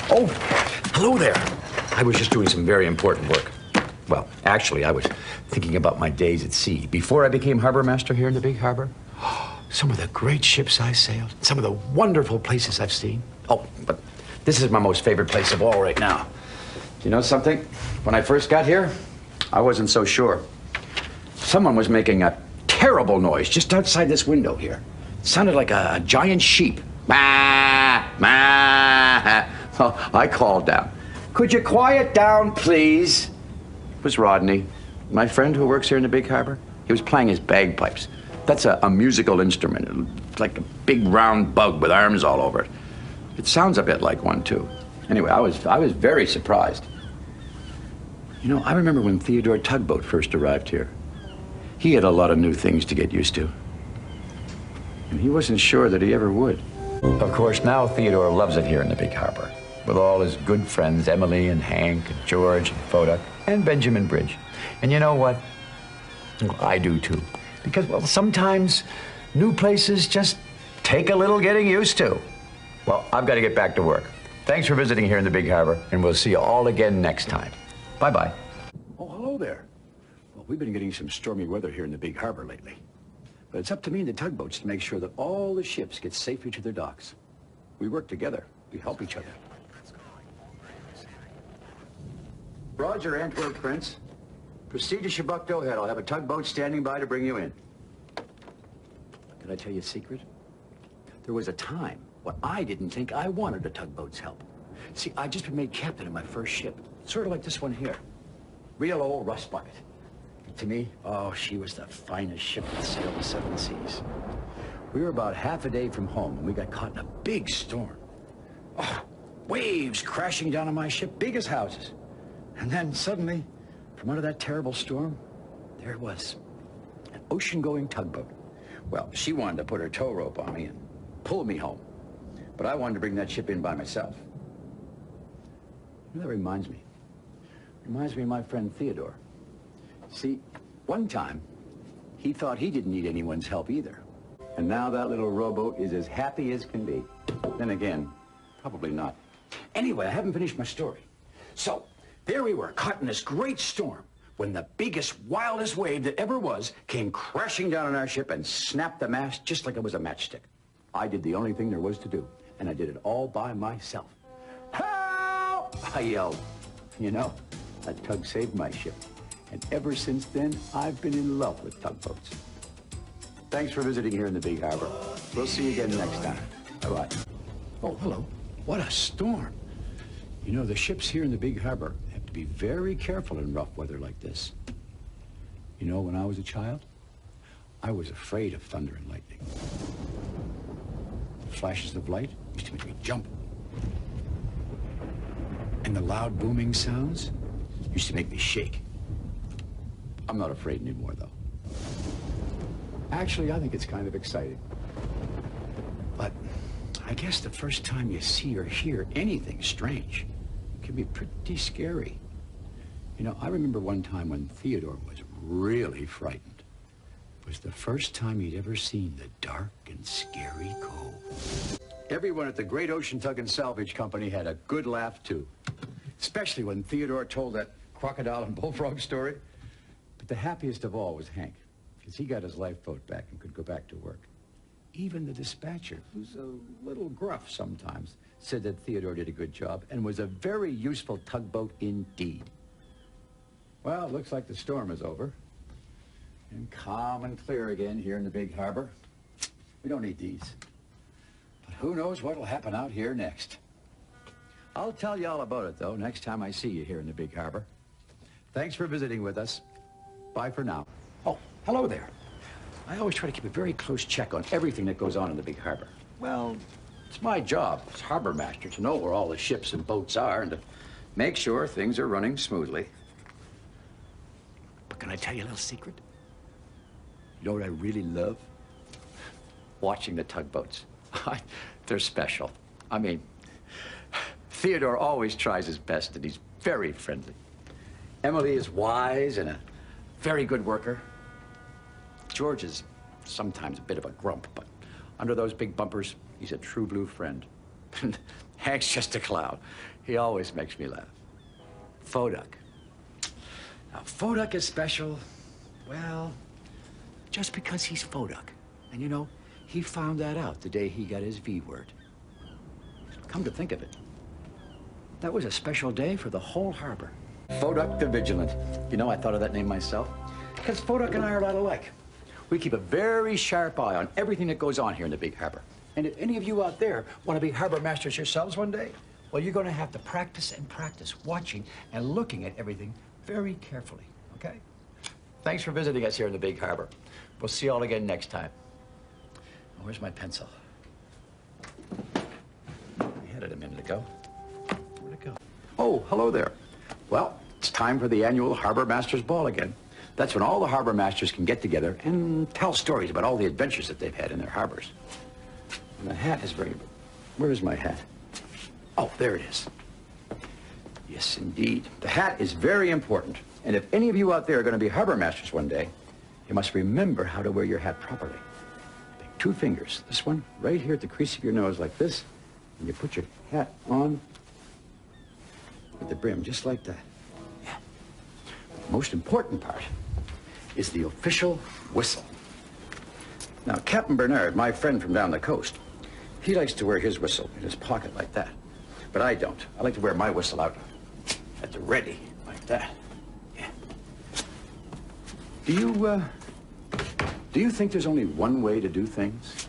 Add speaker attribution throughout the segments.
Speaker 1: Oh, hello there. I was just doing some very important work. Well, actually, I was thinking about my days at sea before I became harbor master here in the big harbor. Some of the great ships I sailed, some of the wonderful places I've seen. Oh, but this is my most favorite place of all right now. You know something? When I first got here, I wasn't so sure. Someone was making a terrible noise just outside this window here. It sounded like a giant sheep. Ma, ma. Well, I called down. Could you quiet down, please? It was Rodney, my friend who works here in the big harbor. He was playing his bagpipes. That's a musical instrument. It's like a big round bug with arms all over it. It sounds a bit like one, too. Anyway, I was very surprised. You know, I remember when Theodore Tugboat first arrived here. He had a lot of new things to get used to. And he wasn't sure that he ever would. Of course, now Theodore loves it here in the big harbor, with all his good friends, Emily and Hank and George and Foda and Benjamin Bridge. And you know what? I do too. Because, well, sometimes new places just take a little getting used to. Well, I've got to get back to work. Thanks for visiting here in the big harbor, and we'll see you all again next time. Bye-bye. Oh, hello there. Well, we've been getting some stormy weather here in the big harbor lately. But it's up to me and the tugboats to make sure that all the ships get safely to their docks. We work together. We help each other. Roger, Antwerp, Prince. Proceed to Shabukto Head. I'll have a tugboat standing by to bring you in. Can I tell you a secret? There was a time when I didn't think I wanted a tugboat's help. See, I'd just been made captain of my first ship. Sort of like this one here. Real old rust bucket. To me, oh, she was the finest ship that sailed the seven seas. We were about half a day from home, and we got caught in a big storm. Oh, waves crashing down on my ship, big as houses. And then suddenly, from under that terrible storm, there it was, an ocean-going tugboat. Well, she wanted to put her tow rope on me and pull me home. But I wanted to bring that ship in by myself. You know, that reminds me. Reminds me of my friend Theodore. See, one time, he thought he didn't need anyone's help either. And now that little rowboat is as happy as can be. Then again, probably not. Anyway, I haven't finished my story. So, there we were, caught in this great storm, when the biggest, wildest wave that ever was came crashing down on our ship and snapped the mast just like it was a matchstick. I did the only thing there was to do, and I did it all by myself. Help! I yelled. You know, that tug saved my ship. And ever since then, I've been in love with tugboats. Thanks for visiting here in the big harbor. We'll see you again next time. Bye-bye. Oh, hello. What a storm. You know, the ships here in the big harbor have to be very careful in rough weather like this. You know, when I was a child, I was afraid of thunder and lightning. Flashes of light used to make me jump. And the loud booming sounds used to make me shake. I'm not afraid anymore, though. Actually, I think it's kind of exciting. But I guess the first time you see or hear anything strange can be pretty scary. You know, I remember one time when Theodore was really frightened. It was the first time he'd ever seen the dark and scary cove. Everyone at the Great Ocean Tug and Salvage Company had a good laugh, too. Especially when Theodore told that crocodile and bullfrog story. But the happiest of all was Hank, because he got his lifeboat back and could go back to work. Even the dispatcher, who's a little gruff sometimes, said that Theodore did a good job and was a very useful tugboat indeed. Well, it looks like the storm is over. And calm and clear again here in the big harbor. We don't need these. But who knows what'll happen out here next. I'll tell you all about it, though, next time I see you here in the big harbor. Thanks for visiting with us. Bye for now. Oh, hello there. I always try to keep a very close check on everything that goes on in the big harbor. Well, it's my job as harbor master to know where all the ships and boats are and to make sure things are running smoothly. But can I tell you a little secret? You know what I really love? Watching the tugboats. They're special. I mean, Theodore always tries his best, and he's very friendly. Emily is wise and a very good worker. George is sometimes a bit of a grump, but under those big bumpers, he's a true blue friend. And Hank's just a clown. He always makes me laugh. Foduck. Now, Foduck is special, well, just because he's Foduck. And you know, he found that out the day he got his V word. Come to think of it, that was a special day for the whole harbor. Foduck the Vigilant. You know, I thought of that name myself, because Foduck and I are a lot alike. We keep a very sharp eye on everything that goes on here in the big harbor. And if any of you out there want to be harbor masters yourselves one day, well, you're going to have to practice and practice watching and looking at everything very carefully, okay? Thanks for visiting us here in the big harbor. We'll see you all again next time. Oh, where's my pencil? I had it a minute ago. Where'd it go? Oh, hello there. Well, it's time for the annual Harbor Masters Ball again. That's when all the harbor masters can get together and tell stories about all the adventures that they've had in their harbors. And the hat is very... Where is my hat? Oh, there it is. Yes, indeed. The hat is very important. And if any of you out there are going to be harbor masters one day, you must remember how to wear your hat properly. Take 2 fingers. This one right here at the crease of your nose like this. And you put your hat on with the brim just like that. Yeah. But the most important part is the official whistle. Now, Captain Bernard, my friend from down the coast, he likes to wear his whistle in his pocket like that. But I don't. I like to wear my whistle out at the ready, like that. Yeah. Do you think there's only one way to do things?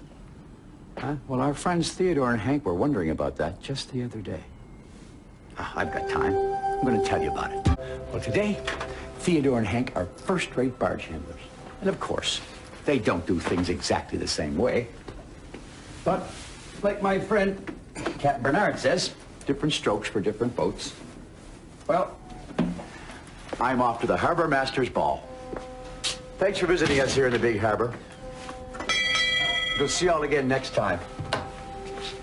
Speaker 1: Huh? Well, our friends Theodore and Hank were wondering about that just the other day. I've got time. I'm going to tell you about it. Well, today, Theodore and Hank are first-rate barge handlers. And of course, they don't do things exactly the same way. But, like my friend Captain Bernard says, different strokes for different boats. Well, I'm off to the Harbor Masters Ball. Thanks for visiting us here in the big harbor. We'll see y'all again next time.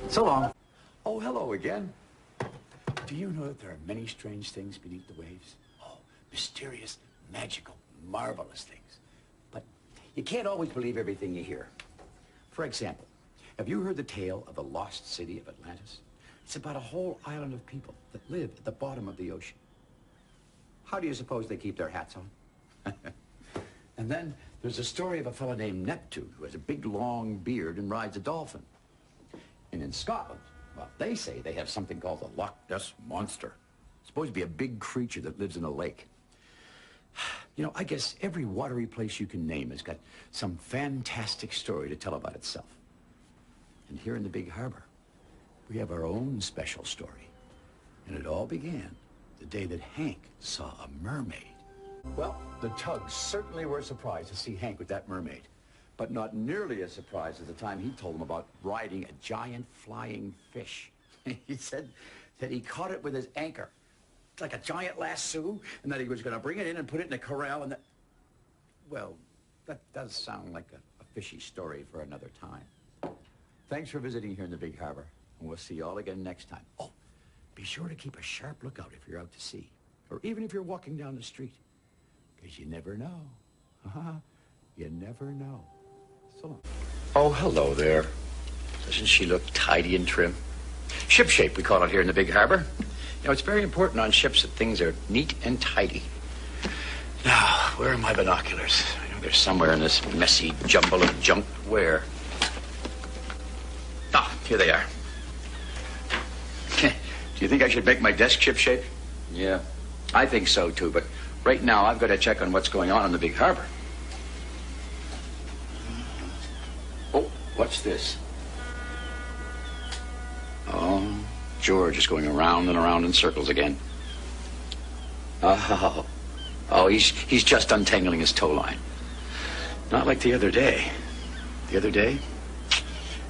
Speaker 1: So long. Oh, hello again. Do you know that there are many strange things beneath the waves? Oh, mysterious, magical, marvelous things. But you can't always believe everything you hear. For example, have you heard the tale of the lost city of Atlantis? It's about a whole island of people that live at the bottom of the ocean. How do you suppose they keep their hats on? And then there's a story of a fellow named Neptune who has a big, long beard and rides a dolphin. And in Scotland, well, they say they have something called the Loch Ness Monster. It's supposed to be a big creature that lives in a lake. You know, I guess every watery place you can name has got some fantastic story to tell about itself. And here in the big harbor, we have our own special story. And it all began the day that Hank saw a mermaid. Well, the Tugs certainly were surprised to see Hank with that mermaid, but not nearly as surprised as the time he told them about riding a giant flying fish. He said that he caught it with his anchor. It's like a giant lasso, and that he was going to bring it in and put it in a corral, and that... Well, that does sound like a fishy story for another time. Thanks for visiting here in the big harbor, and we'll see you all again next time. Oh, be sure to keep a sharp lookout if you're out to sea, or even if you're walking down the street, because you never know. You never know. So long. Oh, hello there. Doesn't she look tidy and trim? Shipshape, we call it here in the big harbor. You know, it's very important on ships that things are neat and tidy. Now, where are my binoculars? I know they're somewhere in this messy jumble of junk. Where? Ah, here they are. Do you think I should make my desk shipshape? Yeah, I think so too, but right now I've got to check on what's going on in the big harbor. Oh, what's this? Oh, George is going around and around in circles again. Oh, he's just untangling his tow line. Not like the other day. The other day,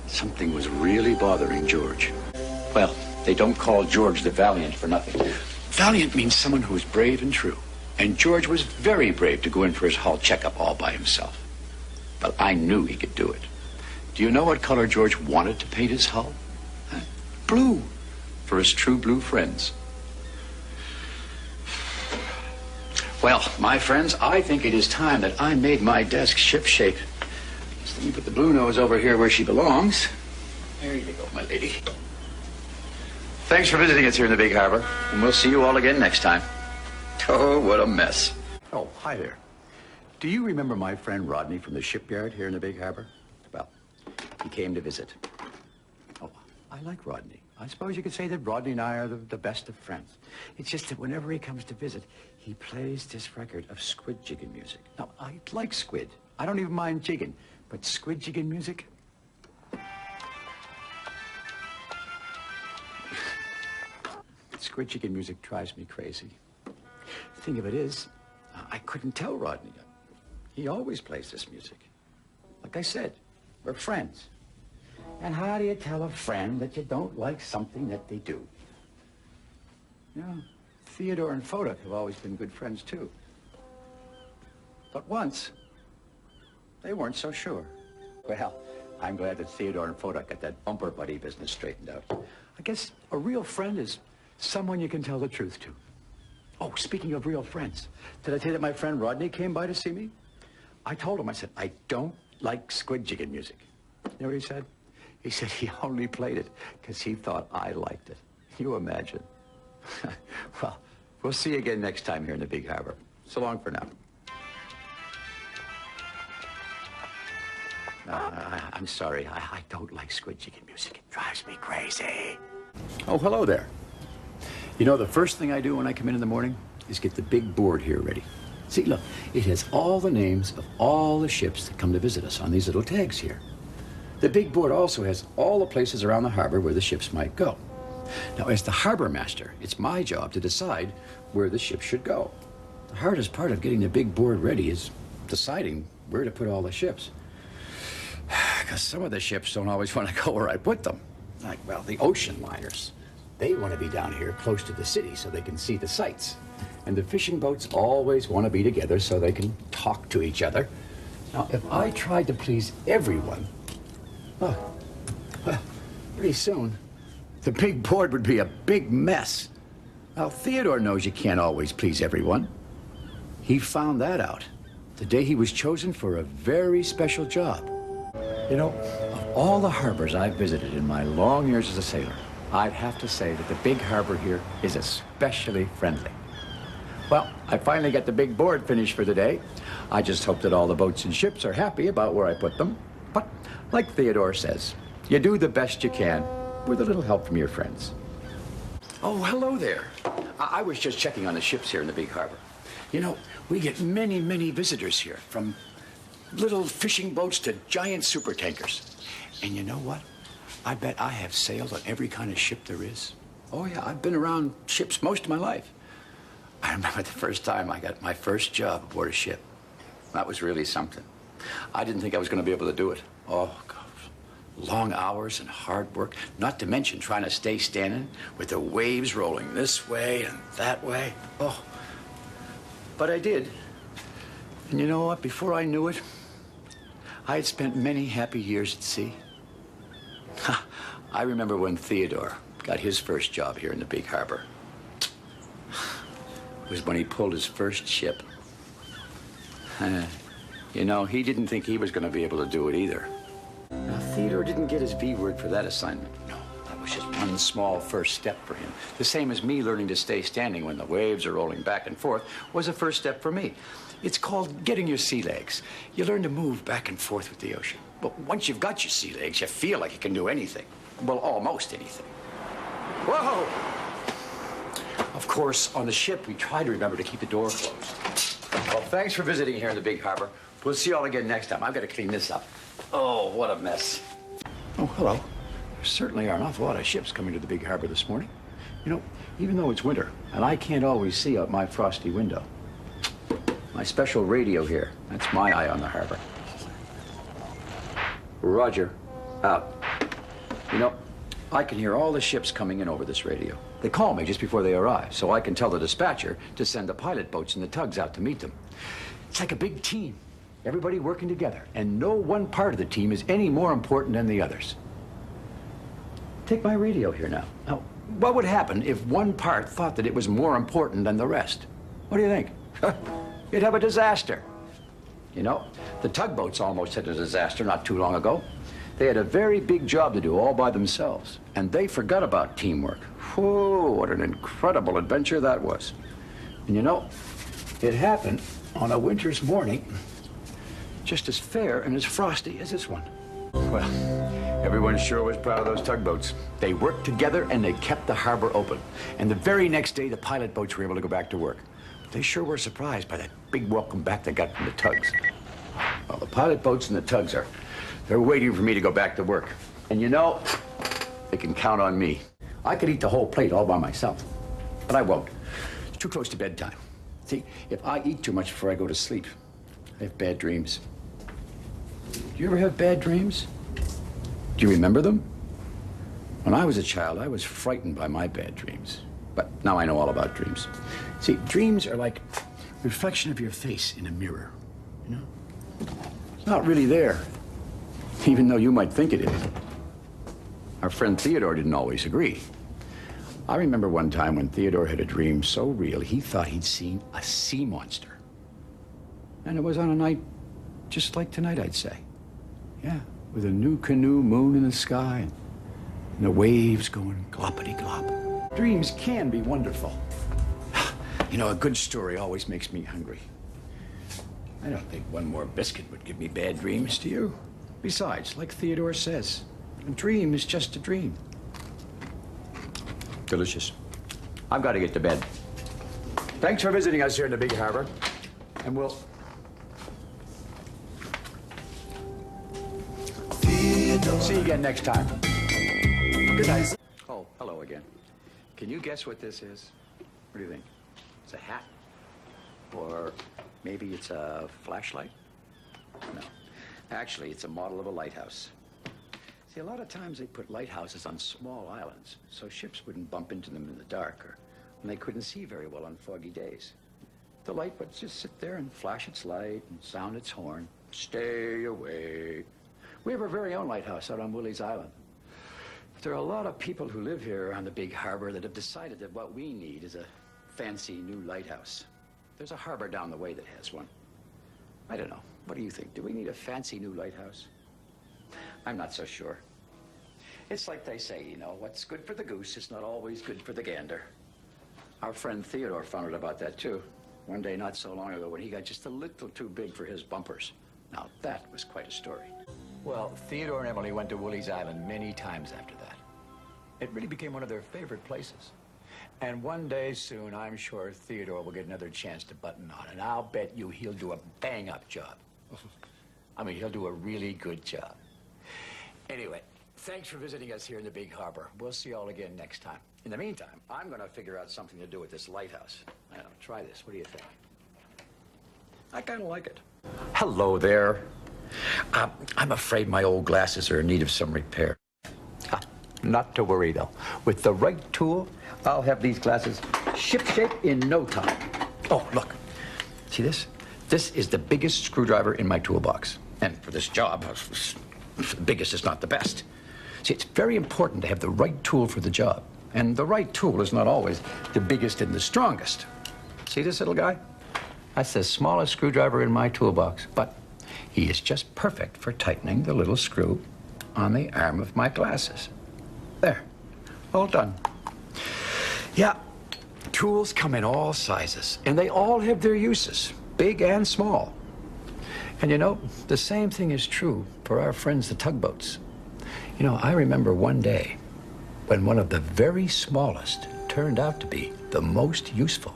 Speaker 1: something was really bothering George. Well, they don't call George the Valiant for nothing. Valiant means someone who is brave and true. And George was very brave to go in for his hull checkup all by himself. But I knew he could do it. Do you know what color George wanted to paint his hull? Blue, for his true blue friends. Well, my friends, I think it is time that I made my desk shipshape. Just let me put the blue nose over here where she belongs. There you go, my lady. Thanks for visiting us here in the Big Harbor, and we'll see you all again next time. Oh, what a mess. Oh, hi there. Do you remember my friend Rodney from the shipyard here in the Big Harbor? Well, he came to visit. Oh, I like Rodney. I suppose you could say that Rodney and I are the best of friends. It's just that whenever he comes to visit, he plays this record of squid jigging music. Now, I like squid. I don't even mind jigging, but squid jigging music? Squid jigging music drives me crazy. The thing of it is, I couldn't tell Rodney. He always plays this music. Like I said, we're friends. And how do you tell a friend that you don't like something that they do? You know, Theodore and Foda have always been good friends, too. But once, they weren't so sure. Well, I'm glad that Theodore and Foda got that bumper buddy business straightened out. I guess a real friend is someone you can tell the truth to. Oh, speaking of real friends, did I tell you that my friend Rodney came by to see me? I told him, I said, I don't like squid jigging music. You know what he said? He said he only played it because he thought I liked it. You imagine. Well, we'll see you again next time here in the Big Harbor. So long for now. I'm sorry. I don't like squid jigging music. It drives me crazy. Oh, hello there. You know, the first thing I do when I come in the morning is get the big board here ready. See, look, it has all the names of all the ships that come to visit us on these little tags here. The big board also has all the places around the harbor where the ships might go. Now, as the harbor master, it's my job to decide where the ship should go. The hardest part of getting the big board ready is deciding where to put all the ships. Because some of the ships don't always want to go where I put them. Like, well, the ocean liners. They want to be down here close to the city so they can see the sights. And the fishing boats always want to be together so they can talk to each other. Now, if I tried to please everyone, well, pretty soon, the big board would be a big mess. Now, Theodore knows you can't always please everyone. He found that out the day he was chosen for a very special job. You know, of all the harbors I've visited in my long years as a sailor, I'd have to say that the Big Harbor here is especially friendly. Well, I finally got the big board finished for the day. I just hope that all the boats and ships are happy about where I put them. But like Theodore says, you do the best you can with a little help from your friends. Oh, hello there. I was just checking on the ships here in the Big Harbor. You know, we get many, many visitors here, from little fishing boats to giant super tankers. And you know what? I bet I have sailed on every kind of ship there is. Oh, yeah, I've been around ships most of my life. I remember the first time I got my first job aboard a ship. That was really something. I didn't think I was going to be able to do it. Oh, God. Long hours and hard work, not to mention trying to stay standing with the waves rolling this way and that way. Oh, but I did. And you know what? Before I knew it, I had spent many happy years at sea. I remember when Theodore got his first job here in the Big Harbor. It was when he pulled his first ship. You know, he didn't think he was going to be able to do it either. Now, Theodore didn't get his V word for that assignment. No, that was just one small first step for him. The same as me learning to stay standing when the waves are rolling back and forth was a first step for me. It's called getting your sea legs. You learn to move back and forth with the ocean. But once you've got your sea legs, you feel like you can do anything. Well, almost anything. Whoa! Of course, on the ship, we try to remember to keep the door closed. Well, thanks for visiting here in the Big Harbor. We'll see you all again next time. I've got to clean this up. Oh, what a mess. Oh, hello. There certainly are an awful lot of ships coming to the Big Harbor this morning. You know, even though it's winter, and I can't always see out my frosty window, my special radio here, that's my eye on the harbor. Roger. Out. You know, I can hear all the ships coming in over this radio. They call me just before they arrive, so I can tell the dispatcher to send the pilot boats and the tugs out to meet them. It's like a big team. Everybody working together, and no one part of the team is any more important than the others. Take my radio here now. Now, what would happen if one part thought that it was more important than the rest? What do you think? You'd have a disaster. You know, the tugboats almost had a disaster not too long ago. They had a very big job to do all by themselves, and they forgot about teamwork. Whoa, what an incredible adventure that was. And you know, it happened on a winter's morning, just as fair and as frosty as this one. Well, everyone sure was proud of those tugboats. They worked together and they kept the harbor open. And the very next day, the pilot boats were able to go back to work. But they sure were surprised by that big welcome back they got from the tugs. Well, the pilot boats and the tugs they're waiting for me to go back to work. And you know, they can count on me. I could eat the whole plate all by myself, but I won't. It's too close to bedtime. See, if I eat too much before I go to sleep, I have bad dreams. Do you ever have bad dreams? Do you remember them? When I was a child, I was frightened by my bad dreams. But now I know all about dreams. See, dreams are like a reflection of your face in a mirror, you know? It's not really there, even though you might think it is. Our friend Theodore didn't always agree. I remember one time when Theodore had a dream so real, he thought he'd seen a sea monster. And it was on a night just like tonight, I'd say. Yeah, with a new canoe moon in the sky and the waves going gloppity-glop. Dreams can be wonderful. You know, a good story always makes me hungry. I don't think one more biscuit would give me bad dreams, do you? Besides, like Theodore says, a dream is just a dream. Delicious. I've got to get to bed. Thanks for visiting us here in the Big Harbor. And we'll... see you again next time. Good night. Oh, hello again. Can you guess what this is? What do you think? It's a hat? Or maybe it's a flashlight? No. Actually, it's a model of a lighthouse. See, a lot of times they put lighthouses on small islands so ships wouldn't bump into them in the dark or when they couldn't see very well on foggy days. The light would just sit there and flash its light and sound its horn. Stay away. We have our very own lighthouse out on Willie's Island. But there are a lot of people who live here on the Big Harbor that have decided that what we need is a fancy new lighthouse. There's a harbor down the way that has one. I don't know. What do you think? Do we need a fancy new lighthouse? I'm not so sure. It's like they say, you know, what's good for the goose is not always good for the gander. Our friend Theodore found out about that, too. One day not so long ago when he got just a little too big for his bumpers. Now, that was quite a story. Well, Theodore and Emily went to Willie's Island many times after that. It really became one of their favorite places. And one day soon, I'm sure Theodore will get another chance to button on, and I'll bet you he'll do a bang-up job. I mean, he'll do a really good job. Anyway, thanks for visiting us here in the Big Harbor. We'll see you all again next time. In the meantime, I'm going to figure out something to do with this lighthouse. I don't know, try this. What do you think? I kind of like it. Hello there. I'm afraid my old glasses are in need of some repair. Not to worry, though. With the right tool, I'll have these glasses ship-shape in no time. Oh, look. See this? This is the biggest screwdriver in my toolbox. And for this job, the biggest is not the best. See, it's very important to have the right tool for the job. And the right tool is not always the biggest and the strongest. See this little guy? That's the smallest screwdriver in my toolbox. But he is just perfect for tightening the little screw on the arm of my glasses. There. All done. Yeah, tools come in all sizes, and they all have their uses, big and small. And you know, the same thing is true for our friends, the tugboats. You know, I remember one day when one of the very smallest turned out to be the most useful.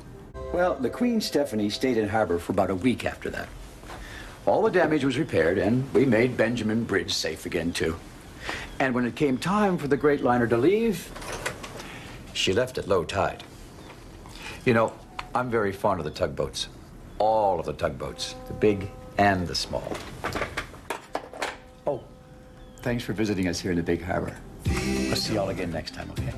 Speaker 1: Well, the Queen Stephanie stayed in harbor for about a week after that. All the damage was repaired, and we made Benjamin Bridge safe again, too. And when it came time for the great liner to leave, she left at low tide. You know, I'm very fond of the tugboats. All of the tugboats, the big and the small. Oh, thanks for visiting us here in the Big Harbor. I'll see y'all again next time, okay?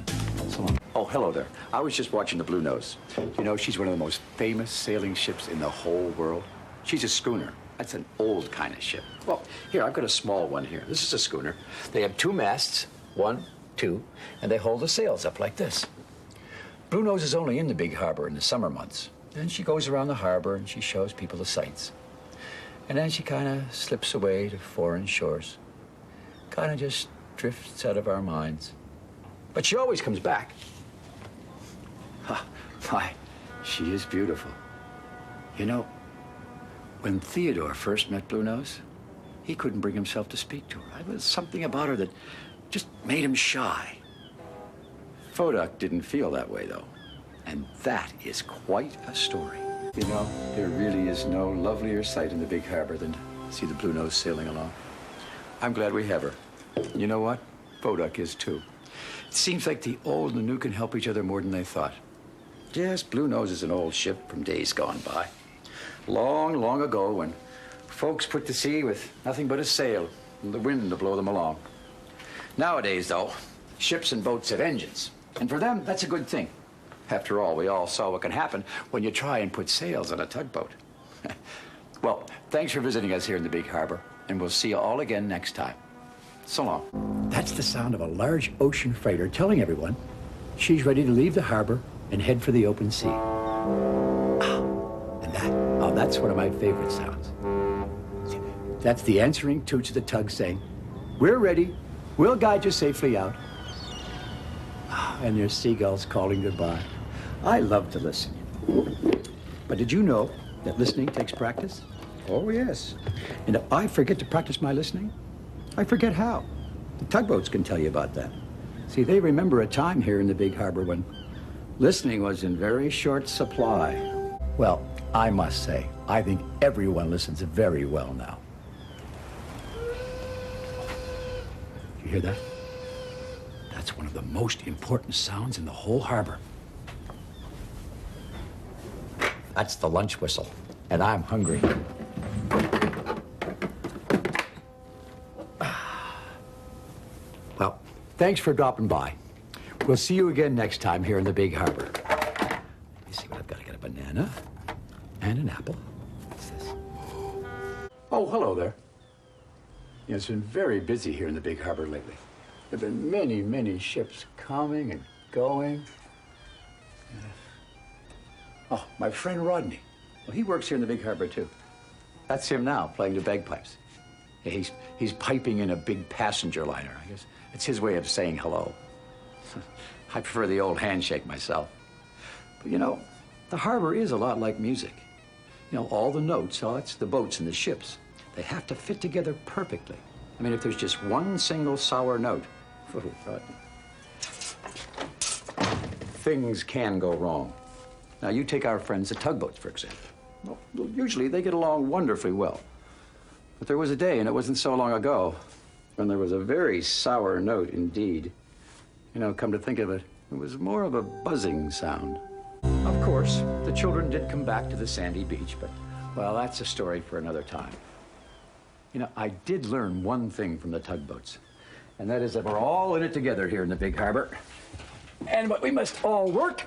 Speaker 1: So long. Oh, hello there. I was just watching the Blue Nose. You know, she's one of the most famous sailing ships in the whole world. She's a schooner. That's an old kind of ship. Well, here, I've got a small one here. This is a schooner. They have two masts, 1, 2, and they hold the sails up like this. Blue Nose is only in the Big Harbor in the summer months. And she goes around the harbor and she shows people the sights. And then she kind of slips away to foreign shores. kind of just drifts out of our minds. But she always comes back. Why, she is beautiful. You know, when Theodore first met Blue Nose, he couldn't bring himself to speak to her. There was something about her that just made him shy. Foduck didn't feel that way, though. And that is quite a story. You know, there really is no lovelier sight in the big harbor than to see the Blue Nose sailing along. I'm glad we have her. You know what? Foduck is, too. It seems like the old and the new can help each other more than they thought. Yes, Blue Nose is an old ship from days gone by. Long, long ago, when folks put to sea with nothing but a sail and the wind to blow them along. Nowadays, though, ships and boats have engines. And for them, that's a good thing. After all, we all saw what can happen when you try and put sails on a tugboat. Well, thanks for visiting us here in the big harbor, and we'll see you all again next time. So long. That's the sound of a large ocean freighter telling everyone she's ready to leave the harbor and head for the open sea. And that's one of my favorite sounds. That's the answering toots of the tug saying, "We're ready. We'll guide you safely out." And there's seagulls calling goodbye. I love to listen. But did you know that listening takes practice? Oh, yes. And if I forget to practice my listening, I forget how. The tugboats can tell you about that. See, they remember a time here in the big harbor when listening was in very short supply. Well, I must say, I think everyone listens very well now. You hear that? That's one of the most important sounds in the whole harbor. That's the lunch whistle, and I'm hungry. Well, thanks for dropping by. We'll see you again next time here in the big harbor. Let me see what I've got. I got a banana and an apple. What's this? Oh, hello there. Yeah, it's been very busy here in the big harbor lately. There have been many, many ships coming and going. Oh, my friend Rodney. Well, he works here in the big harbor, too. That's him now, playing the bagpipes. Yeah, he's piping in a big passenger liner. I guess it's his way of saying hello. I prefer the old handshake myself. But, you know, the harbor is a lot like music. You know, all the notes, that's the boats and the ships, they have to fit together perfectly. I mean, if there's just one single sour note, things can go wrong. Now, you take our friends the tugboats, for example. Well, usually they get along wonderfully well. But there was a day, and it wasn't so long ago, when there was a very sour note indeed. You know, come to think of it, it was more of a buzzing sound. Of course, the children did come back to the sandy beach, but, well, that's a story for another time. You know, I did learn one thing from the tugboats, and that is that we're all in it together here in the big harbor. And we must all work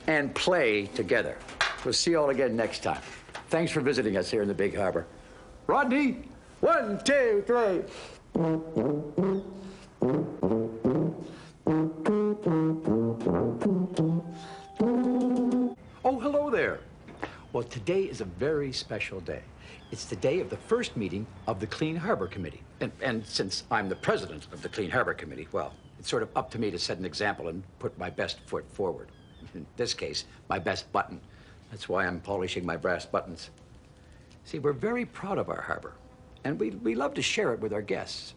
Speaker 1: and play together. We'll see you all again next time. Thanks for visiting us here in the big harbor. Rodney, 1, 2, 3. Oh, hello there. Well, today is a very special day. It's the day of the first meeting of the Clean Harbor Committee. And since I'm the president of the Clean Harbor Committee, well, it's sort of up to me to set an example and put my best foot forward. In this case, my best button. That's why I'm polishing my brass buttons. See, we're very proud of our harbor, and we love to share it with our guests.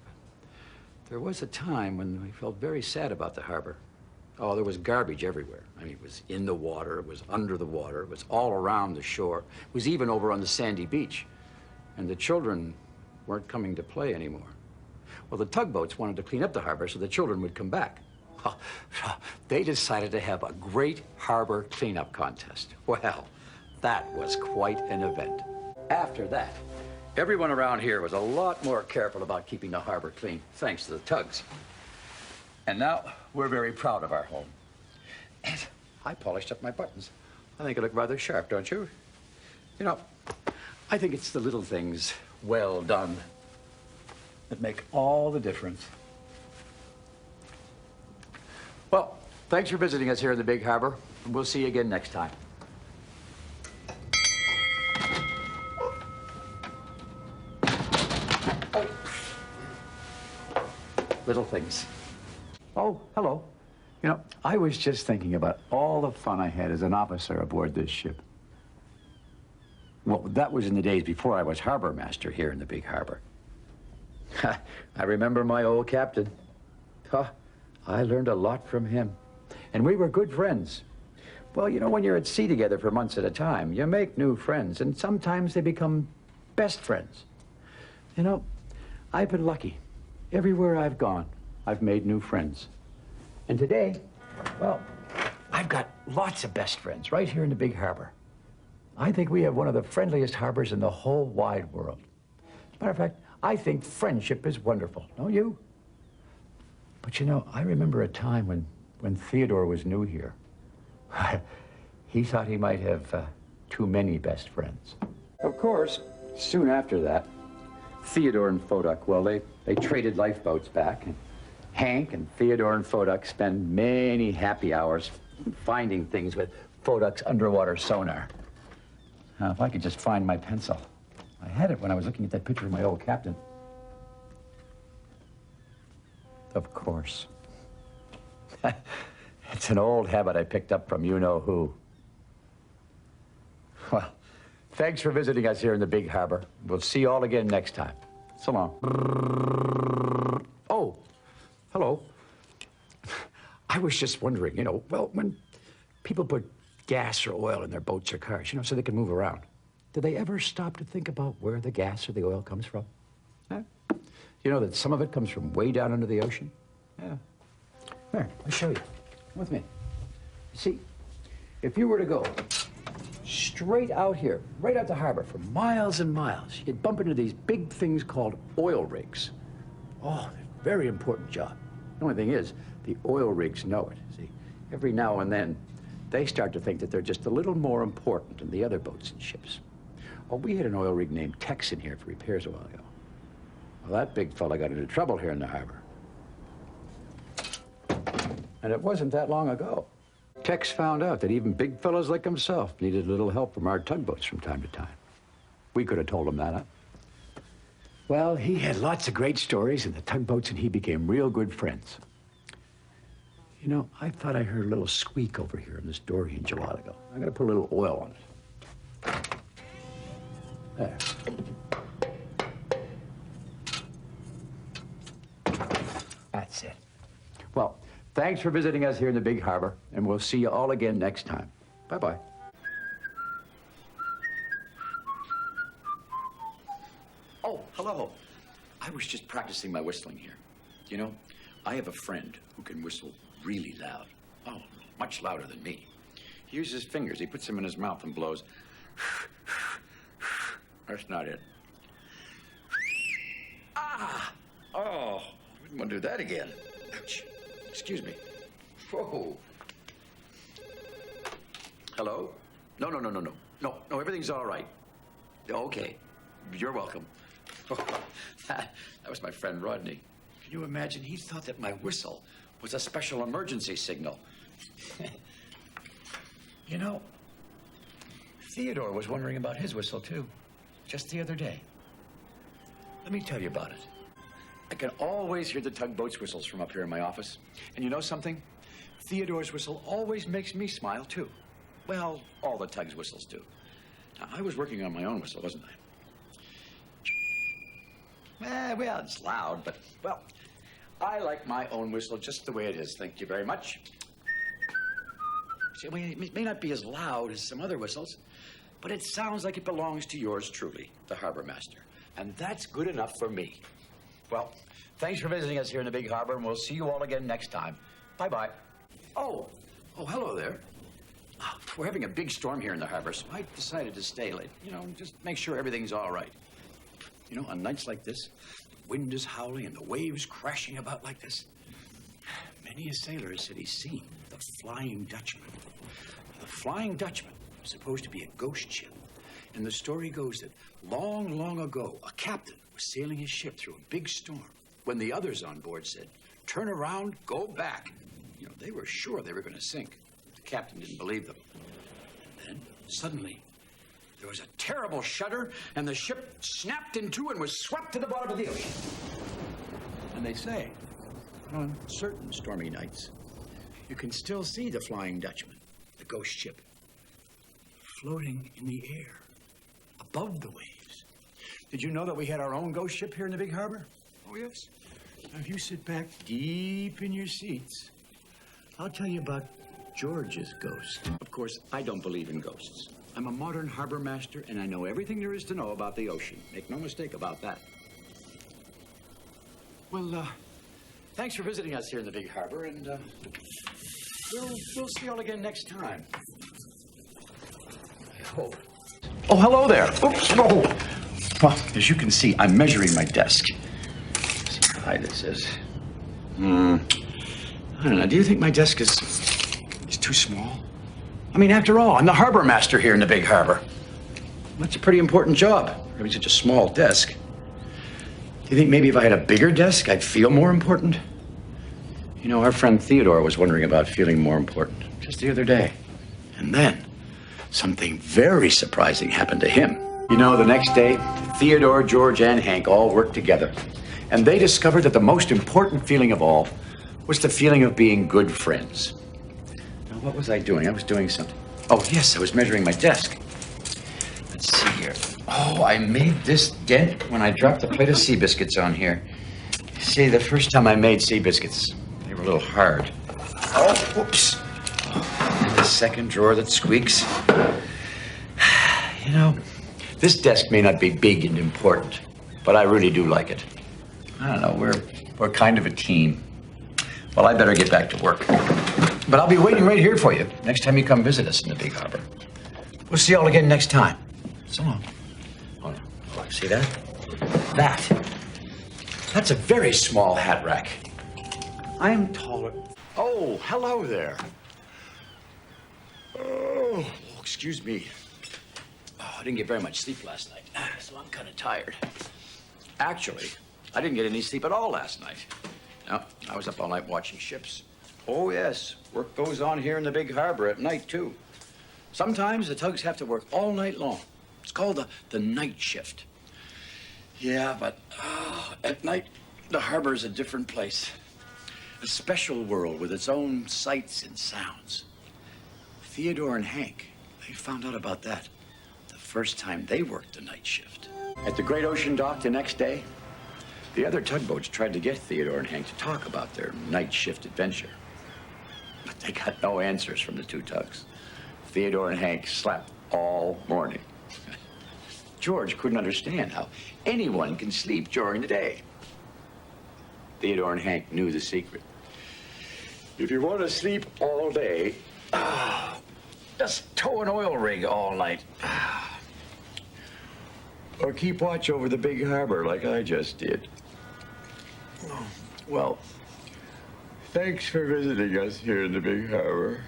Speaker 1: There was a time when we felt very sad about the harbor. Oh, there was garbage everywhere. I mean, it was in the water, it was under the water, it was all around the shore. It was even over on the sandy beach. And the children weren't coming to play anymore. Well, the tugboats wanted to clean up the harbor so the children would come back. They decided to have a great harbor cleanup contest. Well, that was quite an event. After that, everyone around here was a lot more careful about keeping the harbor clean, thanks to the tugs. And now, we're very proud of our home. And I polished up my buttons. I think I look rather sharp, don't you? You know, I think it's the little things, well done, that make all the difference. Well, thanks for visiting us here in the big harbor. We'll see you again next time. little things. Oh, hello. You know, I was just thinking about all the fun I had as an officer aboard this ship. Well, that was in the days before I was harbor master here in the big harbor. I remember my old captain. Huh, I learned a lot from him. And we were good friends. Well, you know, when you're at sea together for months at a time, you make new friends, and sometimes they become best friends. You know, I've been lucky. Everywhere I've gone, I've made new friends. And today, well, I've got lots of best friends right here in the big harbor. I think we have one of the friendliest harbors in the whole wide world. As a matter of fact, I think friendship is wonderful, don't you? But you know, I remember a time when Theodore was new here. He thought he might have too many best friends. Of course, soon after that, Theodore and Foduck, well, they traded lifeboats back. And Hank and Theodore and Foduck spend many happy hours finding things with Foduck's underwater sonar. Now, if I could just find my pencil. I had it when I was looking at that picture of my old captain. Of course. It's an old habit I picked up from you-know-who. Well, thanks for visiting us here in the big harbor. We'll see you all again next time. So long. Oh, hello. I was just wondering, you know, well, when people put gas or oil in their boats or cars, you know, so they can move around, do they ever stop to think about where the gas or the oil comes from? Huh? You know that some of it comes from way down under the ocean? Yeah. Here, I'll show you. Come with me. See, if you were to go straight out here, right out the harbor for miles and miles, you'd bump into these big things called oil rigs. Oh, they're a very important job. The only thing is, the oil rigs know it. See, every now and then, they start to think that they're just a little more important than the other boats and ships. Oh, we had an oil rig named Tex in here for repairs a while ago. Well, that big fella got into trouble here in the harbor. And it wasn't that long ago. Tex found out that even big fellas like himself needed a little help from our tugboats from time to time. We could have told him that, huh? Well, he had lots of great stories, and the tugboats and he became real good friends. You know, I thought I heard a little squeak over here in this door hinge a while ago. I'm gonna put a little oil on it. There. That's it. Well, thanks for visiting us here in the big harbor, and we'll see you all again next time. Bye-bye. Oh, hello. I was just practicing my whistling here. You know, I have a friend who can whistle really loud. Oh, much louder than me. He uses his fingers. He puts them in his mouth and blows. That's not it. Ah! Oh, I wouldn't want to do that again. Ouch. Excuse me. Whoa. Hello? No, everything's all right. Okay. You're welcome. That was my friend Rodney. Can you imagine? He thought that my whistle was a special emergency signal. You know, Theodore was wondering about his whistle, too, just the other day. Let me tell you about it. I can always hear the tugboat's whistles from up here in my office. And you know something? Theodore's whistle always makes me smile, too. Well, all the tug's whistles do. Now, I was working on my own whistle, wasn't I? Well, it's loud, but, well, I like my own whistle just the way it is. Thank you very much. See, it may not be as loud as some other whistles, but it sounds like it belongs to yours truly, the harbor master. And that's good enough for me. Well, thanks for visiting us here in the big harbor, and we'll see you all again next time. Bye-bye. Oh, hello there. We're having a big storm here in the harbor, so I decided to stay late. You know, just make sure everything's all right. You know, on nights like this, the wind is howling and the waves crashing about like this. Many a sailor has said he's seen the Flying Dutchman. The Flying Dutchman was supposed to be a ghost ship. And the story goes that long, long ago, a captain was sailing his ship through a big storm when the others on board said, "Turn around, go back." You know, they were sure they were going to sink. The captain didn't believe them. And then, suddenly, there was a terrible shudder, and the ship snapped in two and was swept to the bottom of the ocean. And they say On certain stormy nights, you can still see the Flying Dutchman, the ghost ship, floating in the air, above the waves. Did you know that we had our own ghost ship here in the big harbor? Oh, yes. Now, if you sit back deep in your seats, I'll tell you about George's ghost. Of course, I don't believe in ghosts. I'm a modern harbor master, and I know everything there is to know about the ocean. Make no mistake about that. Well, thanks for visiting us here in the big harbor, and we'll see you all again next time. I hope. Oh, hello there. Oops, no. Well, as you can see, I'm measuring my desk. Let's see how high this is. I don't know. Do you think my desk is too small? I mean, after all, I'm the harbor master here in the big harbor. That's a pretty important job. Having such a small desk. Do you think maybe if I had a bigger desk, I'd feel more important? You know, our friend Theodore was wondering about feeling more important just the other day. And then something very surprising happened to him. You know, the next day, Theodore, George, and Hank all worked together. And they discovered that the most important feeling of all was the feeling of being good friends. Now, what was I doing? I was doing something. Oh, yes, I was measuring my desk. Let's see here. Oh, I made this dent when I dropped a plate of sea biscuits on here. See, the first time I made sea biscuits, they were a little hard. Oh, whoops. And the second drawer that squeaks. You know, this desk may not be big and important, but I really do like it. I don't know, we're kind of a team. Well, I better get back to work. But I'll be waiting right here for you next time you come visit us in the big harbor. We'll see you all again next time. So long. Oh, no. Oh, see that? That's a very small hat rack. I'm taller. Oh, hello there. Oh, excuse me. Oh, I didn't get very much sleep last night, so I'm kind of tired. Actually, I didn't get any sleep at all last night. No, I was up all night watching ships. Oh, yes, work goes on here in the big harbor at night, too. Sometimes the tugs have to work all night long. It's called the night shift. Yeah, but at night, the harbor is a different place. A special world with its own sights and sounds. Theodore and Hank, they found out about that the first time they worked the night shift. At the Great Ocean Dock the next day, the other tugboats tried to get Theodore and Hank to talk about their night shift adventure. But they got no answers from the two tugs. Theodore and Hank slept all morning. George couldn't understand how anyone can sleep during the day. Theodore and Hank knew the secret. If you want to sleep all day, just tow an oil rig all night. Or keep watch over the big harbor like I just did. Well, thanks for visiting us here in the big harbor.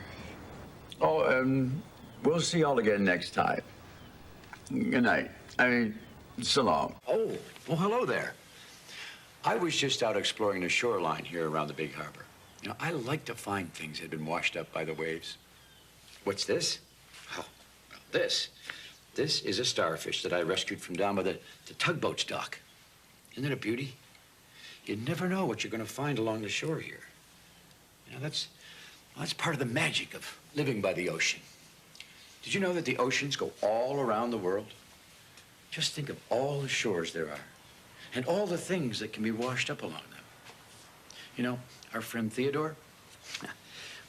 Speaker 1: Oh, and we'll see y'all again next time. Good night. So long. Oh, well, hello there. I was just out exploring the shoreline here around the big harbor. You know, I like to find things that have been washed up by the waves. What's this? Oh, well, this is a starfish that I rescued from down by the tugboat's dock. Isn't it a beauty? You never know what you're going to find along the shore here. You know, that's part of the magic of living by the ocean. Did you know that the oceans go all around the world? Just think of all the shores there are and all the things that can be washed up along them. You know, our friend Theodore,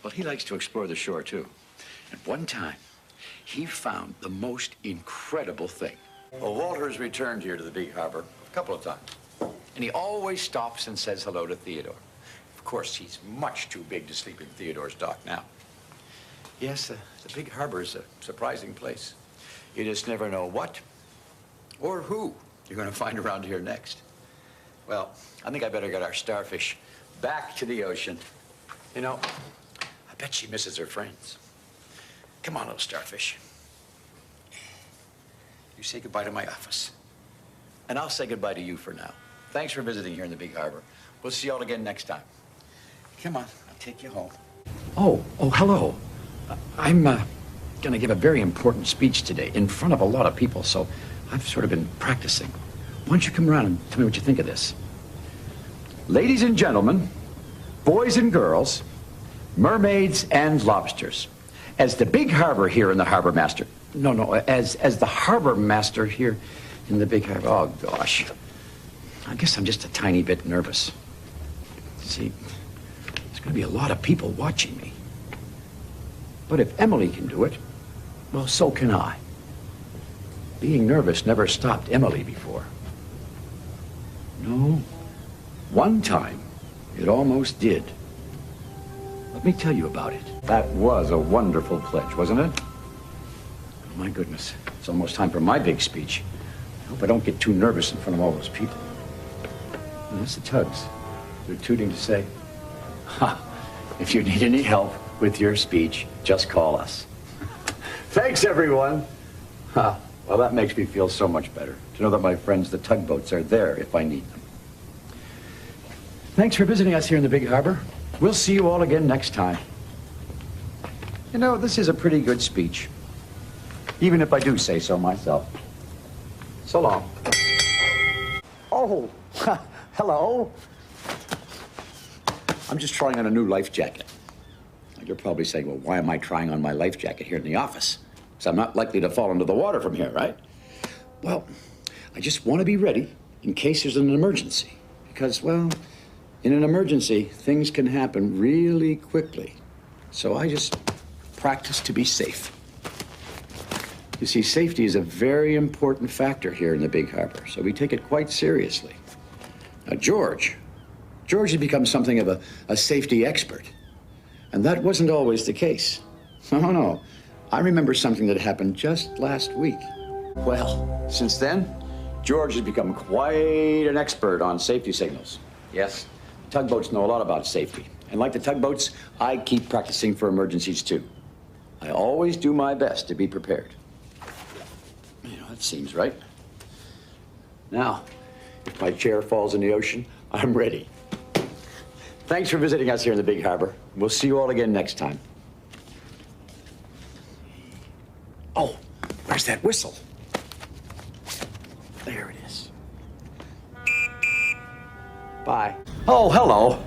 Speaker 1: well, he likes to explore the shore, too. And one time, he found the most incredible thing. Well, Walter has returned here to the big harbor a couple of times. And he always stops and says hello to Theodore. Of course, he's much too big to sleep in Theodore's dock now. Yes, the big harbor is a surprising place. You just never know what or who you're going to find around here next. Well, I think I better get our starfish back to the ocean. You know, I bet she misses her friends. Come on, little starfish. You say goodbye to my office. And I'll say goodbye to you for now. Thanks for visiting here in the big harbor. We'll see y'all again next time. Come on, I'll take you home. Oh, hello. I'm going to give a very important speech today in front of a lot of people, so I've sort of been practicing. Why don't you come around and tell me what you think of this? Ladies and gentlemen, boys and girls, mermaids and lobsters. As the big harbor here in the harbor master. No, as the harbor master here in the big harbor. Oh, gosh. I guess I'm just a tiny bit nervous. See, there's going to be a lot of people watching me. But if Emily can do it, well, so can I. Being nervous never stopped Emily before. No, one time it almost did. Let me tell you about it. That was a wonderful pledge, wasn't it? Oh, my goodness. It's almost time for my big speech. I hope I don't get too nervous in front of all those people. And that's the Tugs. They're tooting to say, ha, if you need any help with your speech, just call us. Thanks, everyone. Ha, well, that makes me feel so much better to know that my friends, the tugboats, are there if I need them. Thanks for visiting us here in the big harbor. We'll see you all again next time. You know, this is a pretty good speech, even if I do say so myself. So long. Oh, hello. I'm just trying on a new life jacket. You're probably saying, well, why am I trying on my life jacket here in the office? Because I'm not likely to fall into the water from here, right? Well, I just want to be ready in case there's an emergency. Because, well, in an emergency, things can happen really quickly. So I just practice to be safe. You see, safety is a very important factor here in the big harbor, so we take it quite seriously. Now, George has become something of a safety expert. And that wasn't always the case. No. I remember something that happened just last week. Well, since then, George has become quite an expert on safety signals. Yes, tugboats know a lot about safety. And like the tugboats, I keep practicing for emergencies too. I always do my best to be prepared. You know, that seems right. Now, if my chair falls in the ocean, I'm ready. Thanks for visiting us here in the big harbor. We'll see you all again next time. Oh, where's that whistle? There it is. Bye. Oh, hello.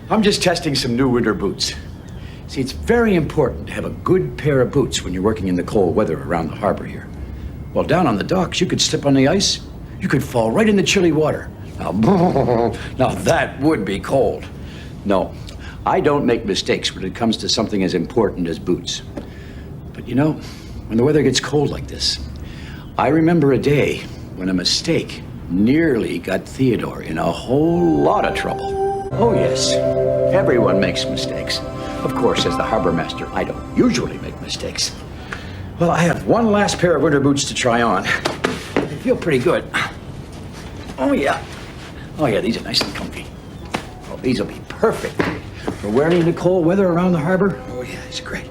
Speaker 1: I'm just testing some new winter boots. See, it's very important to have a good pair of boots when you're working in the cold weather around the harbor here. Well, down on the docks, you could slip on the ice. You could fall right in the chilly water. Now that would be cold. No, I don't make mistakes when it comes to something as important as boots. But you know, when the weather gets cold like this, I remember a day when a mistake nearly got Theodore in a whole lot of trouble. Oh yes, everyone makes mistakes. Of course, as the harbor master, I don't usually make mistakes. Well, I have one last pair of winter boots to try on. They feel pretty good. Oh yeah, these are nice and comfy. Oh, these will be perfect for wearing in the cold weather around the harbor. Oh yeah, these are great.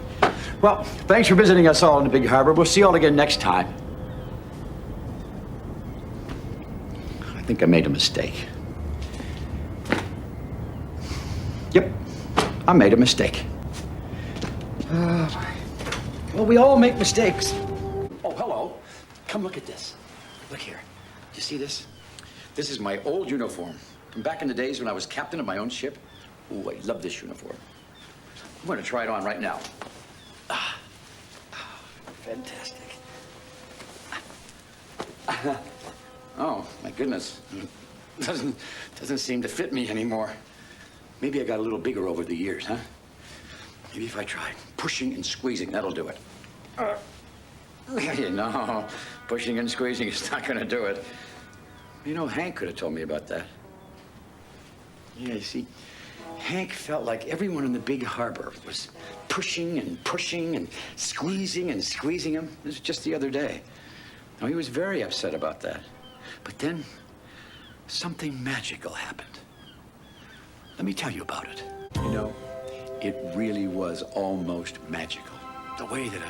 Speaker 1: Well, thanks for visiting us all in the big harbor. We'll see you all again next time. I think I made a mistake. Yep, I made a mistake. Well, we all make mistakes. Oh, hello. Come look at this. Look here. Do you see this? This is my old uniform from back in the days when I was captain of my own ship. Ooh, I love this uniform. I'm going to try it on right now. Fantastic. Oh, my goodness. Doesn't seem to fit me anymore. Maybe I got a little bigger over the years, huh? Maybe if I try pushing and squeezing, that'll do it. No, pushing and squeezing is not going to do it. You know, Hank could have told me about that. Yeah, you see, Hank felt like everyone in the big harbor was pushing and squeezing him. This was just the other day. Now, he was very upset about that. But then, something magical happened. Let me tell you about it. You know, it really was almost magical. The way that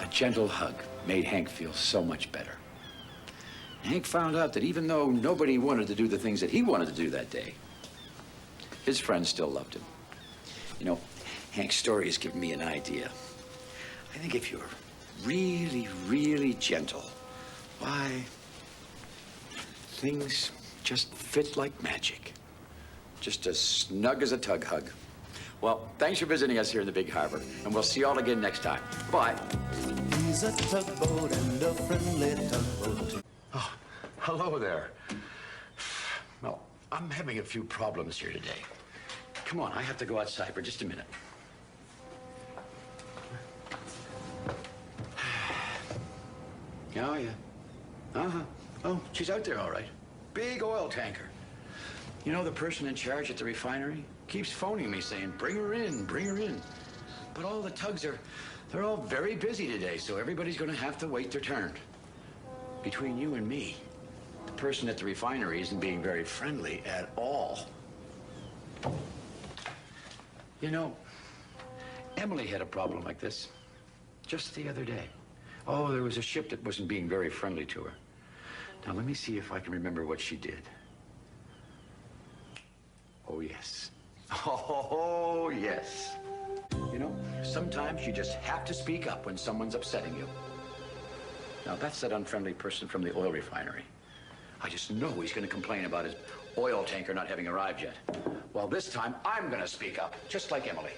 Speaker 1: a gentle hug made Hank feel so much better. Hank found out that even though nobody wanted to do the things that he wanted to do that day, his friends still loved him. You know, Hank's story has given me an idea. I think if you're really, really gentle, why, things just fit like magic. Just as snug as a tug hug. Well, thanks for visiting us here in the Big Harbor, and we'll see you all again next time. Bye.
Speaker 2: He's a tugboat and a friendly tugboat.
Speaker 1: Oh, hello there. Well, I'm having a few problems here today. Come on, I have to go outside for just a minute. Oh, yeah. Uh-huh. Oh, she's out there all right. Big oil tanker. You know, the person in charge at the refinery keeps phoning me saying, bring her in, bring her in. But all the tugs they're all very busy today, so everybody's gonna have to wait their turn. Between you and me, the person at the refinery isn't being very friendly at all. You know, Emily had a problem like this just the other day. Oh, there was a ship that wasn't being very friendly to her. Now, let me see if I can remember what she did. Oh, yes. Oh, yes. You know, sometimes you just have to speak up when someone's upsetting you. Now, that's that unfriendly person from the oil refinery. I just know he's going to complain about his oil tanker not having arrived yet. Well, this time, I'm going to speak up, just like Emily.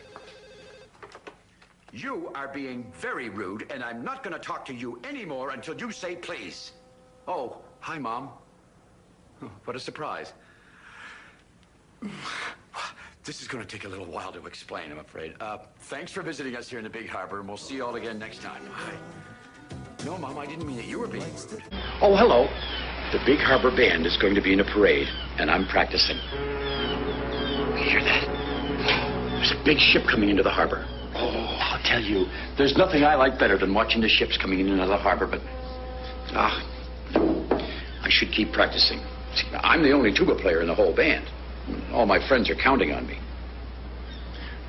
Speaker 1: You are being very rude, and I'm not going to talk to you anymore until you say please. Oh, hi, Mom. Oh, what a surprise. This is going to take a little while to explain, I'm afraid. Thanks for visiting us here in the Big Harbor, and we'll see you all again next time. Bye. No, Mom, I didn't mean that you were being rude. Oh, hello. The Big Harbor Band is going to be in a parade, and I'm practicing. You hear that? There's a big ship coming into the harbor. Oh, I'll tell you, there's nothing I like better than watching the ships coming in and out of the harbor, but... I should keep practicing. See, I'm the only tuba player in the whole band. All my friends are counting on me.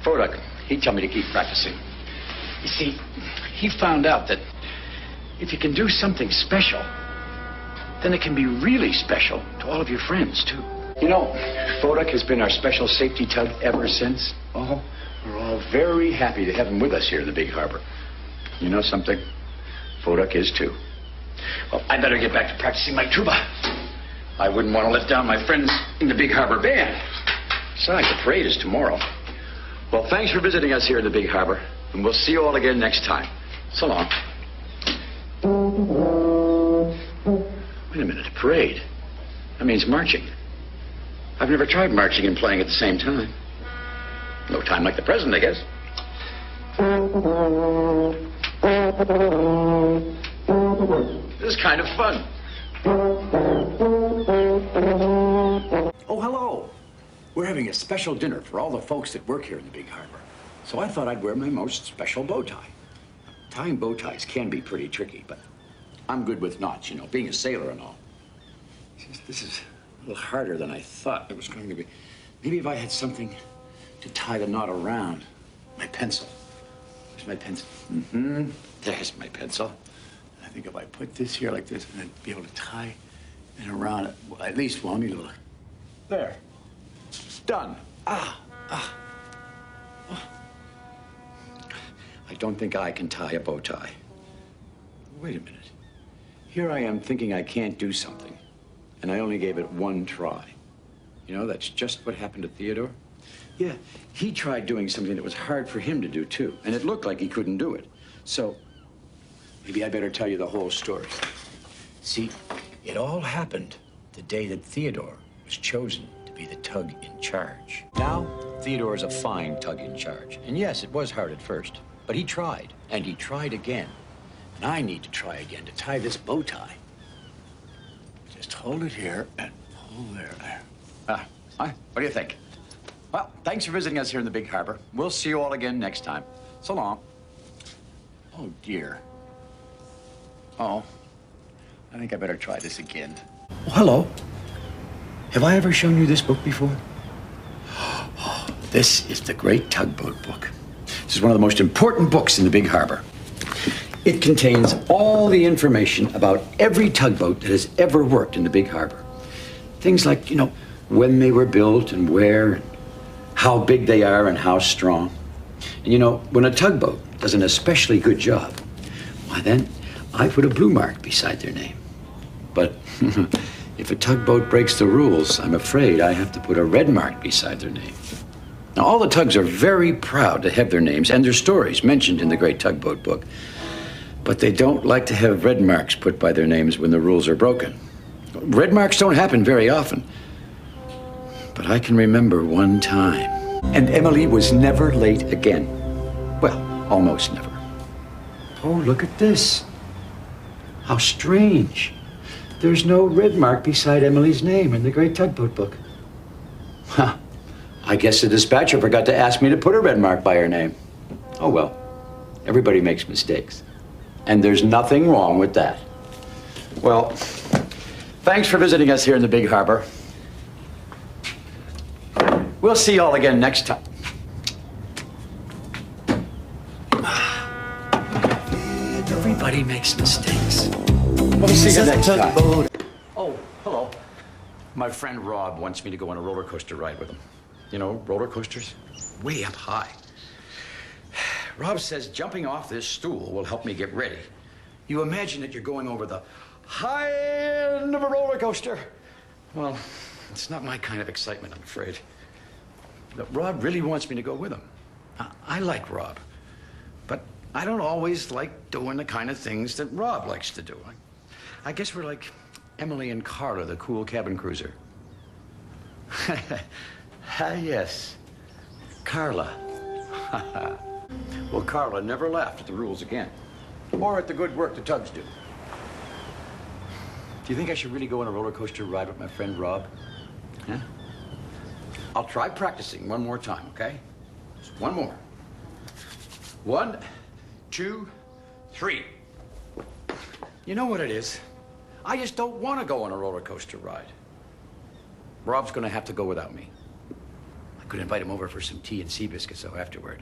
Speaker 1: Fodak, he'd tell me to keep practicing. You see, he found out that if you can do something special, then it can be really special to all of your friends, too. You know, Fodak has been our special safety tug ever since. Oh, we're all very happy to have him with us here in the Big Harbor. You know something? Fodak is, too. Well, I better get back to practicing my tuba. I wouldn't want to let down my friends in the Big Harbor Band. Besides, the parade is tomorrow. Well, thanks for visiting us here in the Big Harbor, and we'll see you all again next time. So long. Wait a minute, a parade? That means marching. I've never tried marching and playing at the same time. No time like the present, I guess. This is kind of fun. Oh, hello. We're having a special dinner for all the folks that work here in the Big Harbor. So I thought I'd wear my most special bow tie. Tying bow ties can be pretty tricky, but I'm good with knots, you know, being a sailor and all. This is a little harder than I thought it was going to be. Maybe if I had something to tie the knot around. My pencil. Where's my pencil? Mm-hmm. There's my pencil. I think if I put this here like this, and I'd be able to tie it around it, well, at least one. Let me look. There. Done. Ah. Oh. I don't think I can tie a bow tie. Wait a minute. Here I am thinking I can't do something, and I only gave it one try. You know, that's just what happened to Theodore. Yeah, he tried doing something that was hard for him to do, too, and it looked like he couldn't do it. So, maybe I better tell you the whole story. See, it all happened the day that Theodore was chosen to be the tug in charge. Now, Theodore is a fine tug in charge. And yes, it was hard at first, but he tried, and he tried again. And I need to try again to tie this bow tie. Just hold it here and pull there. What do you think? Well, thanks for visiting us here in the Big Harbor. We'll see you all again next time. So long. Oh, dear. Oh, I think I better try this again. Oh, hello. Have I ever shown you this book before? Oh, this is the Great Tugboat Book. This is one of the most important books in the Big Harbor. It contains all the information about every tugboat that has ever worked in the Big Harbor. Things like, you know, when they were built and where, and how big they are and how strong. And you know, when a tugboat does an especially good job, why then, I put a blue mark beside their name. But if a tugboat breaks the rules, I'm afraid I have to put a red mark beside their name. Now, all the tugs are very proud to have their names and their stories mentioned in the great tugboat book, but they don't like to have red marks put by their names when the rules are broken. Red marks don't happen very often, but I can remember one time. And Emily was never late again. Well, almost never. Oh, look at this. How strange. There's no red mark beside Emily's name in the great tugboat book. Huh. I guess the dispatcher forgot to ask me to put a red mark by her name. Oh, well. Everybody makes mistakes. And there's nothing wrong with that. Well, thanks for visiting us here in the Big Harbor. We'll see you all again next time. Everybody makes mistakes. We'll see you next time. Oh, hello. My friend Rob wants me to go on a roller coaster ride with him. You know, roller coasters? Way up high. Rob says jumping off this stool will help me get ready. You imagine that you're going over the high end of a roller coaster. Well, it's not my kind of excitement, I'm afraid. But Rob really wants me to go with him. I like Rob, but I don't always like doing the kind of things that Rob likes to do. I guess we're like Emily and Carla, the cool cabin cruiser. Ah, yes, Carla. Well, Carla never laughed at the rules again, or at the good work the tugs do. Do you think I should really go on a roller coaster ride with my friend Rob? Huh? I'll try practicing one more time, okay? Just one more. 1, 2, 3. You know what it is? I just don't want to go on a roller coaster ride. Rob's going to have to go without me. I could invite him over for some tea and sea biscuits, though, afterward.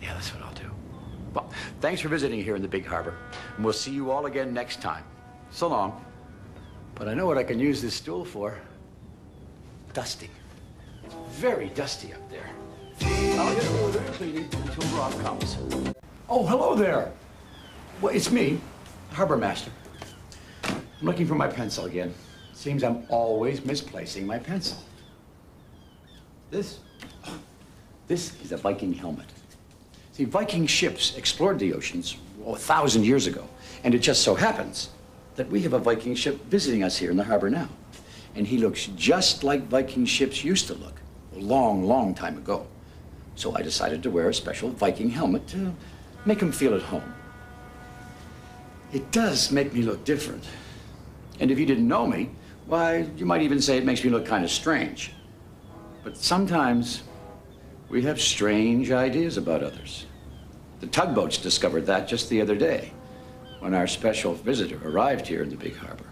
Speaker 1: Yeah, that's what I'll do. Well, thanks for visiting here in the Big Harbor, and we'll see you all again next time. So long. But I know what I can use this stool for. Dusting. It's very dusty up there. I'll get a little bit of cleaning until Rob comes. Oh, hello there. Well, it's me, Harbor Master. I'm looking for my pencil again. Seems I'm always misplacing my pencil. This is a Viking helmet. See, Viking ships explored the oceans 1,000 years ago, and it just so happens that we have a Viking ship visiting us here in the harbor now. And he looks just like Viking ships used to look a long, long time ago. So I decided to wear a special Viking helmet to make him feel at home. It does make me look different. And if you didn't know me, why, you might even say it makes me look kind of strange. But sometimes we have strange ideas about others. The tugboats discovered that just the other day when our special visitor arrived here in the Big Harbor.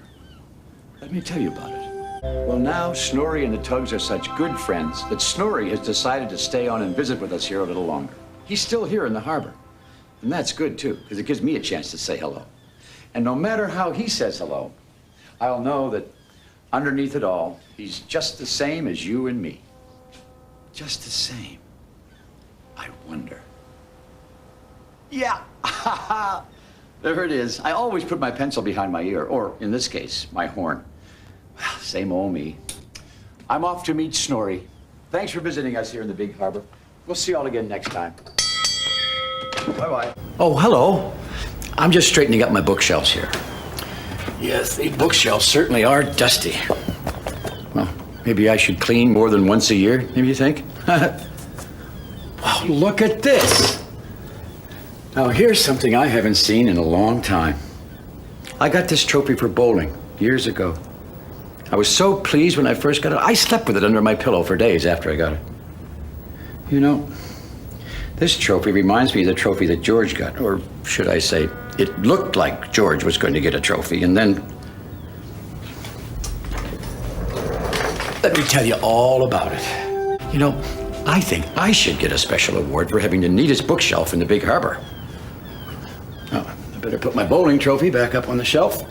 Speaker 1: Let me tell you about it. Well, now Snorri and the tugs are such good friends that Snorri has decided to stay on and visit with us here a little longer. He's still here in the harbor. And that's good, too, because it gives me a chance to say hello. And no matter how he says hello, I'll know that underneath it all, he's just the same as you and me. Just the same. I wonder. Yeah, there it is. I always put my pencil behind my ear, or in this case, my horn. Well, same old me. I'm off to meet Snorri. Thanks for visiting us here in the Big Harbor. We'll see you all again next time. Bye-bye. Oh, hello. I'm just straightening up my bookshelves here. Yes, the bookshelves certainly are dusty. Well, maybe I should clean more than once a year, maybe you think? Wow, look at this. Now, here's something I haven't seen in a long time. I got this trophy for bowling years ago. I was so pleased when I first got it. I slept with it under my pillow for days after I got it. You know, this trophy reminds me of the trophy that George got, or should I say, it looked like George was going to get a trophy, and then... Let me tell you all about it. You know, I think I should get a special award for having the neatest bookshelf in the Big Harbor. Oh, I better put my bowling trophy back up on the shelf.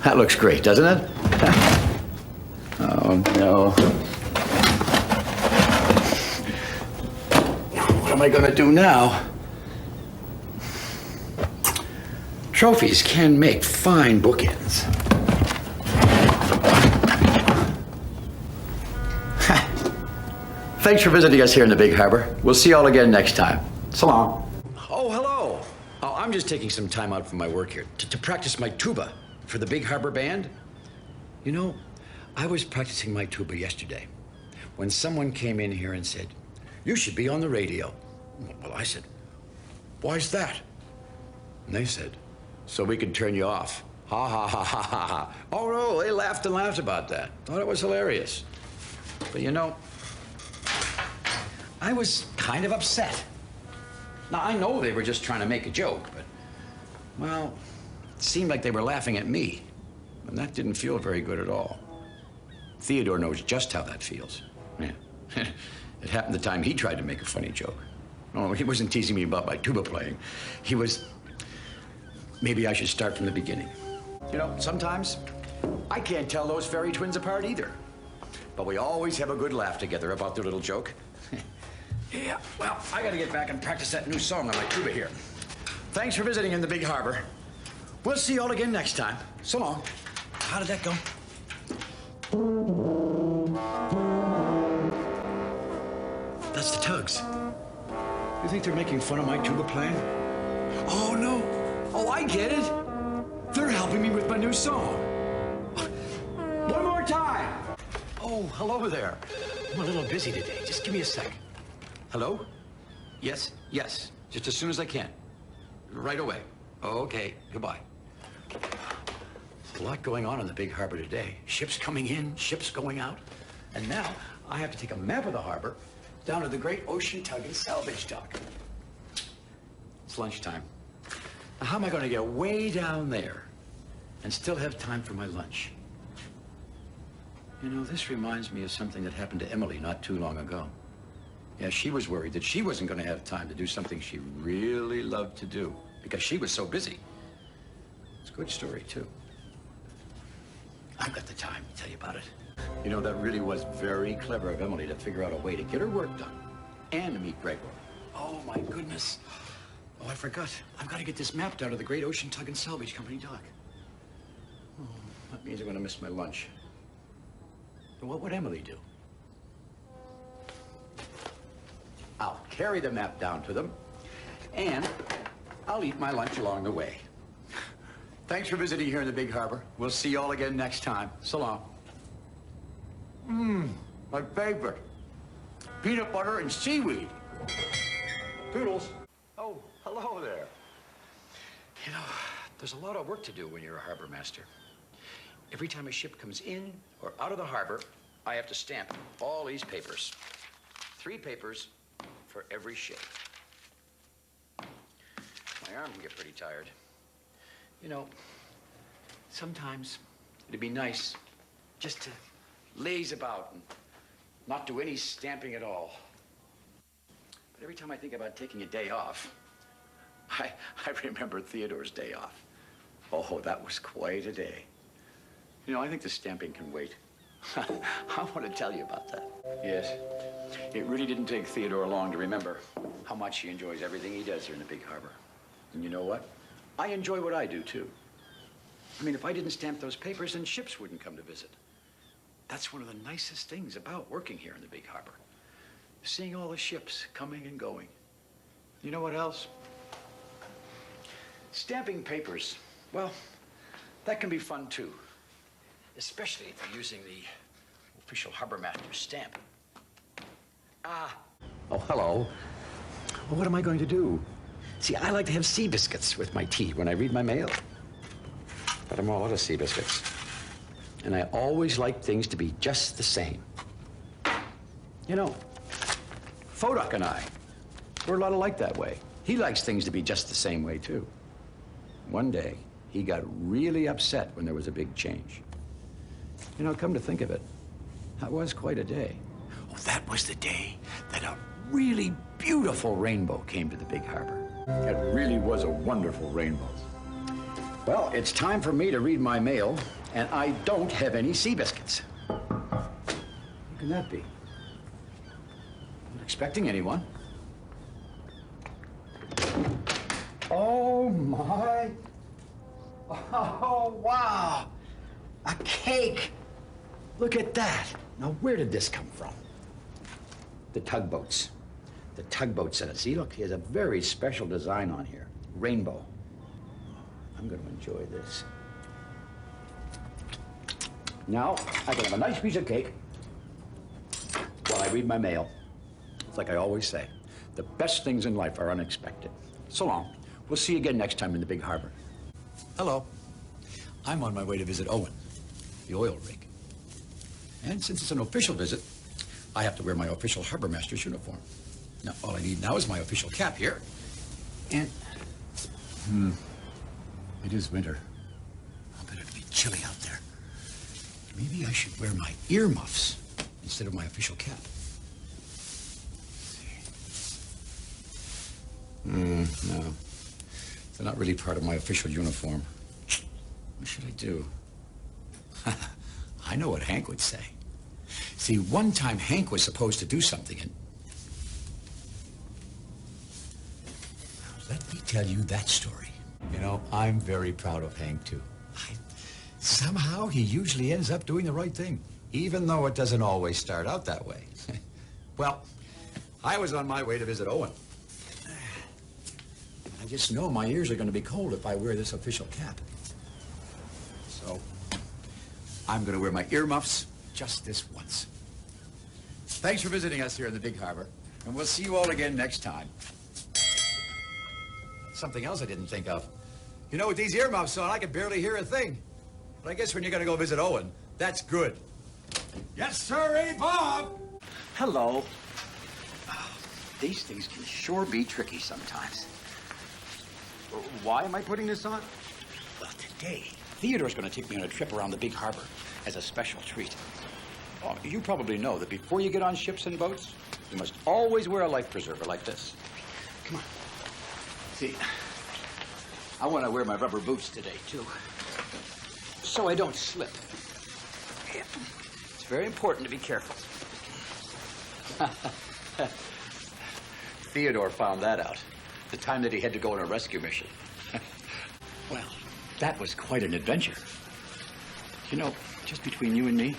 Speaker 1: That looks great, doesn't it? Oh, no. What am I going to do now? Trophies can make fine bookends. Thanks for visiting us here in the Big Harbor. We'll see you all again next time. So long. Oh, hello. Oh, I'm just taking some time out from my work here to practice my tuba for the Big Harbor Band. You know, I was practicing my tuba yesterday when someone came in here and said, "You should be on the radio." Well, I said, "Why's that?" And they said, "So we could turn you off." Ha, ha, ha, ha, ha, ha. Oh, no, they laughed and laughed about that. Thought it was hilarious. But you know, I was kind of upset. Now, I know they were just trying to make a joke, but, well, it seemed like they were laughing at me. And that didn't feel very good at all. Theodore knows just how that feels. Yeah. It happened the time he tried to make a funny joke. No, he wasn't teasing me about my tuba playing. He was, maybe I should start from the beginning. You know, sometimes I can't tell those fairy twins apart either. But we always have a good laugh together about their little joke. Yeah, well, I gotta get back and practice that new song on my tuba here. Thanks for visiting in the Big Harbor. We'll see you all again next time. So long. How did that go? That's the Tugs. You think they're making fun of my tuba playing? Oh, no. Oh, I get it. They're helping me with my new song. One more time. Oh, hello there. I'm a little busy today. Just give me a sec. Hello? Yes, yes. Just as soon as I can. Right away. Okay, goodbye. There's a lot going on in the Big Harbor today. Ships coming in, ships going out. And now I have to take a map of the harbor down to the great ocean tug and salvage dock. It's lunchtime. Now, how am I going to get way down there and still have time for my lunch? You know, this reminds me of something that happened to Emily not too long ago. Yeah, she was worried that she wasn't going to have time to do something she really loved to do because she was so busy. It's a good story, too. I've got the time to tell you about it. You know, that really was very clever of Emily to figure out a way to get her work done and to meet Gregor. Oh, my goodness. Oh, I forgot. I've got to get this map down to the Great Ocean Tug and Salvage Company dock. Oh, that means I'm going to miss my lunch. But what would Emily do? I'll carry the map down to them, and I'll eat my lunch along the way. Thanks for visiting here in the Big Harbor. We'll see you all again next time. So long. My favorite. Peanut butter and seaweed. Toodles. Oh, hello there. You know, there's a lot of work to do when you're a harbor master. Every time a ship comes in or out of the harbor, I have to stamp all these papers. 3 papers for every ship. My arm can get pretty tired. You know, sometimes it'd be nice just to laze about and not do any stamping at all. But every time I think about taking a day off, I remember Theodore's day off. Oh, that was quite a day. You know, I think the stamping can wait. I want to tell you about that. Yes, it really didn't take Theodore long to remember how much he enjoys everything he does here in the Big Harbor. And you know what? I enjoy what I do, too. I mean, if I didn't stamp those papers, then ships wouldn't come to visit. That's one of the nicest things about working here in the Big Harbor. Seeing all the ships coming and going. You know what else? Stamping papers, well, that can be fun, too. Especially if you're using the official Harbor Master's stamp. Oh, hello. Well, what am I going to do? See, I like to have sea biscuits with my tea when I read my mail. But I'm all out of sea biscuits. And I always like things to be just the same. You know, Foduck and I, we're a lot alike that way. He likes things to be just the same way, too. One day, he got really upset when there was a big change. You know, come to think of it, that was quite a day. Oh, that was the day that a really beautiful rainbow came to the Big Harbor. It really was a wonderful rainbow. Well, it's time for me to read my mail, and I don't have any sea biscuits. Who can that be? Not expecting anyone. Oh, my. Oh, wow. A cake. Look at that. Now, where did this come from? the tugboats. The tugboat set. See, look, he has a very special design on here. Rainbow. I'm going to enjoy this. Now, I can have a nice piece of cake while I read my mail. It's like I always say, the best things in life are unexpected. So long. We'll see you again next time in the Big Harbor. Hello. I'm on my way to visit Owen, the oil rig. And since it's an official visit, I have to wear my official harbor master's uniform. Now, all I need now is my official cap here. And, it is winter. I'll bet it'll be chilly out there. Maybe I should wear my earmuffs instead of my official cap. No. They're not really part of my official uniform. What should I do? I know what Hank would say. See, one time Hank was supposed to do something and... Let me tell you that story. You know, I'm very proud of Hank, too. Somehow, he usually ends up doing the right thing, even though it doesn't always start out that way. Well, I was on my way to visit Owen. I just know my ears are going to be cold if I wear this official cap. So, I'm going to wear my earmuffs just this once. Thanks for visiting us here in the Big Harbor, and we'll see you all again next time. Something else I didn't think of. You know, with these earmuffs on, I can barely hear a thing. But I guess when you're going to go visit Owen, that's good. Yes, sir, Bob! Hello. Oh, these things can sure be tricky sometimes. Why am I putting this on? Well, today, Theodore's going to take me on a trip around the Big Harbor as a special treat. Oh, you probably know that before you get on ships and boats, you must always wear a life preserver like this. Come on. See, I want to wear my rubber boots today, too, so I don't slip. It's very important to be careful. Theodore found that out the time that he had to go on a rescue mission. Well, that was quite an adventure. You know, just between you and me,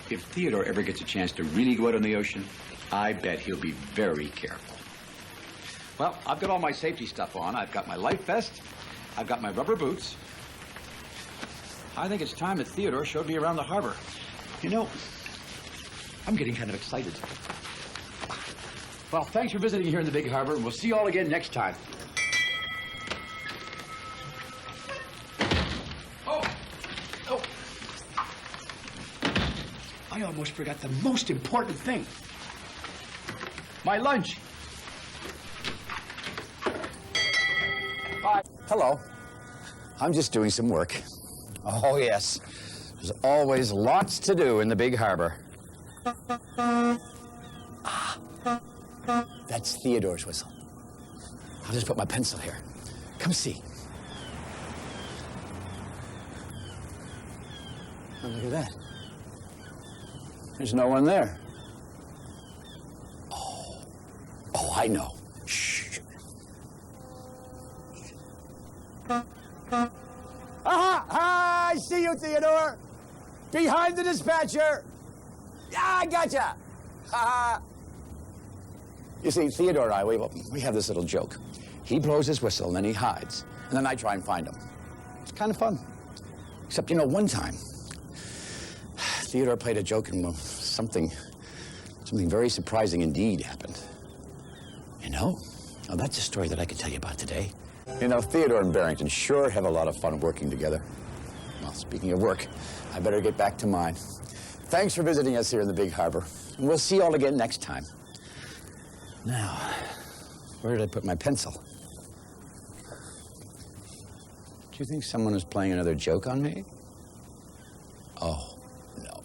Speaker 1: if Theodore ever gets a chance to really go out on the ocean, I bet he'll be very careful. Well, I've got all my safety stuff on. I've got my life vest. I've got my rubber boots. I think it's time that Theodore showed me around the harbor. You know, I'm getting kind of excited. Well, thanks for visiting here in the Big Harbor, and we'll see you all again next time. Oh! I almost forgot the most important thing. My lunch. Bye. Hello. I'm just doing some work. Oh, yes. There's always lots to do in the Big Harbor. That's Theodore's whistle. I'll just put my pencil here. Come see. Oh, look at that. There's no one there. Oh, I know. Shh. Aha! I see you, Theodore. Behind the dispatcher. Yeah, I gotcha. Ha! You see, Theodore and I, we have this little joke. He blows his whistle, and then he hides. And then I try and find him. It's kind of fun. Except, you know, one time, Theodore played a joke, and something very surprising indeed happened. You know? Now, that's a story that I could tell you about today. You know, Theodore and Barrington sure have a lot of fun working together. Well, speaking of work, I better get back to mine. Thanks for visiting us here in the Big Harbor. And we'll see you all again next time. Now, where did I put my pencil? Do you think someone was playing another joke on me? Oh, no.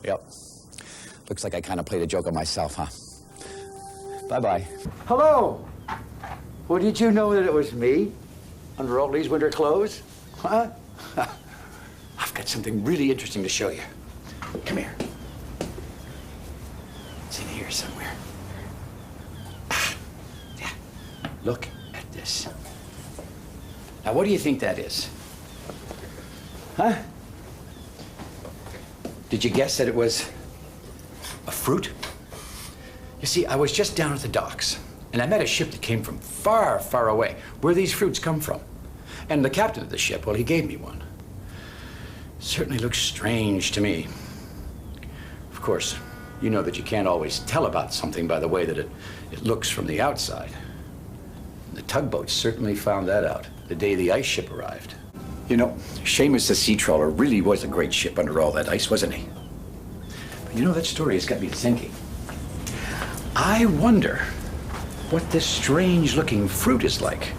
Speaker 1: Yep. Looks like I kind of played a joke on myself, huh? Bye-bye. Hello! Well, did you know that it was me under all these winter clothes? Huh? I've got something really interesting to show you. Come here. It's in here somewhere. Yeah. Look at this. Now, what do you think that is? Huh? Did you guess that it was a fruit? You see, I was just down at the docks, and I met a ship that came from far, far away, where these fruits come from. And the captain of the ship, well, he gave me one. Certainly looks strange to me. Of course, you know that you can't always tell about something by the way that it looks from the outside. The tugboat certainly found that out the day the ice ship arrived. You know, Seamus the sea trawler really was a great ship under all that ice, wasn't he? But you know, that story has got me thinking. I wonder what this strange-looking fruit is like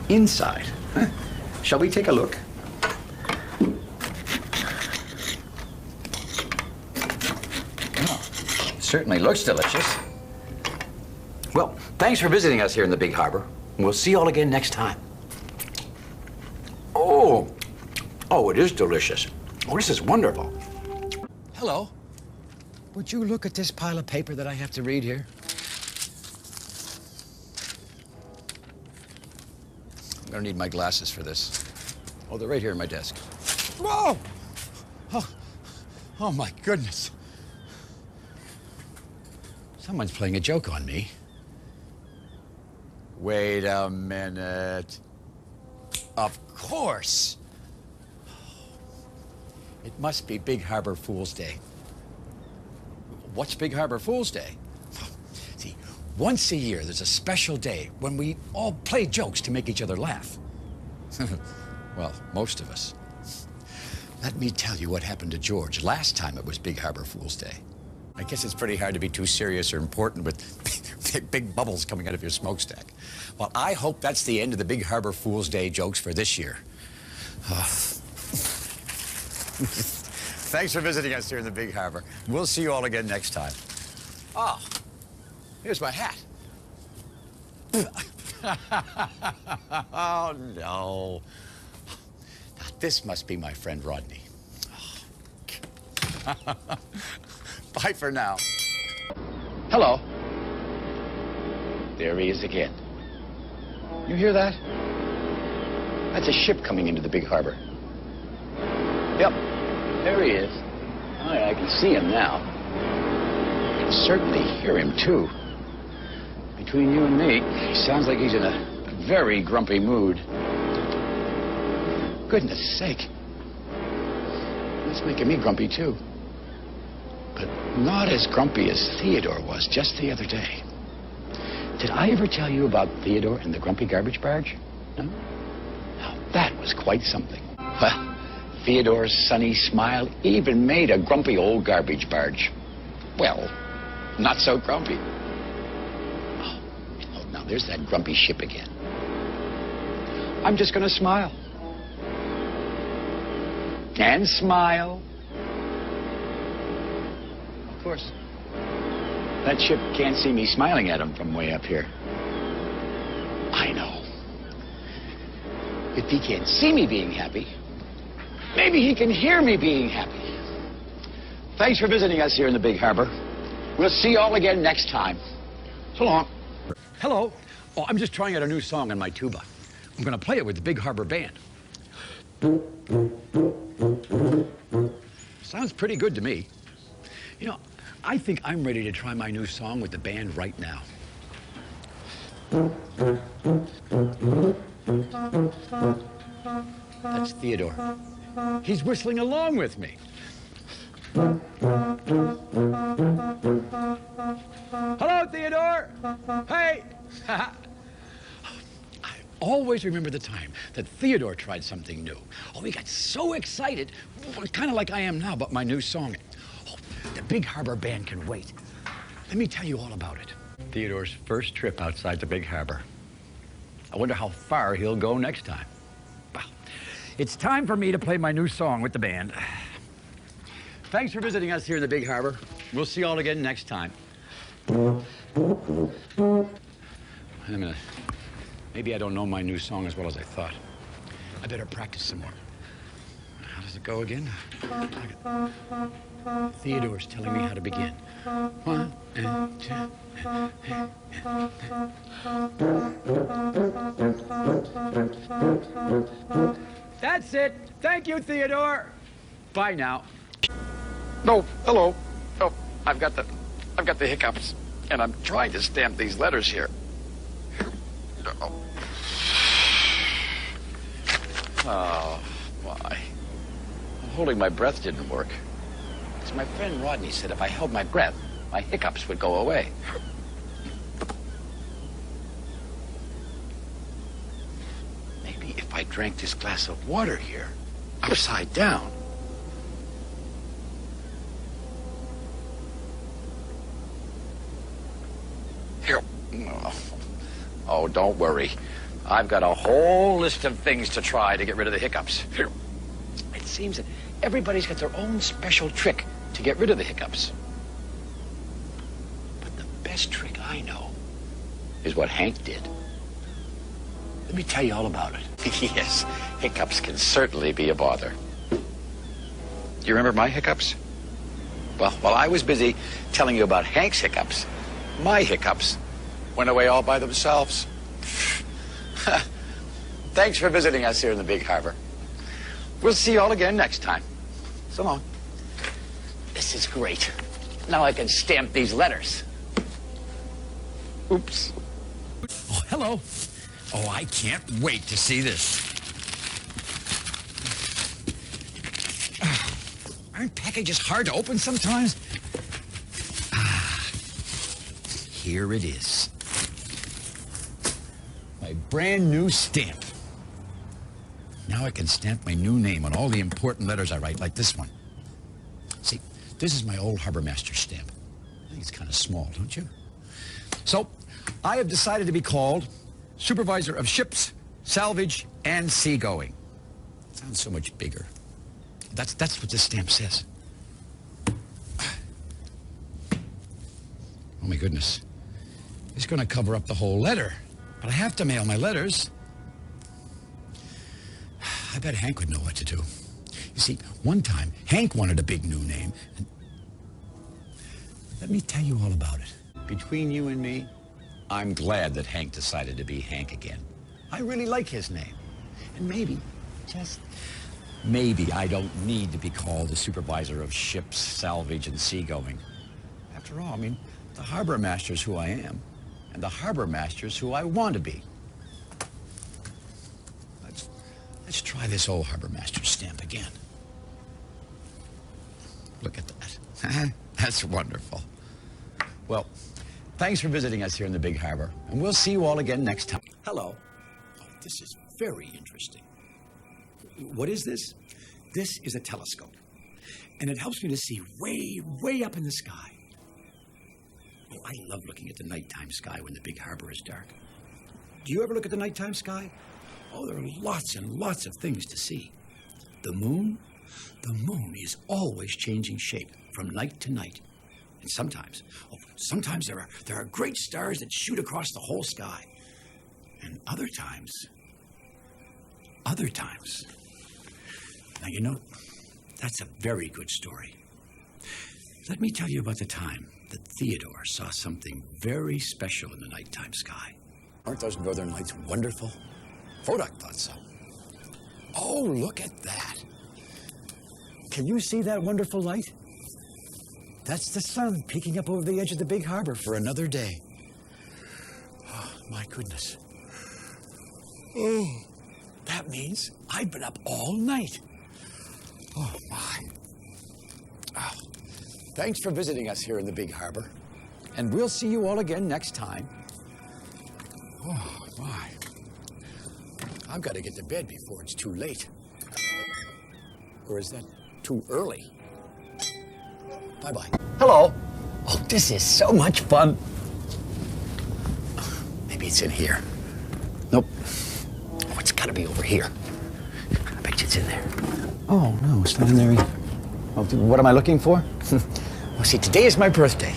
Speaker 1: inside. Huh? Shall we take a look? Certainly looks delicious. Well, thanks for visiting us here in the Big Harbor. We'll see you all again next time. Oh, it is delicious. Oh, this is wonderful. Hello. Would you look at this pile of paper that I have to read here? I'm gonna need my glasses for this. Oh, they're right here in my desk. Whoa! Oh my goodness. Someone's playing a joke on me. Wait a minute. Of course. It must be Big Harbor Fool's Day. What's Big Harbor Fool's Day? See, once a year there's a special day when we all play jokes to make each other laugh. Well, most of us. Let me tell you what happened to George last time it was Big Harbor Fool's Day. I guess it's pretty hard to be too serious or important with big bubbles coming out of your smokestack. Well, I hope that's the end of the Big Harbor Fool's Day jokes for this year. Thanks for visiting us here in the Big Harbor. We'll see you all again next time. Oh, here's my hat. Oh, no. Now, this must be my friend Rodney. Bye for now. Hello. There he is again. You hear that? That's a ship coming into the Big Harbor. Yep, there he is. Oh, yeah, I can see him now. I can certainly hear him, too. Between you and me, he sounds like he's in a very grumpy mood. Goodness sake. That's making me grumpy, too. But not as grumpy as Theodore was just the other day. Did I ever tell you about Theodore and the grumpy garbage barge? No? Now, that was quite something. Well, Theodore's sunny smile even made a grumpy old garbage barge, well, not so grumpy. Oh, now there's that grumpy ship again. I'm just going to smile. And smile. Of course, that ship can't see me smiling at him from way up here. I know. If he can't see me being happy, maybe he can hear me being happy. Thanks for visiting us here in the Big Harbor. We'll see you all again next time. So long. Hello. Oh, I'm just trying out a new song on my tuba. I'm going to play it with the Big Harbor Band. Sounds pretty good to me. You know, I think I'm ready to try my new song with the band right now. That's Theodore. He's whistling along with me. Hello, Theodore. Hey. I always remember the time that Theodore tried something new. Oh, he got so excited, kind of like I am now about my new song. Oh, the Big Harbor Band can wait. Let me tell you all about it. Theodore's first trip outside the Big Harbor. I wonder how far he'll go next time. Well, it's time for me to play my new song with the band. Thanks for visiting us here in the Big Harbor. We'll see you all again next time. Wait a minute. Maybe I don't know my new song as well as I thought. I better practice some more. How does it go again? Theodore's telling me how to begin. 1 and 2. That's it. Thank you, Theodore. Bye now. No, hello. Oh, I've got the
Speaker 3: I've got the hiccups, and I'm trying to stamp these letters here. Oh, why? Holding my breath didn't work. Because my friend Rodney said if I held my breath, my hiccups would go away. Maybe if I drank this glass of water here, upside down. Here. Oh, don't worry. I've got a whole list of things to try to get rid of the hiccups. Here. It seems that everybody's got their own special trick to get rid of the hiccups. But the best trick I know is what Hank did. Let me tell you all about it. Yes, hiccups can certainly be a bother. Do you remember my hiccups? Well, while I was busy telling you about Hank's hiccups, my hiccups went away all by themselves. Thanks for visiting us here in the Big Harbor. We'll see you all again next time. So long. This is great. Now I can stamp these letters. Oops.
Speaker 4: Oh, hello. Oh, I can't wait to see this. Aren't packages hard to open sometimes? Here it is. My brand new stamp. Now I can stamp my new name on all the important letters I write, like this one. See, this is my old Harbour Master stamp. I think it's kind of small, don't you? So, I have decided to be called Supervisor of Ships, Salvage, and Seagoing. Sounds so much bigger. That's what this stamp says. Oh my goodness. It's going to cover up the whole letter. But I have to mail my letters. I bet Hank would know what to do. You see, one time, Hank wanted a big new name. And let me tell you all about it. Between you and me, I'm glad that Hank decided to be Hank again. I really like his name. And maybe, just maybe, I don't need to be called the Supervisor of Ships, Salvage, and Seagoing. After all, I mean, the Harbour Master's who I am. And the Harbour Master's who I want to be. Let's try this old Harbour Master stamp again. Look at that. That's wonderful. Well, thanks for visiting us here in the Big Harbor, and we'll see you all again next time. Hello. Oh, this is very interesting. What is this? This is a telescope, and it helps me to see way, way up in the sky. Oh, I love looking at the nighttime sky when the Big Harbor is dark. Do you ever look at the nighttime sky? Oh, there are lots and lots of things to see. The moon is always changing shape from night to night. And sometimes there are great stars that shoot across the whole sky. And other times. Now, you know, that's a very good story. Let me tell you about the time that Theodore saw something very special in the nighttime sky. Aren't those northern lights wonderful? Fodak thought so. Oh, look at that. Can you see that wonderful light? That's the sun peeking up over the edge of the Big Harbor for another day. Oh, my goodness. Oh, that means I've been up all night. Oh, my. Oh, thanks for visiting us here in the Big Harbor. And we'll see you all again next time. Oh, my. I've got to get to bed before it's too late. Or is that too early? Bye-bye. Hello. Oh, this is so much fun. Maybe it's in here. Nope. Oh, it's got to be over here. I bet you it's in there. Oh, no, it's not in there either. Oh, what am I looking for? Well, see, today is my birthday.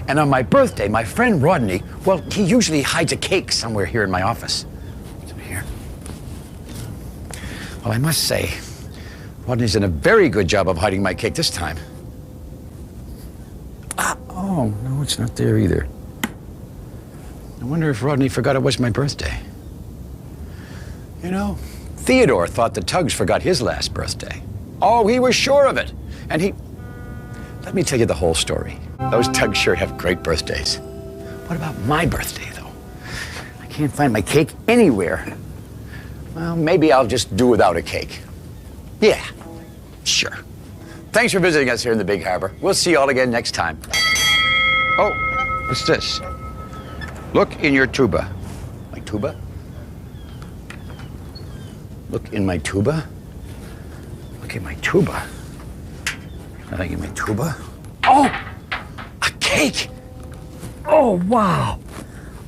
Speaker 4: And on my birthday, my friend Rodney, well, he usually hides a cake somewhere here in my office. It's in here. Well, I must say, Rodney's done a very good job of hiding my cake this time. Oh, no, it's not there either. I wonder if Rodney forgot it was my birthday. You know, Theodore thought the Tugs forgot his last birthday. Oh, he was sure of it. And let me tell you the whole story. Those tugs sure have great birthdays. What about my birthday, though? I can't find my cake anywhere. Well, maybe I'll just do without a cake. Yeah, sure. Thanks for visiting us here in the Big Harbor. We'll see you all again next time. Oh, what's this? Look in your tuba. My tuba? Look in my tuba? Look in my tuba. Nothing in my tuba. Oh, a cake! Oh, wow.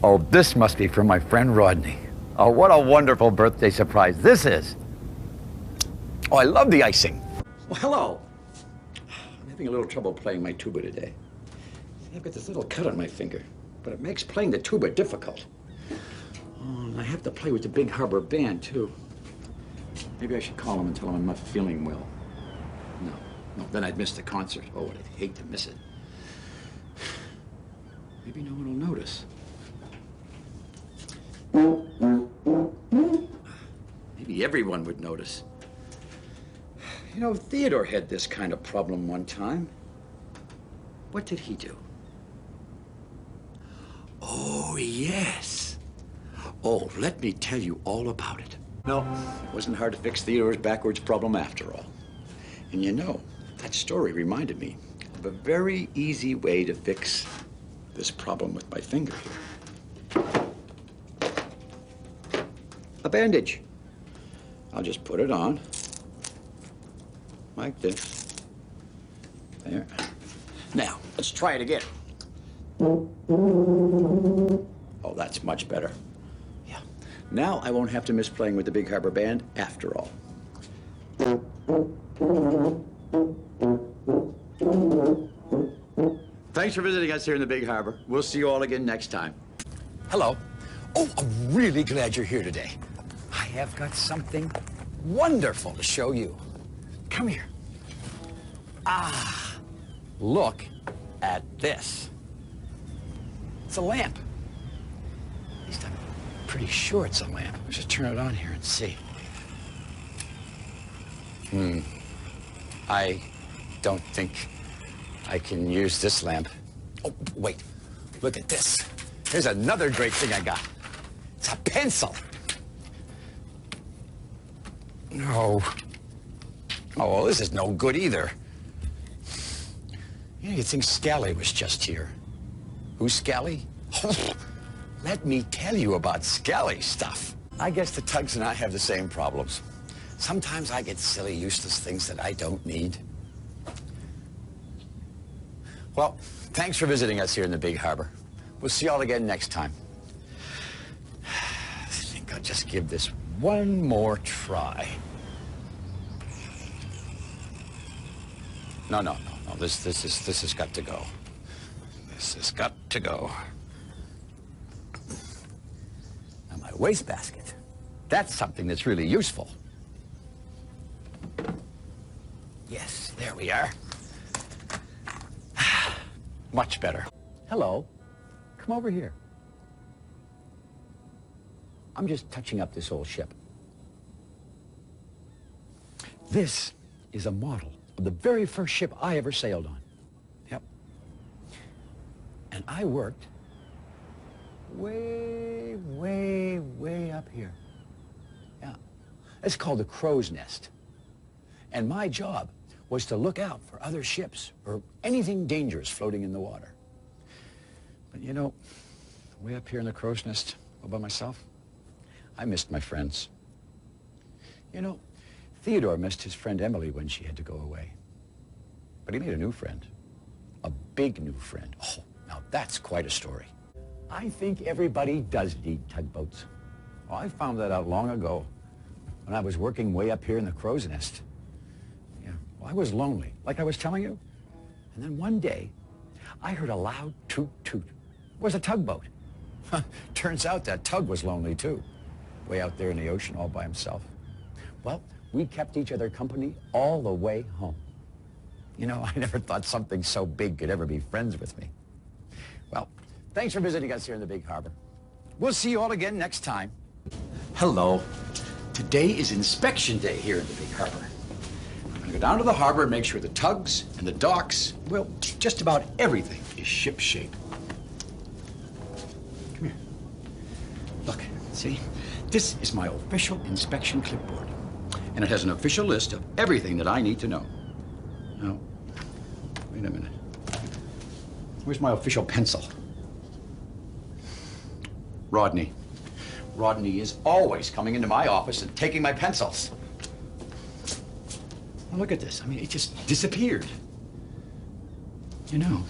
Speaker 4: Oh, this must be from my friend Rodney. Oh, what a wonderful birthday surprise this is. Oh, I love the icing. Well, hello. I'm having a little trouble playing my tuba today. I've got this little cut on my finger, but it makes playing the tuba difficult. Oh, and I have to play with the Big Harbor Band, too. Maybe I should call them and tell them I'm not feeling well. No, then I'd miss the concert. Oh, I'd hate to miss it. Maybe no one will notice. Maybe everyone would notice. You know, Theodore had this kind of problem one time. What did he do? Oh, yes. Oh, let me tell you all about it. No, it wasn't hard to fix Theodore's backwards problem after all. And you know, that story reminded me of a very easy way to fix this problem with my finger here. A bandage. I'll just put it on like this. There. Now, let's try it again. Oh, that's much better. Yeah. Now I won't have to miss playing with the Big Harbor Band after all. Thanks for visiting us here in the Big Harbor. We'll see you all again next time. Hello. Oh, I'm really glad you're here today. I have got something wonderful to show you. Come here. Ah, look at this. It's a lamp. At least I'm pretty sure it's a lamp. Let's just turn it on here and see. I don't think I can use this lamp. Oh, wait. Look at this. Here's another great thing I got. It's a pencil. No. Oh, well, this is no good either. You know, you'd think Scally was just here. Who's Scally? Oh, let me tell you about Scally stuff. I guess the Tugs and I have the same problems. Sometimes I get silly, useless things that I don't need. Well, thanks for visiting us here in the Big Harbor. We'll see you all again next time. I think I'll just give this one more try. No. This has got to go. This has got to go. Now my wastebasket. That's something that's really useful. Yes, there we are. Much better. Hello. Come over here. I'm just touching up this old ship. This is a model of the very first ship I ever sailed on. Yep. And I worked way, way, way up here. Yeah. It's called the crow's nest. And my job was to look out for other ships or anything dangerous floating in the water. But you know, way up here in the crow's nest, all by myself, I missed my friends. You know, Theodore missed his friend Emily when she had to go away. But he made a new friend. A big new friend. Oh, now that's quite a story. I think everybody does need tugboats. Well, I found that out long ago when I was working way up here in the crow's nest. Yeah, well, I was lonely, like I was telling you. And then one day, I heard a loud toot toot. It was a tugboat. Turns out that tug was lonely too, way out there in the ocean all by himself. Well, we kept each other company all the way home. You know, I never thought something so big could ever be friends with me. Well, thanks for visiting us here in the Big Harbor. We'll see you all again next time. Hello. Today is inspection day here in the Big Harbor. I'm gonna go down to the harbor and make sure the tugs and the docks, well, just about everything is ship-shape. Come here. Look, see? This is my official inspection clipboard. And it has an official list of everything that I need to know. Now, wait a minute. Where's my official pencil? Rodney. Rodney is always coming into my office and taking my pencils. Now look at this. I mean, it just disappeared. You know,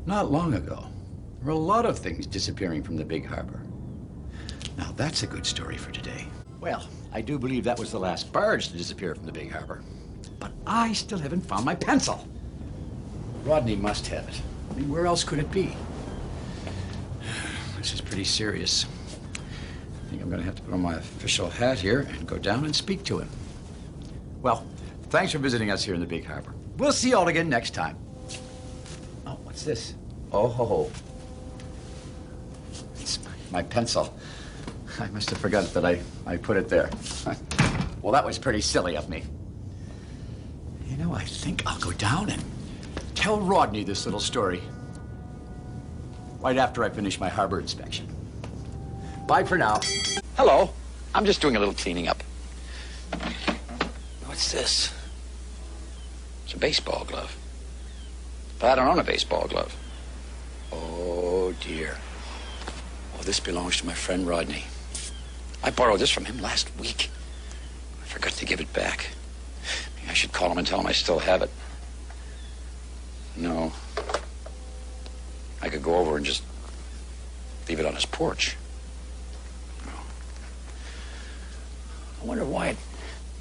Speaker 4: not long ago, there were a lot of things disappearing from the big harbor. Now that's a good story for today. Well, I do believe that was the last barge to disappear from the big harbor. But I still haven't found my pencil. Rodney must have it. I mean, where else could it be? This is pretty serious. I think I'm gonna have to put on my official hat here and go down and speak to him. Well, thanks for visiting us here in the big harbor. We'll see you all again next time. Oh, what's this? Oh, ho, ho. It's my pencil. I must have forgot that I put it there. Well, that was pretty silly of me. You know, I think I'll go down and tell Rodney this little story right after I finish my harbor inspection. Bye for now.
Speaker 3: Hello. I'm just doing a little cleaning up. What's this? It's a baseball glove. But I don't own a baseball glove. Oh, dear. Oh, this belongs to my friend Rodney. I borrowed this from him last week. I forgot to give it back. Maybe I should call him and tell him I still have it. No. I could go over and just leave it on his porch. No. I wonder why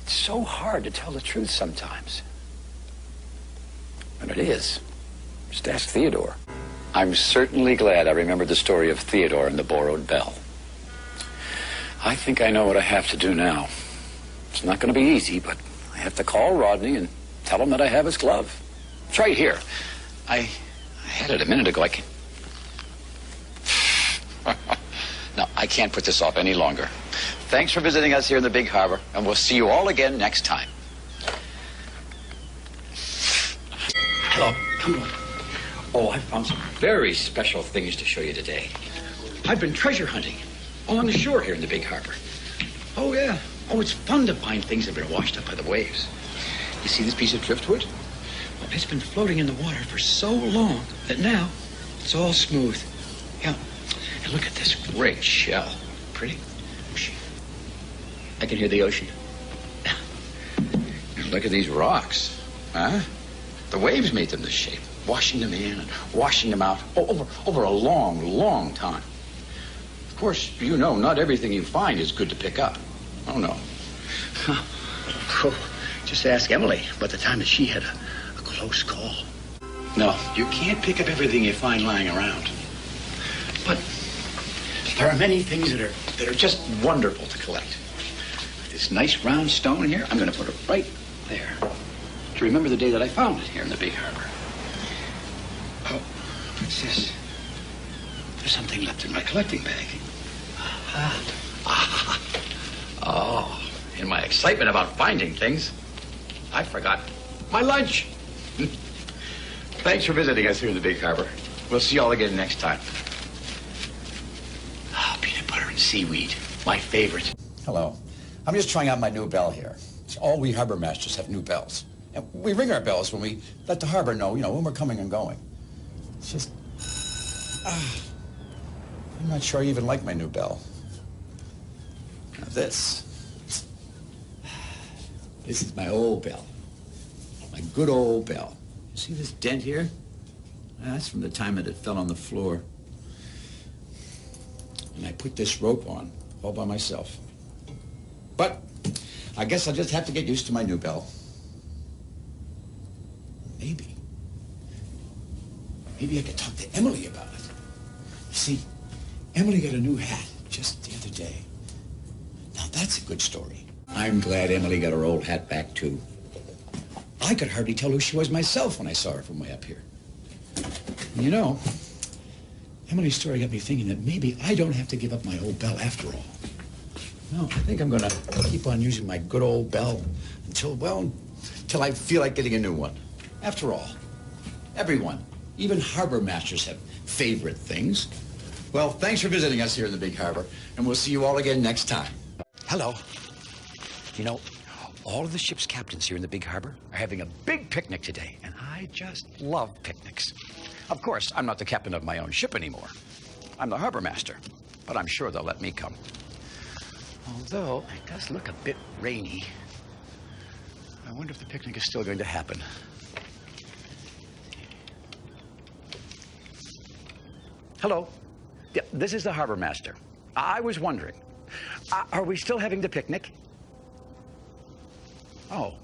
Speaker 3: it's so hard to tell the truth sometimes. And it is. Just ask Theodore. I'm certainly glad I remembered the story of Theodore and the borrowed bell. I think I know what I have to do now. It's not going to be easy, but I have to call Rodney and tell him that I have his glove. It's right here. I had it a minute ago. I can't... No, I can't put this off any longer. Thanks for visiting us here in the big harbor, and we'll see you all again next time. Hello. Come on. Oh, I found some very special things to show you today. I've been treasure hunting along the shore here in the big harbor. Oh, yeah. Oh, it's fun to find things that have been washed up by the waves. You see this piece of driftwood? Well, it's been floating in the water for so long that now it's all smooth. Yeah. And look at this great shell. Pretty? I can hear the ocean. And look at these rocks. Huh? The waves made them this shape, washing them in and washing them out over a long, long time. Of course, you know, not everything you find is good to pick up. Oh, no. Just ask Emily about the time that she had a close call. No, you can't pick up everything you find lying around. But there are many things that are just wonderful to collect. This nice round stone here, I'm going to put it right there to remember the day that I found it here in the big harbor. Oh, what's this? There's something left in my collecting bag. Oh, in my excitement about finding things, I forgot my lunch. Thanks for visiting us here in the big harbor. We'll see you all again next time. Oh, peanut butter and seaweed, my favorite. Hello. I'm just trying out my new bell here. It's all we harbor masters have new bells. And we ring our bells when we let the harbor know, you know, when we're coming and going. It's just... I'm not sure I even like my new bell. Now this. This is my old bell. My good old bell. You see this dent here? That's from the time that it fell on the floor. And I put this rope on all by myself. But I guess I'll just have to get used to my new bell. Maybe I could talk to Emily about it. You see, Emily got a new hat just the other day. Now that's a good story. I'm glad Emily got her old hat back too. I could hardly tell who she was myself when I saw her from way up here. And you know, Emily's story got me thinking that maybe I don't have to give up my old bell after all. No, I think I'm gonna keep on using my good old bell until, well,
Speaker 4: till I feel like getting a new one. After all, everyone, even harbor masters, have favorite things. Well, thanks for visiting us here in the Big Harbor, and we'll see you all again next time. Hello. You know, all of the ship's captains here in the Big Harbor are having a big picnic today, and I just love picnics. Of course, I'm not the captain of my own ship anymore. I'm the harbor master, but I'm sure they'll let me come. Although, it does look a bit rainy. I wonder if the picnic is still going to happen. Hello. Yeah, this is the harbor master. I was wondering, are we still having the picnic? Oh,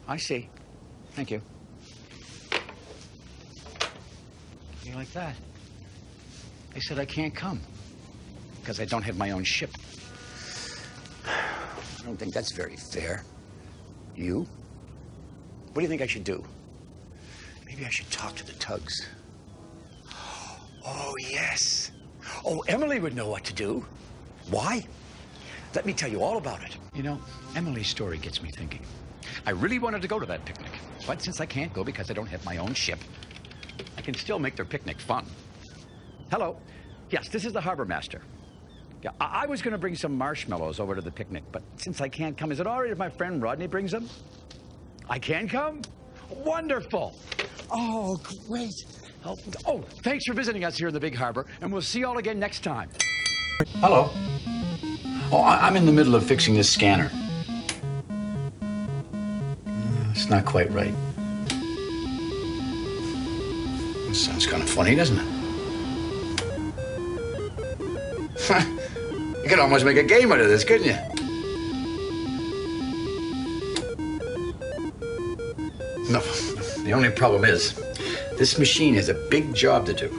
Speaker 4: I see. Thank you. You like that? They said I can't come because I don't have my own ship. I don't think that's very fair. You? What do you think I should do? Maybe I should talk to the Tugs. Oh, yes. Oh, Emily would know what to do. Why? Let me tell you all about it. You know, Emily's story gets me thinking. I really wanted to go to that picnic, but since I can't go because I don't have my own ship, I can still make their picnic fun. Hello. Yes, this is the harbor master. Yeah, I was going to bring some marshmallows over to the picnic, but since I can't come, is it all right if my friend Rodney brings them? I can come? Wonderful. Oh, great. Oh, thanks for visiting us here in the Big Harbor, and we'll see you all again next time. Hello. Oh, I'm in the middle of fixing this scanner. It's not quite right. It sounds kind of funny, doesn't it? You could almost make a game out of this, couldn't you? No, the only problem is, this machine has a big job to do.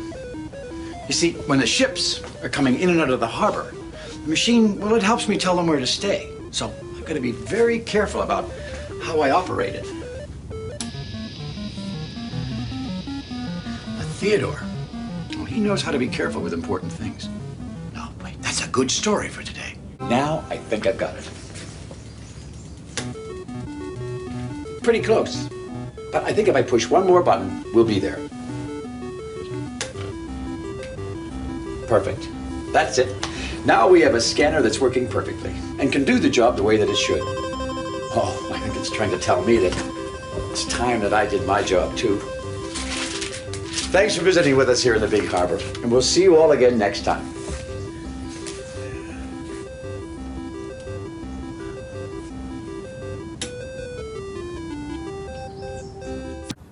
Speaker 4: You see, when the ships are coming in and out of the harbor, the machine, well, it helps me tell them where to stay. So I've got to be very careful about how I operate it. Theodore, well, he knows how to be careful with important things. No, wait, that's a good story for today. Now I think I've got it. Pretty close. But I think if I push one more button, we'll be there. Perfect. That's it. Now we have a scanner that's working perfectly and can do the job the way that it should. Oh, I think it's trying to tell me that it's time that I did my job too. Thanks for visiting with us here in the Big Harbor, and we'll see you all again next time.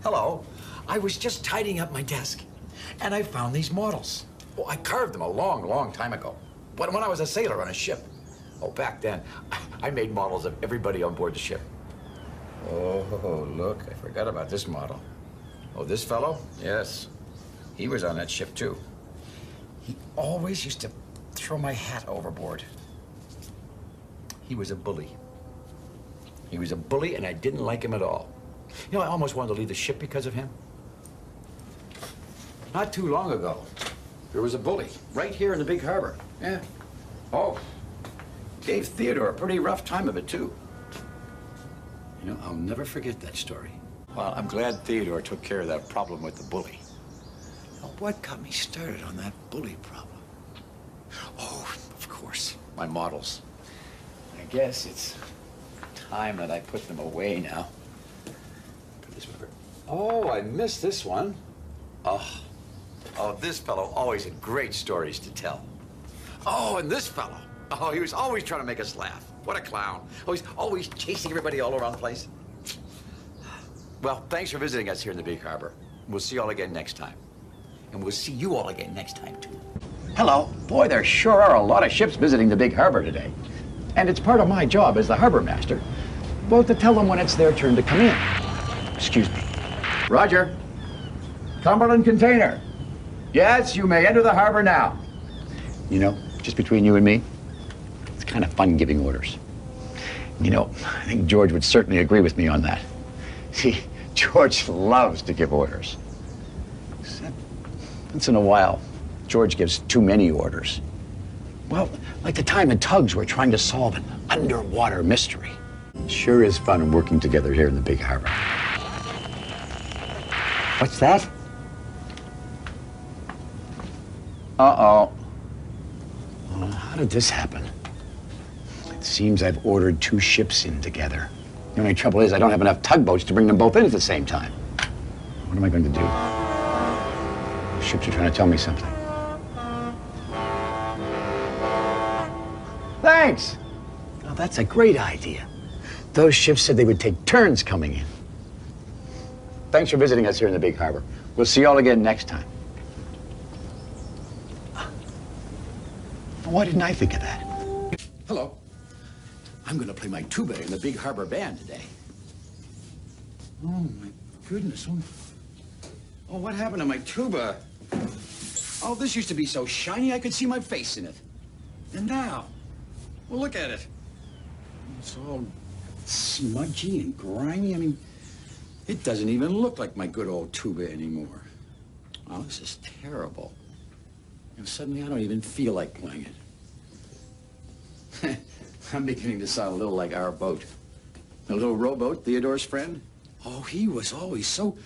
Speaker 4: Hello. I was just tidying up my desk, and I found these models. Oh, I carved them a long, long time ago, when I was a sailor on a ship. Oh, back then, I made models of everybody on board the ship. Oh, look, I forgot about this model. Oh, this fellow? Yes. He was on that ship, too. He always used to throw my hat overboard. He was a bully. He was a bully, and I didn't like him at all. You know, I almost wanted to leave the ship because of him. Not too long ago, there was a bully right here in the Big Harbor. Yeah. Oh, gave Theodore a pretty rough time of it, too. You know, I'll never forget that story. Well, I'm glad Theodore took care of that problem with the bully. Now, what got me started on that bully problem? Oh, of course, my models. I guess it's time that I put them away now. Put this one. Oh, I missed this one. Oh, this fellow always had great stories to tell. Oh, and this fellow. Oh, he was always trying to make us laugh. What a clown. Oh, he's always chasing everybody all around the place. Well, thanks for visiting us here in the Big Harbor. We'll see you all again next time. And we'll see you all again next time, too. Hello. Boy, there sure are a lot of ships visiting the Big Harbor today. And it's part of my job as the harbor master, well, to tell them when it's their turn to come in. Excuse me. Roger. Cumberland container. Yes, you may enter the harbor now. You know, just between you and me, it's kind of fun giving orders. You know, I think George would certainly agree with me on that. See, George loves to give orders. Except once in a while, George gives too many orders. Well, like the time the Tugs were trying to solve an underwater mystery.
Speaker 1: Sure is fun working together here in the big harbor. What's that? Uh-oh. Well, how did this happen? It seems I've ordered 2 ships in together. The only trouble is I don't have enough tugboats to bring them both in at the same time. What am I going to do? The ships are trying to tell me something. Thanks! Oh, that's a great idea. Those ships said they would take turns coming in. Thanks for visiting us here in the big harbor. We'll see you all again next time. Why didn't I think of that?
Speaker 4: Hello. I'm going to play my tuba in the big harbor band today. Oh, my goodness. Oh, what happened to my tuba? Oh, this used to be so shiny I could see my face in it. And now, well, look at it. It's all smudgy and grimy. I mean, it doesn't even look like my good old tuba anymore. Oh, this is terrible. And suddenly I don't even feel like playing it. I'm beginning to sound a little like our boat. The little rowboat, Theodore's friend. Oh, he was always so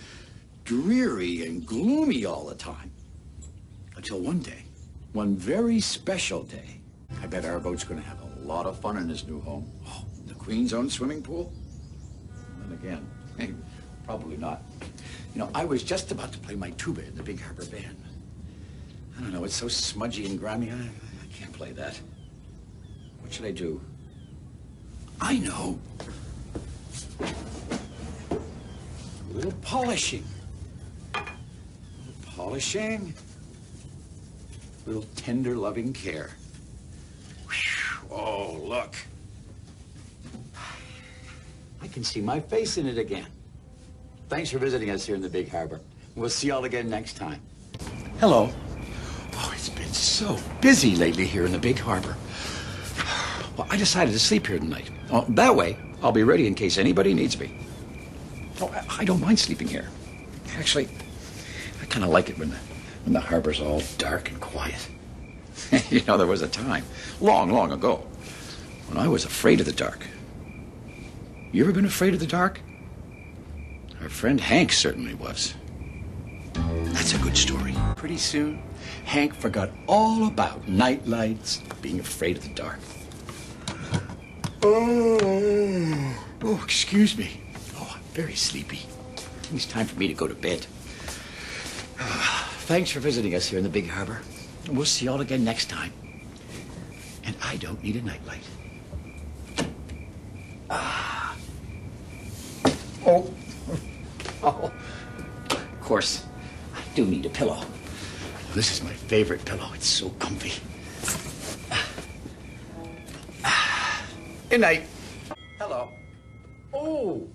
Speaker 4: dreary and gloomy all the time. Until one day, one very special day. I bet our boat's going to have a lot of fun in his new home. Oh, the Queen's own swimming pool? And again, probably not. You know, I was just about to play my tuba in the big harbor band. I don't know, it's so smudgy and grimy, I can't play that. What should I do? I know. A little polishing. A little polishing. A little tender, loving care. Whew. Oh, look. I can see my face in it again. Thanks for visiting us here in the big harbor. We'll see y'all again next time. Hello. Oh, it's been so busy lately here in the big harbor. Well, I decided to sleep here tonight. Oh, that way, I'll be ready in case anybody needs me. Oh, I don't mind sleeping here. Actually, I kind of like it when the harbor's all dark and quiet. You know, there was a time, long, long ago, when I was afraid of the dark. You ever been afraid of the dark? Our friend Hank certainly was. That's a good story. Pretty soon, Hank forgot all about night lights, being afraid of the dark. Oh, excuse me. Oh, I'm very sleepy. It's time for me to go to bed. Thanks for visiting us here in the big harbor. We'll see you all again next time. And I don't need a nightlight. Oh. Oh. Of course, I do need a pillow. This is my favorite pillow. It's so comfy. Good night. Hello. Oh,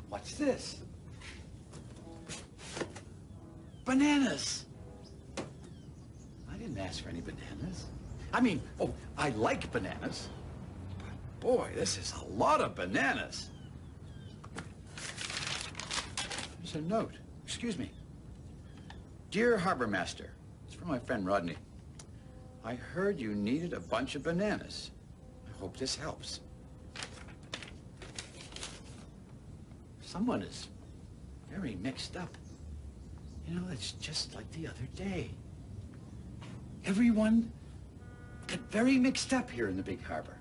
Speaker 4: what's this? Bananas. I didn't ask for any bananas. I mean, oh, I like bananas. But boy, this is a lot of bananas. There's a note. Excuse me. Dear Harbor Master, it's from my friend Rodney. I heard you needed a bunch of bananas. I hope this helps. Someone is very mixed up. You know, it's just like the other day. Everyone got very mixed up here in the big harbor.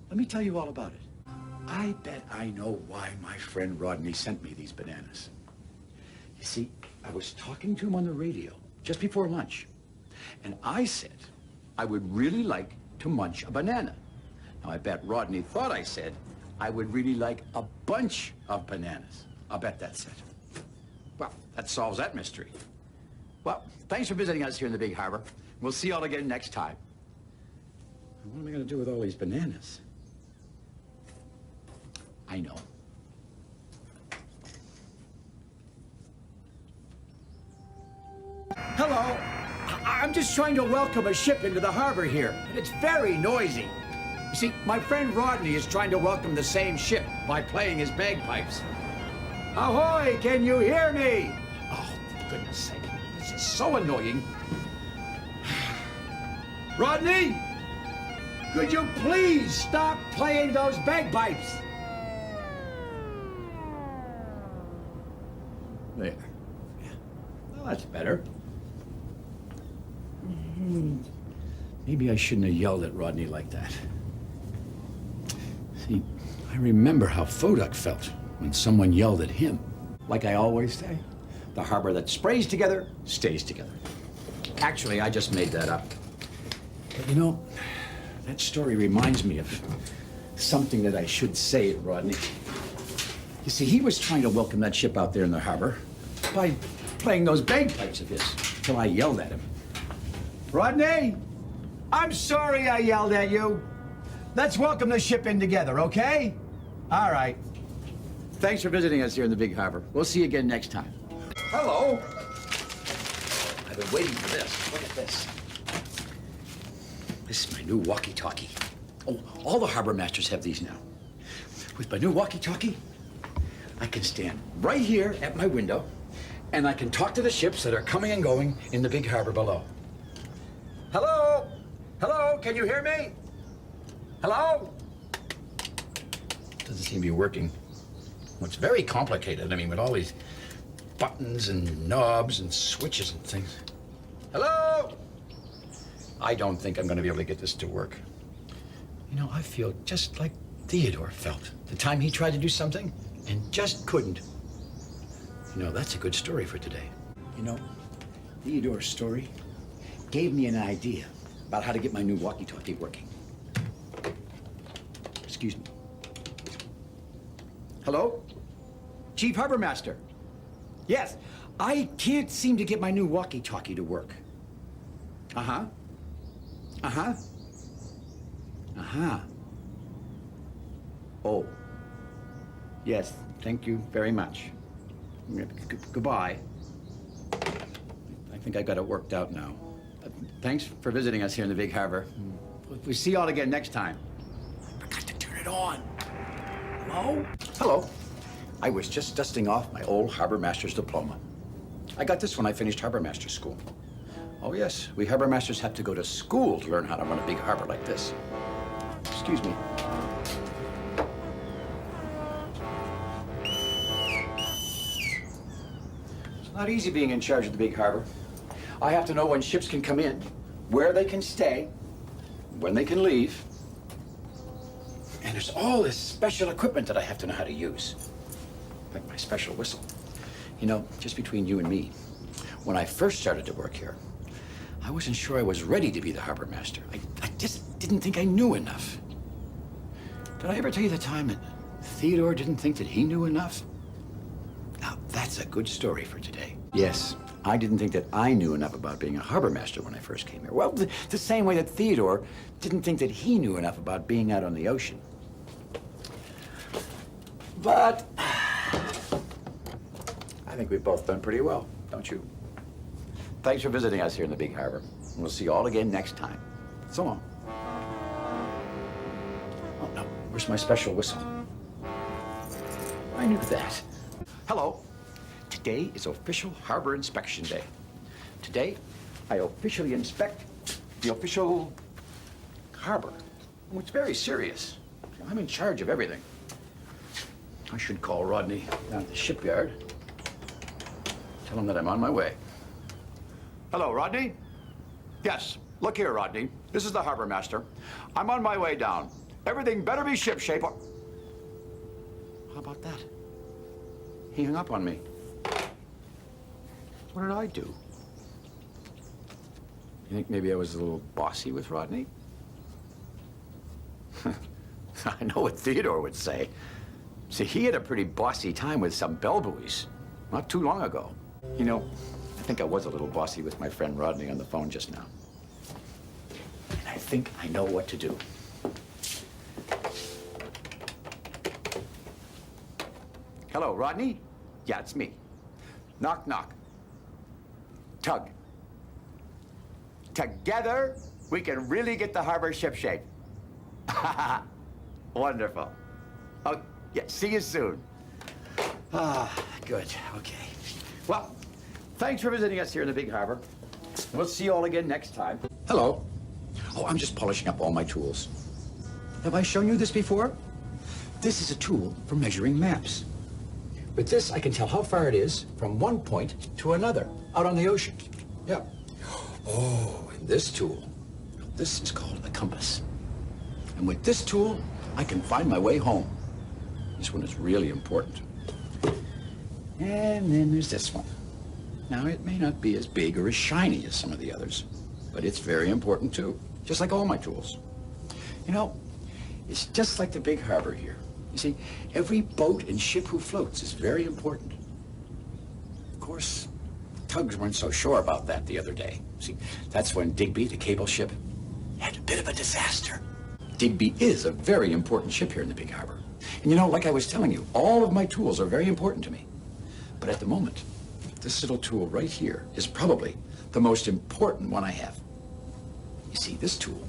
Speaker 4: Let me tell you all about it. I bet I know why my friend Rodney sent me these bananas. You see, I was talking to him on the radio just before lunch, and I said I would really like to munch a banana. Now, I bet Rodney thought I said I would really like a bunch of bananas. I'll bet that's it. Well, that solves that mystery. Well, thanks for visiting us here in the big harbor. We'll see you all again next time. What am I going to do with all these bananas? I know. Hello. I'm just trying to welcome a ship into the harbor here, and it's very noisy. You see, my friend Rodney is trying to welcome the same ship by playing his bagpipes. Ahoy, can you hear me? Oh, for goodness sake, this is so annoying. Rodney? Could you please stop playing those bagpipes? There. Yeah. Well, that's better. Maybe I shouldn't have yelled at Rodney like that. See, I remember how Foduck felt when someone yelled at him. Like I always say, the harbor that sprays together stays together. Actually, I just made that up. But you know, that story reminds me of something that I should say at Rodney. You see, he was trying to welcome that ship out there in the harbor by playing those bagpipes of his, till I yelled at him. Rodney, I'm sorry I yelled at you. Let's welcome the ship in together, okay? All right. Thanks for visiting us here in the Big Harbor. We'll see you again next time. Hello. I've been waiting for this. Look at this. This is my new walkie-talkie. Oh, all the harbor masters have these now. With my new walkie-talkie, I can stand right here at my window, and I can talk to the ships that are coming and going in the Big Harbor below. Hello? Hello? Can you hear me? Hello? Doesn't seem to be working. Well, it's very complicated. I mean, with all these buttons and knobs and switches and things. Hello? I don't think I'm going to be able to get this to work. You know, I feel just like Theodore felt the time he tried to do something and just couldn't. You know, that's a good story for today. You know, Theodore's story gave me an idea about how to get my new walkie-talkie working. Excuse me. Hello? Chief Harbor Master. Yes, I can't seem to get my new walkie-talkie to work. Uh-huh. Uh-huh. Uh-huh. Oh. Yes, thank you very much. Goodbye. I think I got it worked out now. Thanks for visiting us here in the Big Harbor. We'll see you all again next time. I forgot to turn it on. Hello? Hello. I was just dusting off my old Harbor Master's diploma. I got this when I finished Harbor Master school. Oh yes, we Harbor Masters have to go to school to learn how to run a big harbor like this. Excuse me. It's not easy being in charge of the Big Harbor. I have to know when ships can come in, where they can stay, when they can leave. And there's all this special equipment that I have to know how to use. Like my special whistle. You know, just between you and me, when I first started to work here, I wasn't sure I was ready to be the harbor master. I just didn't think I knew enough. Did I ever tell you the time that Theodore didn't think that he knew enough? Now, that's a good story for today. Yes, I didn't think that I knew enough about being a harbor master when I first came here. Well, the same way that Theodore didn't think that he knew enough about being out on the ocean. But I think we've both done pretty well, don't you? Thanks for visiting us here in the Big Harbor. We'll see you all again next time. So long. Oh, no. Where's my special whistle? I knew that. Hello. Today is official harbor inspection day. Today, I officially inspect the official harbor. Oh, it's very serious. I'm in charge of everything. I should call Rodney down at the shipyard. Tell him that I'm on my way. Hello, Rodney? Yes. Look here, Rodney. This is the harbor master. I'm on my way down. Everything better be shipshape. How about that? He hung up on me. What did I do? You think maybe I was a little bossy with Rodney? I know what Theodore would say. See, he had a pretty bossy time with some bellbuoys not too long ago. You know, I think I was a little bossy with my friend Rodney on the phone just now. And I think I know what to do. Hello, Rodney? Yeah, it's me. Knock, knock. Tug. Together, we can really get the harbor shipshape. Wonderful. Oh, yeah, see you soon. Ah, good, okay. Well, thanks for visiting us here in the Big Harbor. We'll see you all again next time. Hello.
Speaker 1: Oh, I'm just polishing up all my tools. Have I shown you this before? This is a tool for measuring maps. With this, I can tell how far it is from one point to another out on the ocean. Yeah. Oh, and this tool, this is called a compass. And with this tool, I can find my way home. This one is really important. And then there's this one. Now, it may not be as big or as shiny as some of the others, but it's very important too, just like all my tools. You know, it's just like the big harbor here. You see, every boat and ship who floats is very important. Of course, tugs weren't so sure about that the other day. See, that's when Digby, the cable ship, had a bit of a disaster. Digby is a very important ship here in the big harbor. And you know, like I was telling you, all of my tools are very important to me. But at the moment, this little tool right here is probably the most important one I have. You see, this tool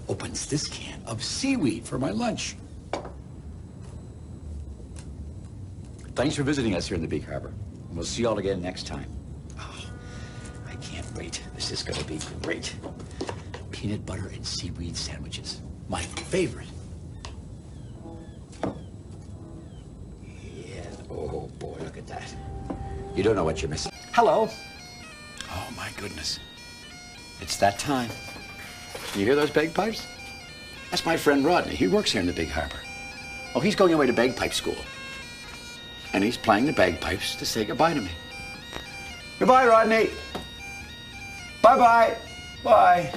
Speaker 1: opens this can of seaweed for my lunch. Thanks for visiting us here in the big harbor. We'll see you all again next time. Oh, I can't wait. This is going to be great. Peanut butter and seaweed sandwiches. My favorite. Yeah. Oh, boy, look at that. You don't know what you're missing. Hello. Oh, my goodness. It's that time. You hear those bagpipes? That's my friend Rodney. He works here in the big harbor. Oh, he's going away to bagpipe school. And he's playing the bagpipes to say goodbye to me. Goodbye, Rodney. Bye-bye. Bye.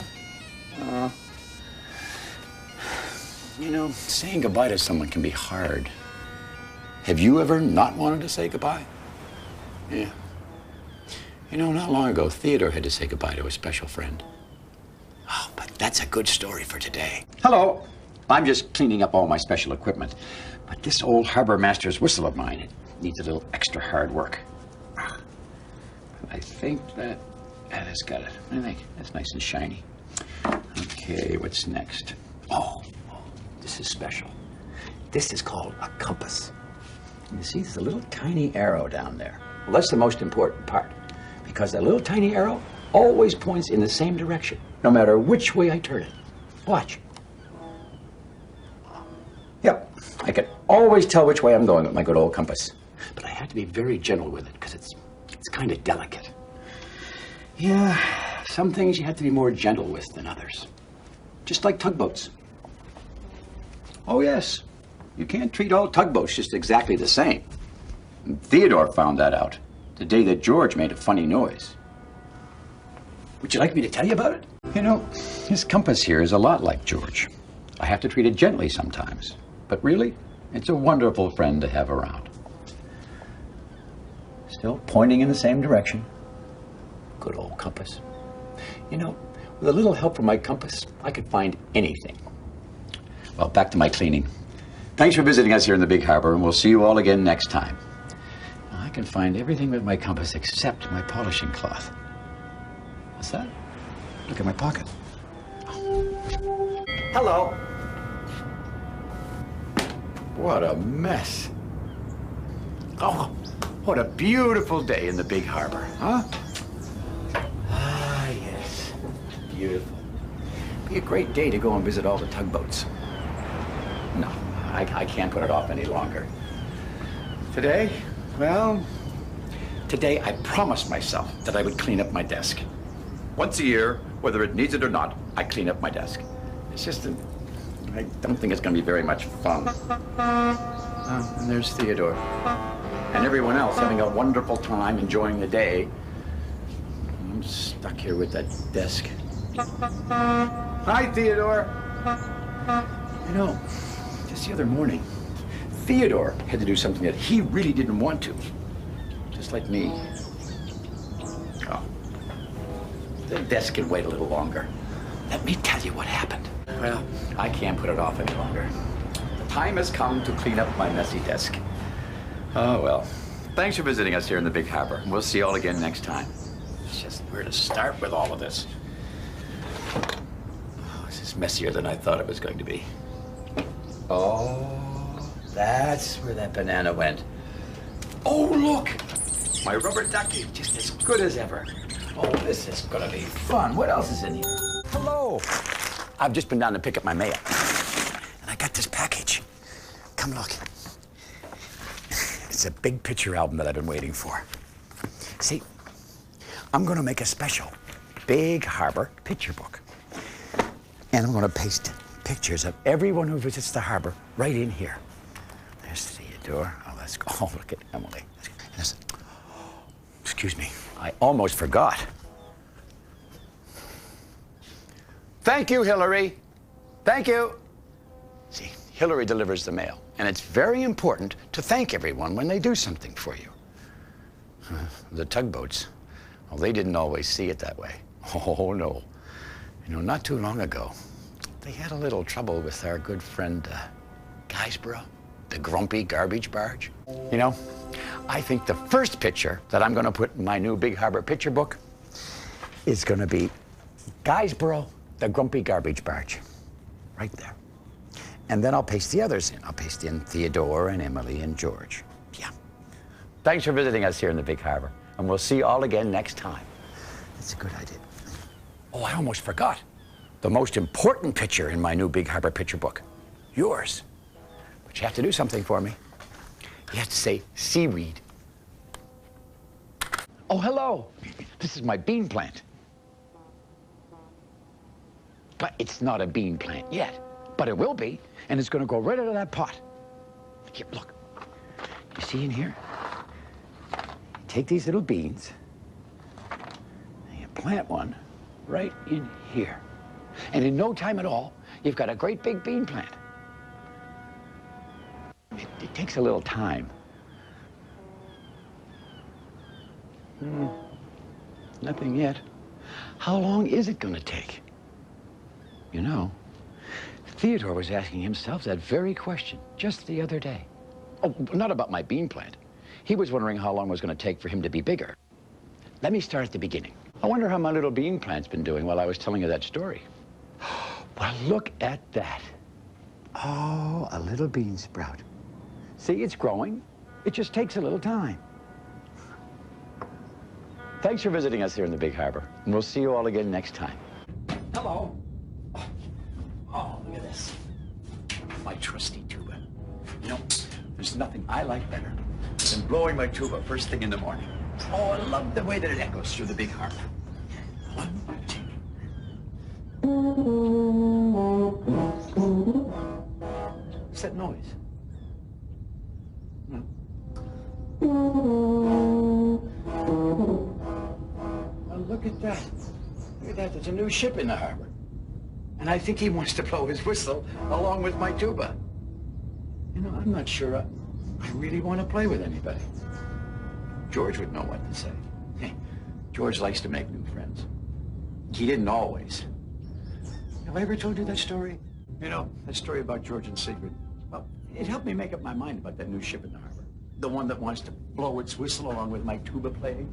Speaker 1: You know, saying goodbye to someone can be hard. Have you ever not wanted to say goodbye? Yeah. You know, not long ago, Theodore had to say goodbye to a special friend. Oh, but that's a good story for today. Hello. I'm just cleaning up all my special equipment. But this old harbor master's whistle of mine, it needs a little extra hard work. I think that has got it. I think that's nice and shiny. Okay, what's next? Oh, this is special. This is called a compass. You see, there's a little tiny arrow down there. Well, that's the most important part, because that little tiny arrow always points in the same direction, no matter which way I turn it. Watch. Yep, I can always tell which way I'm going with my good old compass. But I have to be very gentle with it, because it's kind of delicate. Yeah, some things you have to be more gentle with than others. Just like tugboats. Oh, yes. You can't treat all tugboats just exactly the same. And Theodore found that out the day that George made a funny noise. Would you like me to tell you about it? You know, his compass here is a lot like George. I have to treat it gently sometimes. But really, it's a wonderful friend to have around. Still pointing in the same direction. Good old compass. You know, with a little help from my compass, I could find anything. Well, back to my cleaning. Thanks for visiting us here in the big harbor, and we'll see you all again next time. Now, I can find everything with my compass except my polishing cloth. What's that? Look at my pocket. Hello. What a mess. Oh, what a beautiful day in the big harbor, huh? Ah, yes. Beautiful. Be a great day to go and visit all the tugboats. No, I can't put it off any longer. Today, well, today I promised myself that I would clean up my desk. Once a year, whether it needs it or not, I clean up my desk. It's just that I don't think it's going to be very much fun. Oh, and there's Theodore. And everyone else having a wonderful time enjoying the day. I'm stuck here with that desk. Hi, Theodore. You know, just the other morning, Theodore had to do something that he really didn't want to. Just like me. Oh. The desk can wait a little longer. Let me tell you what happened. Well, I can't put it off any longer. The time has come to clean up my messy desk. Oh, well. Thanks for visiting us here in the big harbor. We'll see you all again next time. It's just where to start with all of this. Oh, this is messier than I thought it was going to be. Oh, that's where that banana went. Oh, look! My rubber ducky, just as good as ever. Oh, this is gonna be fun. What else is in here?
Speaker 4: Hello. I've just been down to pick up my mail. And I got this package. Come look. It's a big picture album that I've been waiting for. See, I'm going to make a special Big Harbour picture book. And I'm going to paste pictures of everyone who visits the harbor right in here. There's Theodore. Oh, let's go. Oh, look at Emily. Excuse me. I almost forgot. Thank you, Hillary. Thank you. See, Hillary delivers the mail, and it's very important to thank everyone when they do something for you. The tugboats, well, they didn't always see it that way. Oh, no. You know, not too long ago, they had a little trouble with our good friend, Guysborough, the grumpy garbage barge. You know, I think the first picture that I'm going to put in my new Big Harbour picture book is going to be Guysborough, the grumpy garbage barge, right there. And then I'll paste the others in. I'll paste in Theodore and Emily and George. Yeah. Thanks for visiting us here in the Big Harbour, and we'll see you all again next time. That's a good idea. Oh, I almost forgot. The most important picture in my new Big Harbour picture book. Yours. But you have to do something for me. You have to say seaweed. Oh, hello. This is my bean plant. But it's not a bean plant yet. But it will be, and it's going to go right out of that pot. Here, look. You see in here? You take these little beans, and you plant one right in here. And in no time at all, you've got a great big bean plant. It takes a little time. Nothing yet. How long is it going to take? You know, Theodore was asking himself that very question just the other day. Oh, not about my bean plant. He was wondering how long it was going to take for him to be bigger. Let me start at the beginning. I wonder how my little bean plant's been doing while I was telling you that story. Well, look at that. Oh, a little bean sprout. See, it's growing. It just takes a little time. Thanks for visiting us here in the Big Harbour, and we'll see you all again next time. Hello. Oh, look at this. My trusty tuba. You know, there's nothing I like better than blowing my tuba first thing in the morning. Oh, I love the way that it echoes through the Big Harbour. 1, 2. What's that noise? Oh, look at that. Look at that. There's a new ship in the harbor. And I think he wants to blow his whistle along with my tuba. You know, I'm not sure I really want to play with anybody. George would know what to say. Hey, George likes to make new friends. He didn't always. Have I ever told you that story? You know, that story about George and Sigrid. Well, it helped me make up my mind about that new ship in the harbor. The one that wants to blow its whistle along with my tuba playing.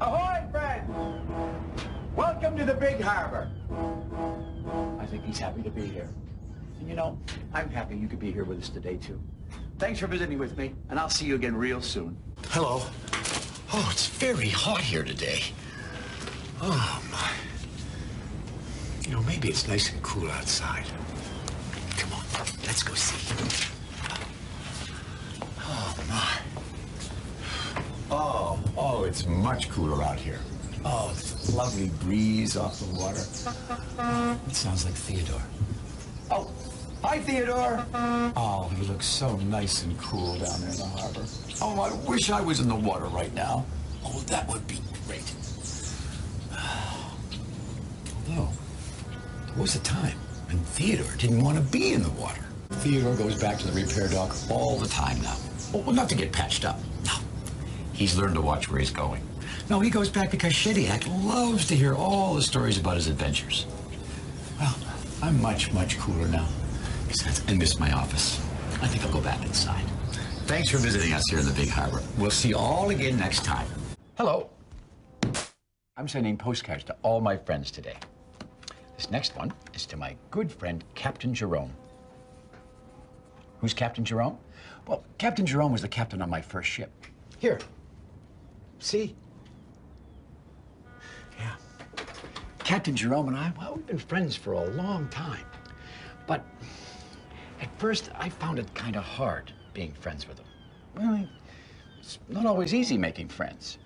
Speaker 4: Ahoy, friends! Welcome to the Big Harbour. I think he's happy to be here. And you know, I'm happy you could be here with us today, too. Thanks for visiting with me, and I'll see you again real soon.
Speaker 5: Hello. Oh, it's very hot here today. Oh, my. You know, maybe it's nice and cool outside. Come on, let's go see. Oh, my. Oh, it's much cooler out here. Oh, it's a lovely breeze off the water. It sounds like Theodore.
Speaker 4: Oh, hi, Theodore.
Speaker 5: Oh, he looks so nice and cool down there in the harbor. Oh, I wish I was in the water right now. Oh, that would be great. Although, there was a time when Theodore didn't want to be in the water. Theodore goes back to the repair dock all the time now. Well, not to get patched up. No. He's learned to watch where he's going. No, he goes back because Shediac loves to hear all the stories about his adventures. Well, I'm much, much cooler now. Besides, I miss my office. I think I'll go back inside. Thanks for visiting us here in the Big Harbour. We'll see you all again next time.
Speaker 4: Hello. I'm sending postcards to all my friends today. This next one is to my good friend, Captain Jerome. Who's Captain Jerome? Well, Captain Jerome was the captain on my first ship. Here. See? Yeah.
Speaker 5: Captain Jerome and I, well, we've been friends for a long time. But at first, I found it kind of hard being friends with him. Well, it's not always easy making friends.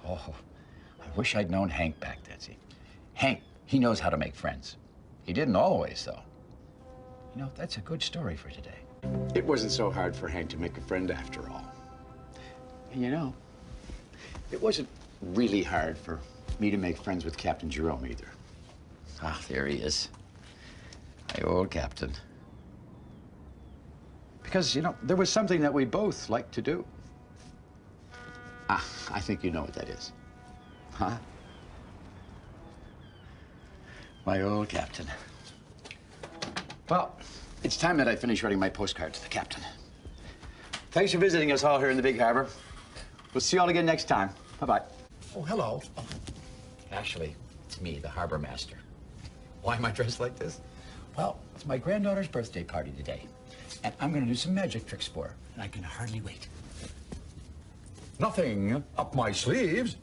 Speaker 5: Oh, I wish I'd known Hank back then. See, Hank, he knows how to make friends. He didn't always, though. You know, that's a good story for today. It wasn't so hard for Hank to make a friend after all. And you know, it wasn't really hard for me to make friends with Captain Jerome either.
Speaker 3: Ah, there he is. My old captain.
Speaker 5: Because, you know, there was something that we both liked to do. Ah, I think you know what that is. Huh?
Speaker 3: My old captain.
Speaker 5: Well, it's time that I finish writing my postcard to the captain. Thanks for visiting us all here in the Big Harbor. We'll see you all again next time. Bye-bye. Oh, hello. Oh, actually, it's me, the harbor master. Why am I dressed like this? Well, it's my granddaughter's birthday party today, and I'm going to do some magic tricks for her, and I can hardly wait. Nothing up my sleeves.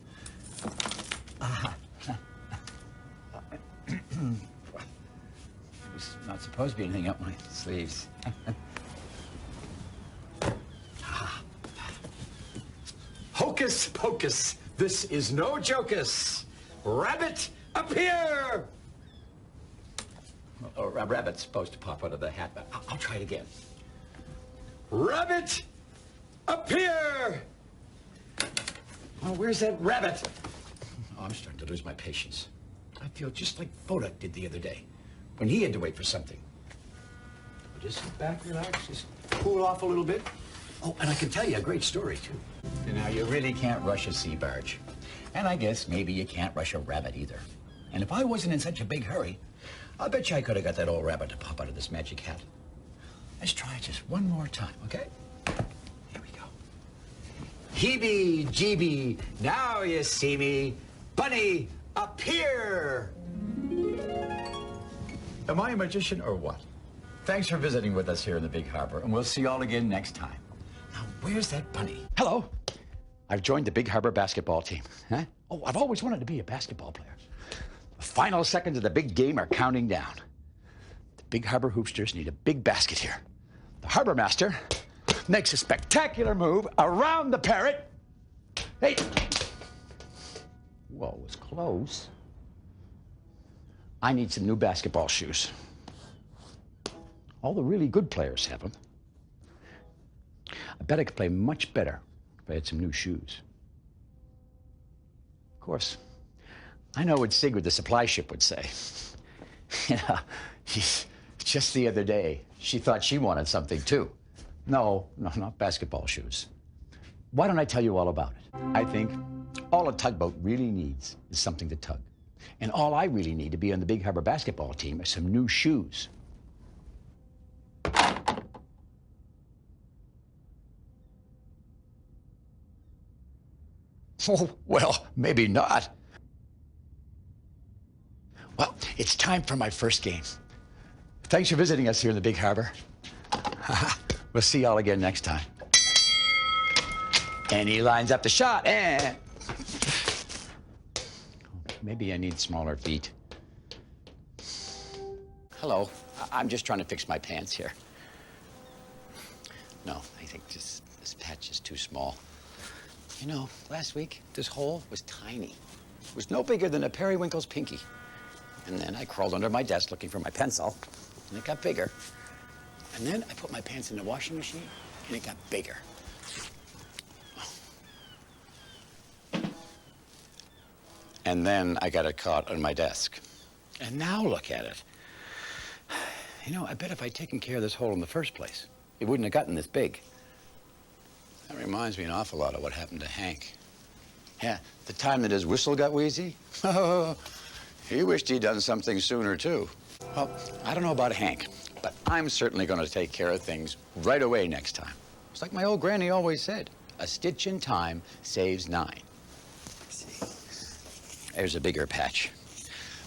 Speaker 5: There's not supposed to be anything up my sleeves. Hocus pocus, this is no jocus. Rabbit, appear! A rabbit's supposed to pop out of the hat, but I'll try it again. Rabbit, appear! Oh, where's that rabbit? Oh, I'm starting to lose my patience. I feel just like Bodak did the other day, when he had to wait for something. Just sit back, relax, just cool off a little bit. Oh, and I can tell you a great story, too. And now, you really can't rush a sea barge. And I guess maybe you can't rush a rabbit either. And if I wasn't in such a big hurry, I bet you I could have got that old rabbit to pop out of this magic hat. Let's try it just one more time, okay? Here we go. Heebie-jeebie, now you see me. Bunny, appear! Am I a magician or what? Thanks for visiting with us here in the Big Harbor, and we'll see you all again next time. Now, where's that bunny? Hello. I've joined the Big Harbor basketball team. Huh? Oh, I've always wanted to be a basketball player. The final seconds of the big game are counting down. The Big Harbor Hoopsters need a big basket here. The harbor master makes a spectacular move around the parrot. Hey! Whoa, it was close. I need some new basketball shoes. All the really good players have them. I bet I could play much better if I had some new shoes. Of course, I know what Sigrid, the supply ship, would say. You know, just the other day, she thought she wanted something too. No, not basketball shoes. Why don't I tell you all about it? I think all a tugboat really needs is something to tug. And all I really need to be on the Big Harbor basketball team are some new shoes. Oh, well, maybe not. Well, it's time for my first game. Thanks for visiting us here in the Big Harbor. We'll see y'all again next time. And he lines up the shot, and... Maybe I need smaller feet. Hello, I'm just trying to fix my pants here. No, I think this patch is too small. You know, last week, this hole was tiny. It was no bigger than a periwinkle's pinky. And then I crawled under my desk looking for my pencil, and it got bigger. And then I put my pants in the washing machine, and it got bigger. And then I got it caught on my desk. And now look at it. You know, I bet if I'd taken care of this hole in the first place, it wouldn't have gotten this big. That reminds me an awful lot of what happened to Hank. Yeah, the time that his whistle got wheezy. He wished he'd done something sooner, too. Well, I don't know about Hank, but I'm certainly going to take care of things right away next time. It's like my old granny always said, a stitch in time saves 9. There's a bigger patch.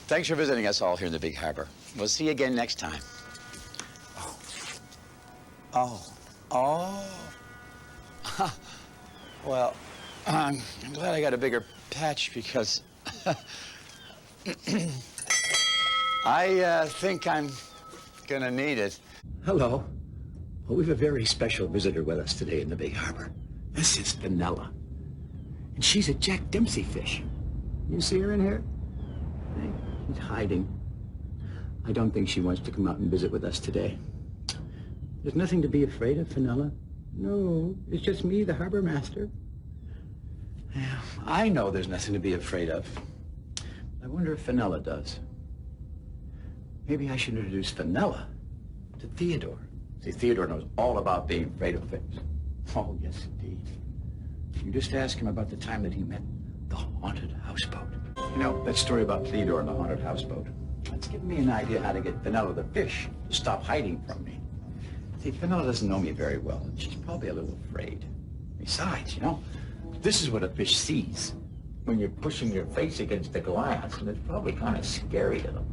Speaker 5: Thanks for visiting us all here in the Big Harbor. We'll see you again next time. Oh. Well, I'm glad I got a bigger patch because I think I'm gonna need it.
Speaker 4: Hello. Well, we have a very special visitor with us today in the Big Harbor. This is Fenella. And she's a Jack Dempsey fish. You see her in here? Hey, she's hiding. I don't think she wants to come out and visit with us today. There's nothing to be afraid of, Fenella. No, it's just me, the harbor master. Yeah, I know there's nothing to be afraid of. I wonder if Fenella does. Maybe I should introduce Fenella to Theodore. See, Theodore knows all about being afraid of things. Oh, yes, indeed. You just ask him about the time that he met the haunted houseboat. You know, that story about Theodore and the haunted houseboat, that's given me an idea how to get Fenella the fish to stop hiding from me. See, Fenella doesn't know me very well, and she's probably a little afraid. Besides, you know, this is what a fish sees when you're pushing your face against the glass, and it's probably kind of scary to them.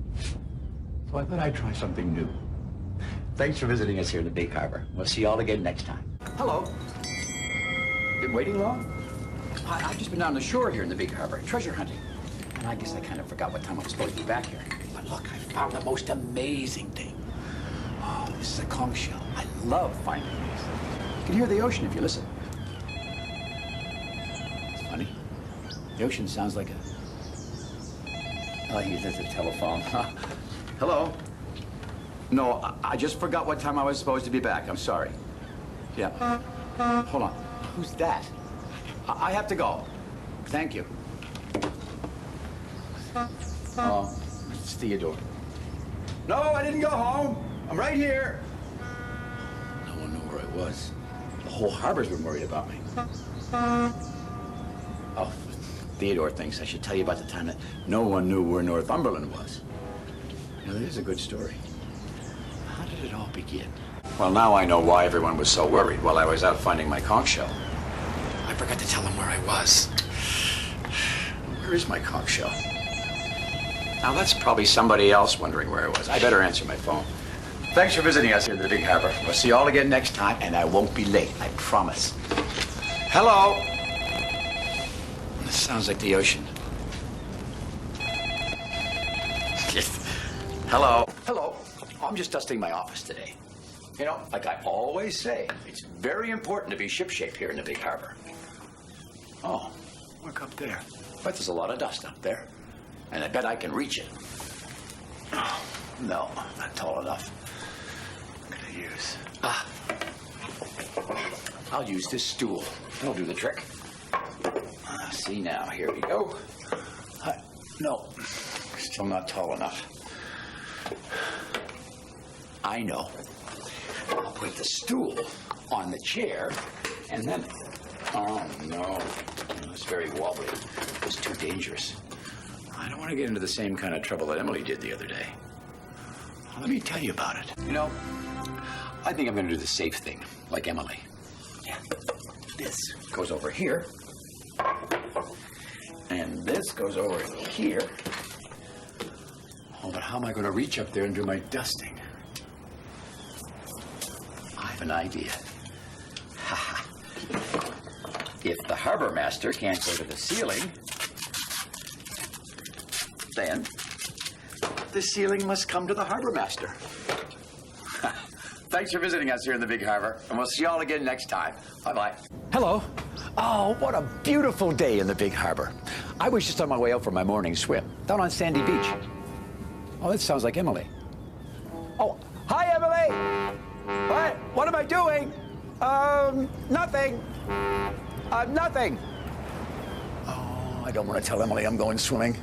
Speaker 4: So I thought I'd try something new. Thanks for visiting us here in the Big Harbor. We'll see you all again next time. Hello. Been waiting long? I've just been down the shore here in the Big Harbor, treasure hunting. And I guess I kind of forgot what time I was supposed to be back here. But look, I found the most amazing thing. Oh, this is a conch shell. I love finding these. You can hear the ocean if you listen. It's funny. The ocean sounds like a... Oh, that's a telephone. Hello? No, I just forgot what time I was supposed to be back. I'm sorry. Yeah. Hold on. Who's that? I have to go. Thank you. Oh, it's Theodore. No, I didn't go home. I'm right here. No one knew where I was. The whole harbor's been worried about me. Oh, Theodore thinks I should tell you about the time that no one knew where Northumberland was. Now, that is a good story. How did it all begin? Well, now I know why everyone was so worried while I was out finding my conch shell. I forgot to tell them where I was. Where is my conch shell? Now, that's probably somebody else wondering where I was. I better answer my phone. Thanks for visiting us here in the Big Harbor. We'll see you all again next time, and I won't be late, I promise. Hello? This sounds like the ocean. Hello? Hello. I'm just dusting my office today. You know, like I always say, it's very important to be shipshape here in the Big Harbor. Oh, look up there. But there's a lot of dust up there. And I bet I can reach it. Oh, no, not tall enough. What can I use? I'll use this stool. That'll do the trick. See now, here we go. No, still not tall enough. I know. I'll put the stool on the chair, and then... Oh, no. It's very wobbly. It's too dangerous. I don't want to get into the same kind of trouble that Emily did the other day. Well, let me tell you about it. You know, I think I'm going to do the safe thing, like Emily. Yeah. This goes over here. And this goes over here. Oh, but how am I going to reach up there and do my dusting? I have an idea. Ha-ha. If the harbor master can't go to the ceiling, then the ceiling must come to the harbor master. Thanks for visiting us here in the Big Harbor, and we'll see you all again next time. Bye-bye. Hello. Oh, what a beautiful day in the Big Harbor. I was just on my way out for my morning swim, down on Sandy Beach. Oh, that sounds like Emily. Oh, hi, Emily. What am I doing? Nothing. Nothing. Oh, I don't want to tell Emily I'm going swimming.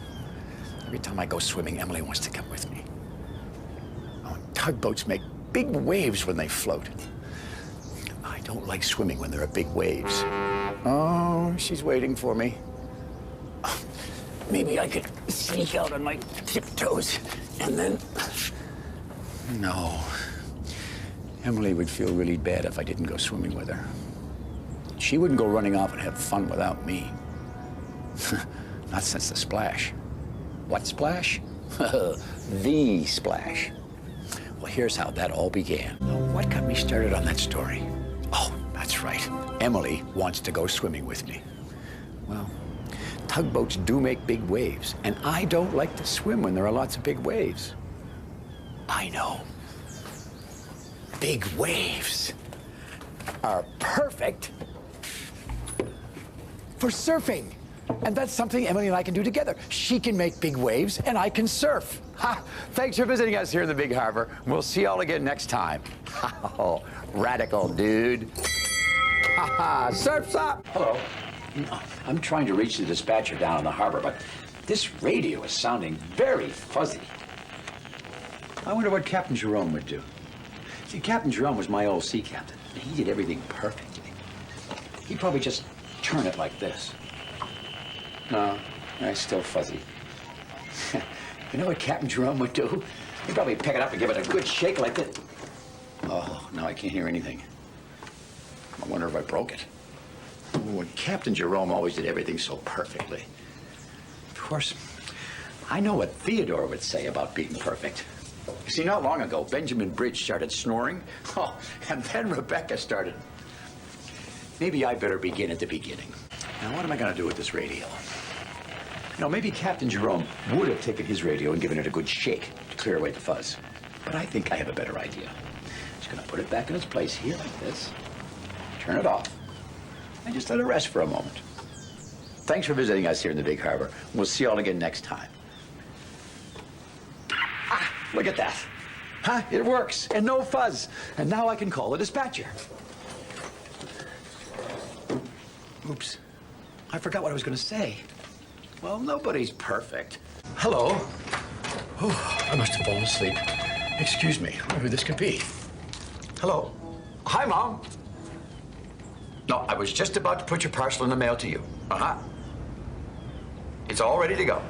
Speaker 4: Every time I go swimming, Emily wants to come with me. Oh, tugboats make big waves when they float. I don't like swimming when there are big waves. Oh, she's waiting for me. Oh, maybe I could sneak out on my tiptoes and then... No. Emily would feel really bad if I didn't go swimming with her. She wouldn't go running off and have fun without me. Not since the splash. What splash? The splash. Well, here's how that all began. What got me started on that story? Oh, that's right. Emily wants to go swimming with me. Well, tugboats do make big waves, and I don't like to swim when there are lots of big waves.
Speaker 5: I know. Big waves are perfect for surfing. And that's something Emily and I can do together. She can make big waves, and I can surf. Ha! Thanks for visiting us here in the Big Harbor. We'll see you all again next time. Oh, radical, dude. Ha ha! Surf's up! Hello. I'm trying to reach the dispatcher down in the harbor, but this radio is sounding very fuzzy.
Speaker 1: I wonder what Captain Jerome would do. See, Captain Jerome was my old sea captain. He did everything perfectly. He'd probably just turn it like this. No, it's still fuzzy. You know what Captain Jerome would do? He'd probably pick it up and give it a good shake like this. Oh, now I can't hear anything. I wonder if I broke it. When Captain Jerome always did everything so perfectly. Of course, I know what Theodore would say about being perfect. You see, not long ago, Benjamin Bridge started snoring. Oh, and then Rebecca started. Maybe I better begin at the beginning. Now, what am I going to do with this radio? You know, maybe Captain Jerome would have taken his radio and given it a good shake to clear away the fuzz. But I think I have a better idea. Just going to put it back in its place here like this, turn it off, and just let it rest for a moment. Thanks for visiting us here in the Big Harbor. We'll see you all again next time. Ah, look at that. Huh? It works, and no fuzz. And now I can call the dispatcher. Oops. I forgot what I was going to say. Well, nobody's perfect. Hello. Oh, I must have fallen asleep. Excuse me. I wonder who this could be. Hello. Hi, Mom. No, I was just about to put your parcel in the mail to you. Uh-huh. It's all ready to go.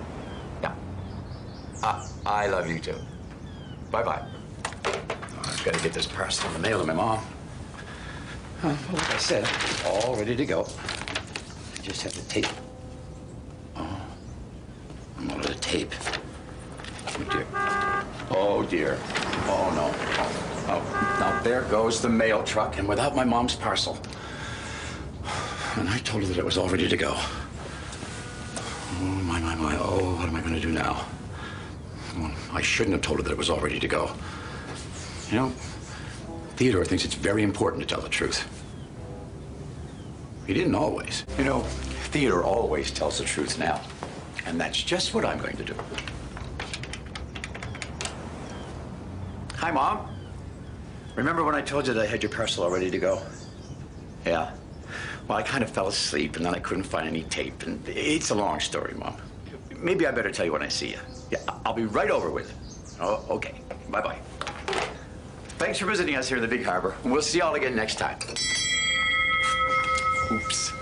Speaker 1: Yeah. I love you, too. Bye-bye. Oh, I've got to get this parcel in the mail to my mom. Well, like I said, all ready to go. I just have to tape. Oh, I'm all out of tape. Oh, dear. Oh, dear. Oh, no. Oh, now there goes the mail truck, and without my mom's parcel. And I told her that it was all ready to go. Oh, my. Oh, what am I going to do now? Well, I shouldn't have told her that it was all ready to go. You know, Theodore thinks it's very important to tell the truth. He didn't always. You know, Theodore always tells the truth now. And that's just what I'm going to do. Hi, Mom. Remember when I told you that I had your parcel all ready to go? Yeah. Well, I kind of fell asleep, and then I couldn't find any tape, and it's a long story, Mom. Maybe I better tell you when I see you. Yeah, I'll be right over with it. Oh, okay. Bye-bye. Thanks for visiting us here in the Big Harbor. We'll see you all again next time. Oops.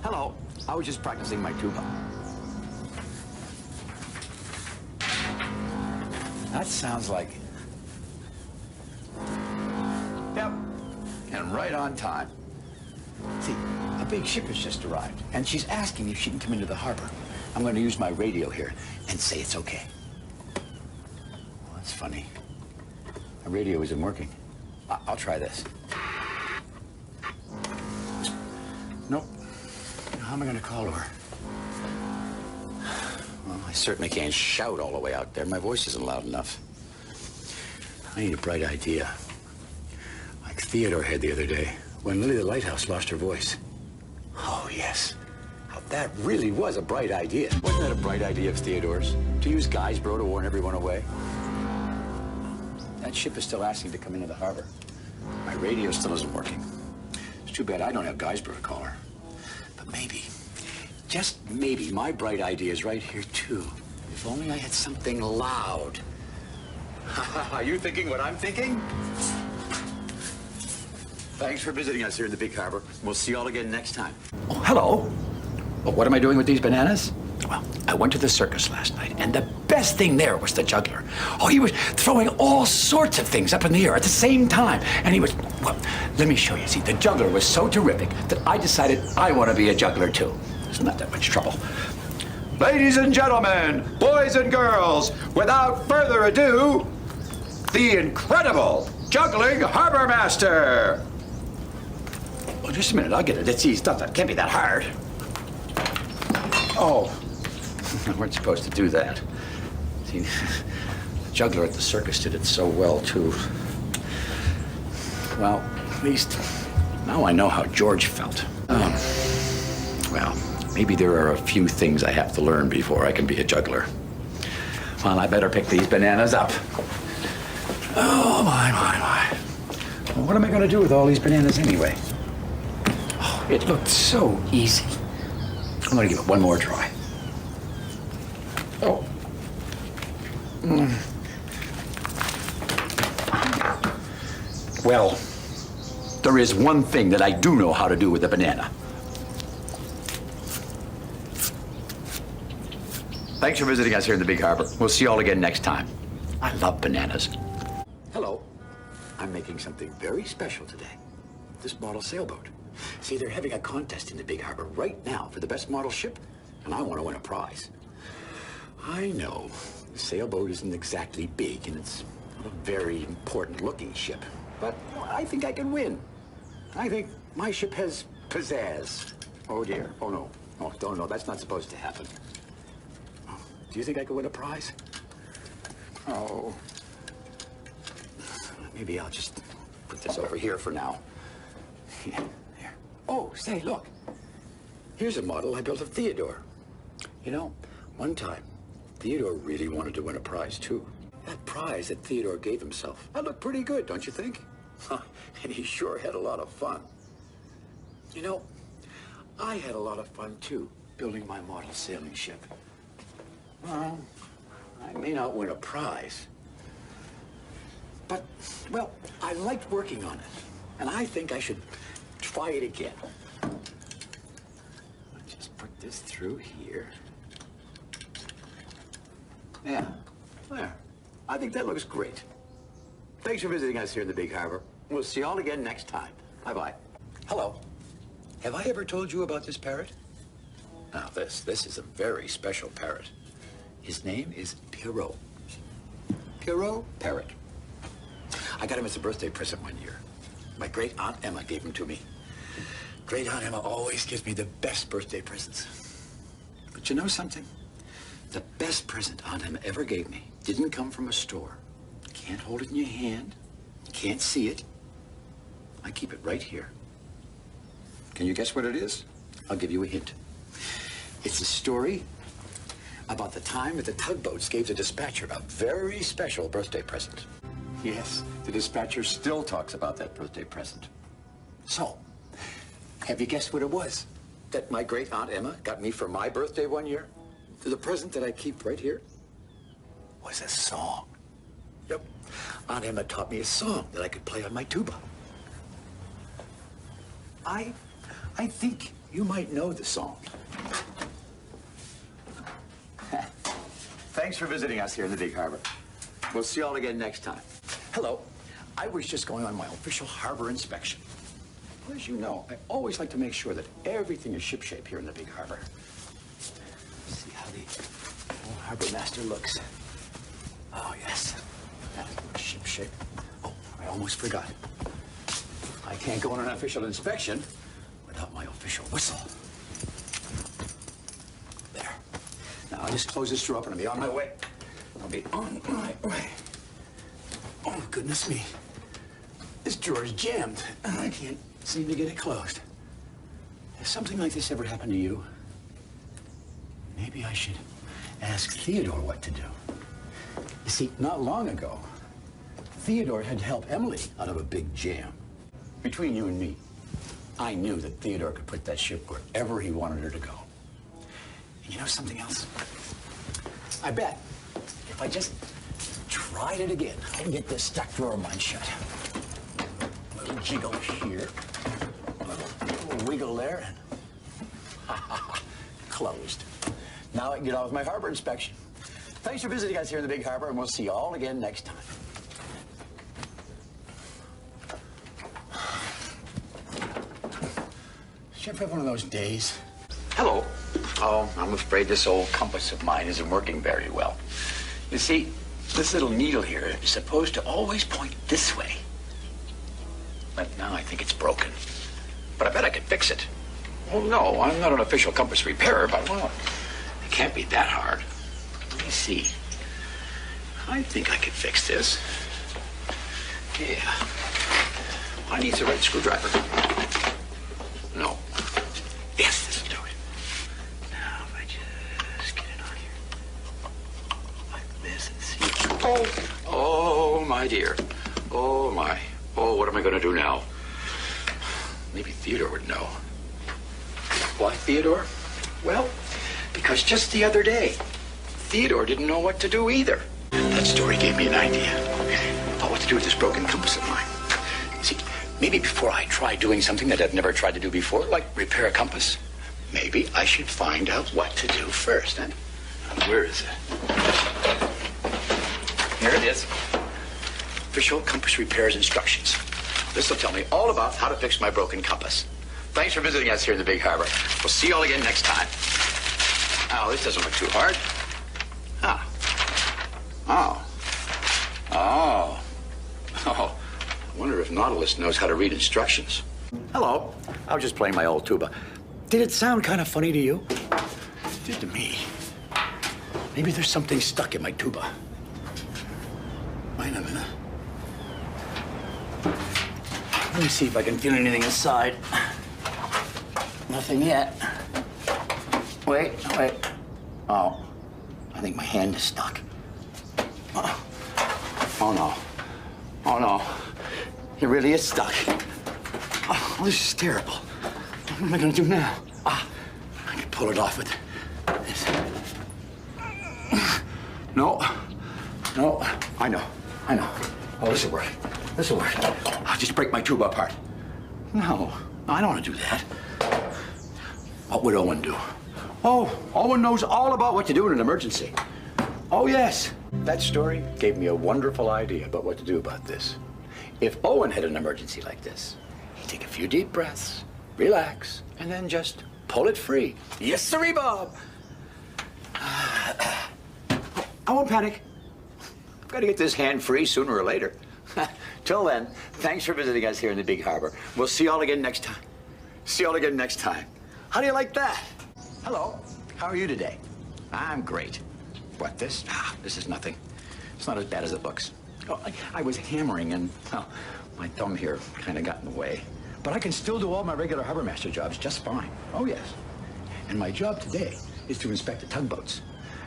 Speaker 1: Hello. I was just practicing my tuba. That sounds like... Yep. And right on time. See, a big ship has just arrived, and she's asking if she can come into the harbor. I'm going to use my radio here and say it's okay. Well, that's funny. My radio isn't working. I'll try this. Nope. How am I going to call her? Well, I certainly can't shout all the way out there. My voice isn't loud enough. I need a bright idea. Like Theodore had the other day, when Lily the Lighthouse lost her voice. Oh, yes. Now, that really was a bright idea. Wasn't that a bright idea of Theodore's? To use Guysborough to warn everyone away? That ship is still asking to come into the harbor. My radio still isn't working. It's too bad I don't have Guysborough to call her. But maybe, just maybe, my bright idea is right here, too. If only I had something loud. Are you thinking what I'm thinking? Thanks for visiting us here in the Big Harbor. We'll see you all again next time. Oh, hello. Well, what am I doing with these bananas? Well, I went to the circus last night, and the best thing there was the juggler. Oh, he was throwing all sorts of things up in the air at the same time. And he was, well, let me show you. See, the juggler was so terrific that I decided I want to be a juggler, too. It's not that much trouble. Ladies and gentlemen, boys and girls, without further ado, the incredible juggling harbor master. Oh, just a minute, I'll get it. It's easy. It can't be that hard. Oh, we weren't supposed to do that.
Speaker 4: See, the juggler at the circus did it so well, too. Well, at least now I know how George felt. Well, maybe there are a few things I have to learn before I can be a juggler. Well, I better pick these bananas up. Oh, my. Well, what am I going to do with all these bananas anyway? Oh, it looked so easy. I'm going to give it one more try. Oh. Well, there is one thing that I do know how to do with a banana. Thanks for visiting us here in the Big Harbor. We'll see you all again next time. I love bananas. Hello. I'm making something very special today. This model sailboat. See, they're having a contest in the Big Harbor right now for the best model ship, and I want to win a prize. I know the sailboat isn't exactly big, and it's not a very important-looking ship, but I think I can win. I think my ship has pizzazz. Oh, dear. Oh, no. Oh, no, that's not supposed to happen. Do you think I could win a prize? Oh. Maybe I'll just put this over here for now. Yeah, there. Oh, say, look. Here's a model I built of Theodore. You know, one time, Theodore really wanted to win a prize, too. That prize that Theodore gave himself. That looked pretty good, don't you think? And he sure had a lot of fun. You know, I had a lot of fun, too, building my model sailing ship. Well, I may not win a prize, but, well, I liked working on it, and I think I should try it again. I'll just put this through here. Yeah, there. I think that looks great. Thanks for visiting us here in the Big Harbor. We'll see you all again next time. Bye-bye. Hello. Have I ever told you about this parrot? Now, this is a very special parrot. His name is Pierrot. Pierrot Parrot. I got him as a birthday present one year. My great Aunt Emma gave him to me. Great Aunt Emma always gives me the best birthday presents. But you know something? The best present Aunt Emma ever gave me didn't come from a store. You can't hold it in your hand. You can't see it. I keep it right here. Can you guess what it is? I'll give you a hint. It's a story about the time that the tugboats gave the dispatcher a very special birthday present. Yes, the dispatcher still talks about that birthday present. So, have you guessed what it was that my great Aunt Emma got me for my birthday one year? The present that I keep right here was a song. Yep, Aunt Emma taught me a song that I could play on my tuba. I think you might know the song. Thanks for visiting us here in the Big Harbor. We'll see you all again next time. Hello. I was just going on my official harbor inspection. Well, as you know, I always like to make sure that everything is shipshape here in the Big Harbor. Let's see how the old harbor master looks. Oh, yes. That looks shipshape. Oh, I almost forgot. I can't go on an official inspection without my official whistle. There. Now, I'll just close this door up and I'll be on my way. I'll be on my way. Oh, goodness me. This drawer's jammed, and I can't seem to get it closed. Has something like this ever happened to you? Maybe I should ask Theodore what to do. You see, not long ago, Theodore had to help Emily out of a big jam. Between you and me, I knew that Theodore could put that ship wherever he wanted her to go. And you know something else? I bet if I just tried it again, I can get this stuck drawer of mine shut. A little jiggle here, a little wiggle there, and closed. Now I can get on with my harbor inspection. Thanks for visiting us here in the Big Harbor, and we'll see you all again next time. Did you ever have one of those days? Hello. Oh, I'm afraid this old compass of mine isn't working very well. You see, this little needle here is supposed to always point this way. But now I think it's broken. But I bet I could fix it. Well, no, I'm not an official compass repairer, but, well, it can't be that hard. Let me see.
Speaker 3: I think I can fix this. Yeah. I need a red screwdriver. No. Yes, this will do it. Now, if I just get it on here. Like this and see. Oh, my dear. Oh, my. Oh, what am I going to do now? Maybe Theodore would know. Why, Theodore? Well, because just the other day, Theodore didn't know what to do either. That story gave me an idea about what to do with this broken compass of mine. See, maybe before I try doing something that I've never tried to do before, like repair a compass, maybe I should find out what to do first. Huh? Where is it? Here it is. Official compass repairs instructions. This will tell me all about how to fix my broken compass. Thanks for visiting us here in the Big Harbor. We'll see you all again next time. Oh, this doesn't look too hard. Ah. Oh. Oh. Oh. I wonder if Nautilus knows how to read instructions. Hello. I was just playing my old tuba. Did it sound kind of funny to you? It did to me. Maybe there's something stuck in my tuba. Wait a minute. Let me see if I can feel anything inside. Nothing yet. Wait. Oh, I think my hand is stuck. Oh no. Oh no. It really is stuck. Oh, this is terrible. What am I gonna do now? I can pull it off with this. No. I know. Oh, this will work. I'll just break my tuba apart. No, I don't want to do that. What would Owen do? Oh, Owen knows all about what to do in an emergency. Oh, yes. That story gave me a wonderful idea about what to do about this. If Owen had an emergency like this, he'd take a few deep breaths, relax, and then just pull it free. Yes, sirree, Bob. I won't panic. I've got to get this hand free sooner or later. Till then, thanks for visiting us here in the Big Harbor. We'll see you all again next time. How do you like that? Hello. How are you today? I'm great. What, this? This is nothing. It's not as bad as it looks. Oh, I was hammering and, well, my thumb here kind of got in the way. But I can still do all my regular harbor master jobs just fine. Oh, yes. And my job today is to inspect the tugboats.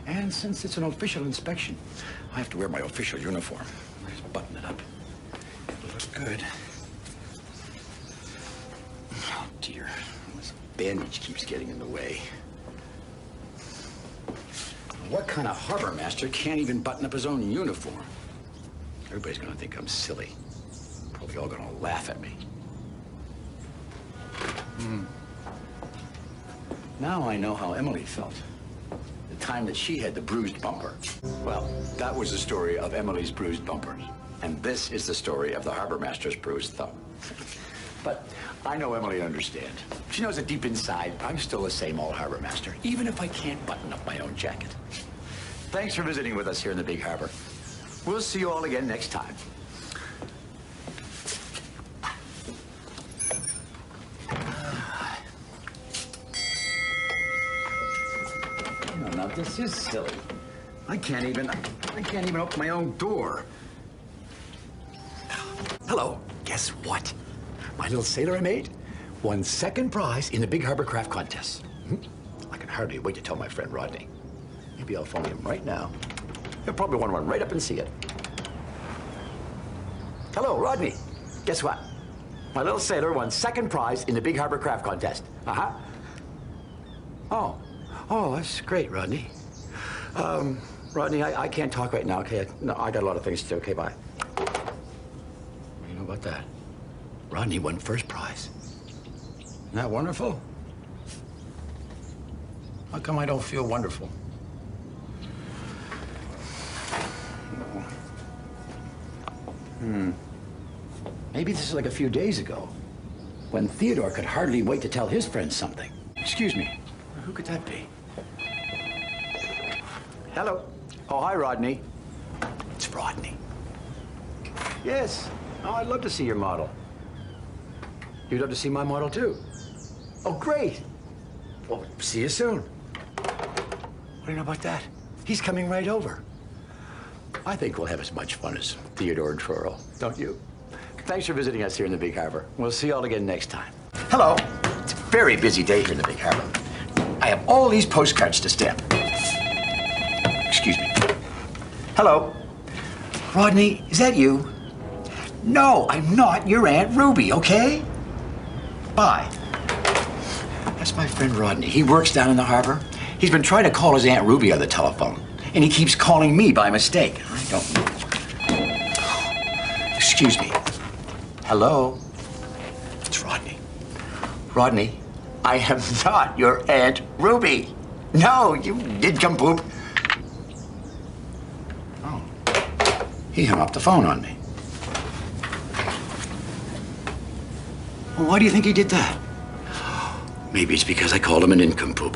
Speaker 3: And since it's an official inspection, I have to wear my official uniform. Just button it up. It'll look good. Oh, dear. This bandage keeps getting in the way. What kind of harbor master can't even button up his own uniform? Everybody's gonna think I'm silly. Probably all gonna laugh at me. Now I know how Emily felt. The time that she had the bruised bumper. Well, that was the story of Emily's bruised bumper. And this is the story of the harbor master's bruised thumb. But I know Emily understands. She knows that deep inside, I'm still the same old harbor master, even if I can't button up my own jacket. Thanks for visiting with us here in the Big Harbor. We'll see you all again next time. Now this is silly. I can't even open my own door. Hello. Guess what? My little sailor I made won second prize in the Big Harbor Craft Contest. I can hardly wait to tell my friend Rodney. Maybe I'll phone him right now. He'll probably want to run right up and see it. Hello, Rodney. Guess what? My little sailor won second prize in the Big Harbor Craft Contest. Oh, that's great, Rodney. Rodney, I can't talk right now, okay? No, I got a lot of things to do. Okay, bye. You know about that? Rodney won first prize. Isn't that wonderful? How come I don't feel wonderful? Maybe this is like a few days ago, when Theodore could hardly wait to tell his friends something. Excuse me, who could that be? Hello. Oh, hi, Rodney. It's Rodney. Yes. Oh, I'd love to see your model. You'd love to see my model, too? Oh, great. Well, see you soon. What do you know about that? He's coming right over.
Speaker 4: I think we'll have as much fun as Theodore and Truro, don't you? Thanks for visiting us here in the Big Harbor. We'll see you all again next time. Hello. It's a very busy day here in the Big Harbor. I have all these postcards to stamp. Excuse me. Hello. Rodney, is that you? No, I'm not your Aunt Ruby, okay? Bye. That's my friend Rodney. He works down in the harbor. He's been trying to call his Aunt Ruby on the telephone, and he keeps calling me by mistake. I don't know. Excuse me. Hello? It's Rodney. Rodney, I am not your Aunt Ruby. No, you nincompoop. Oh. He hung up the phone on me. Well, why do you think he did that? Maybe it's because I called him a nincompoop.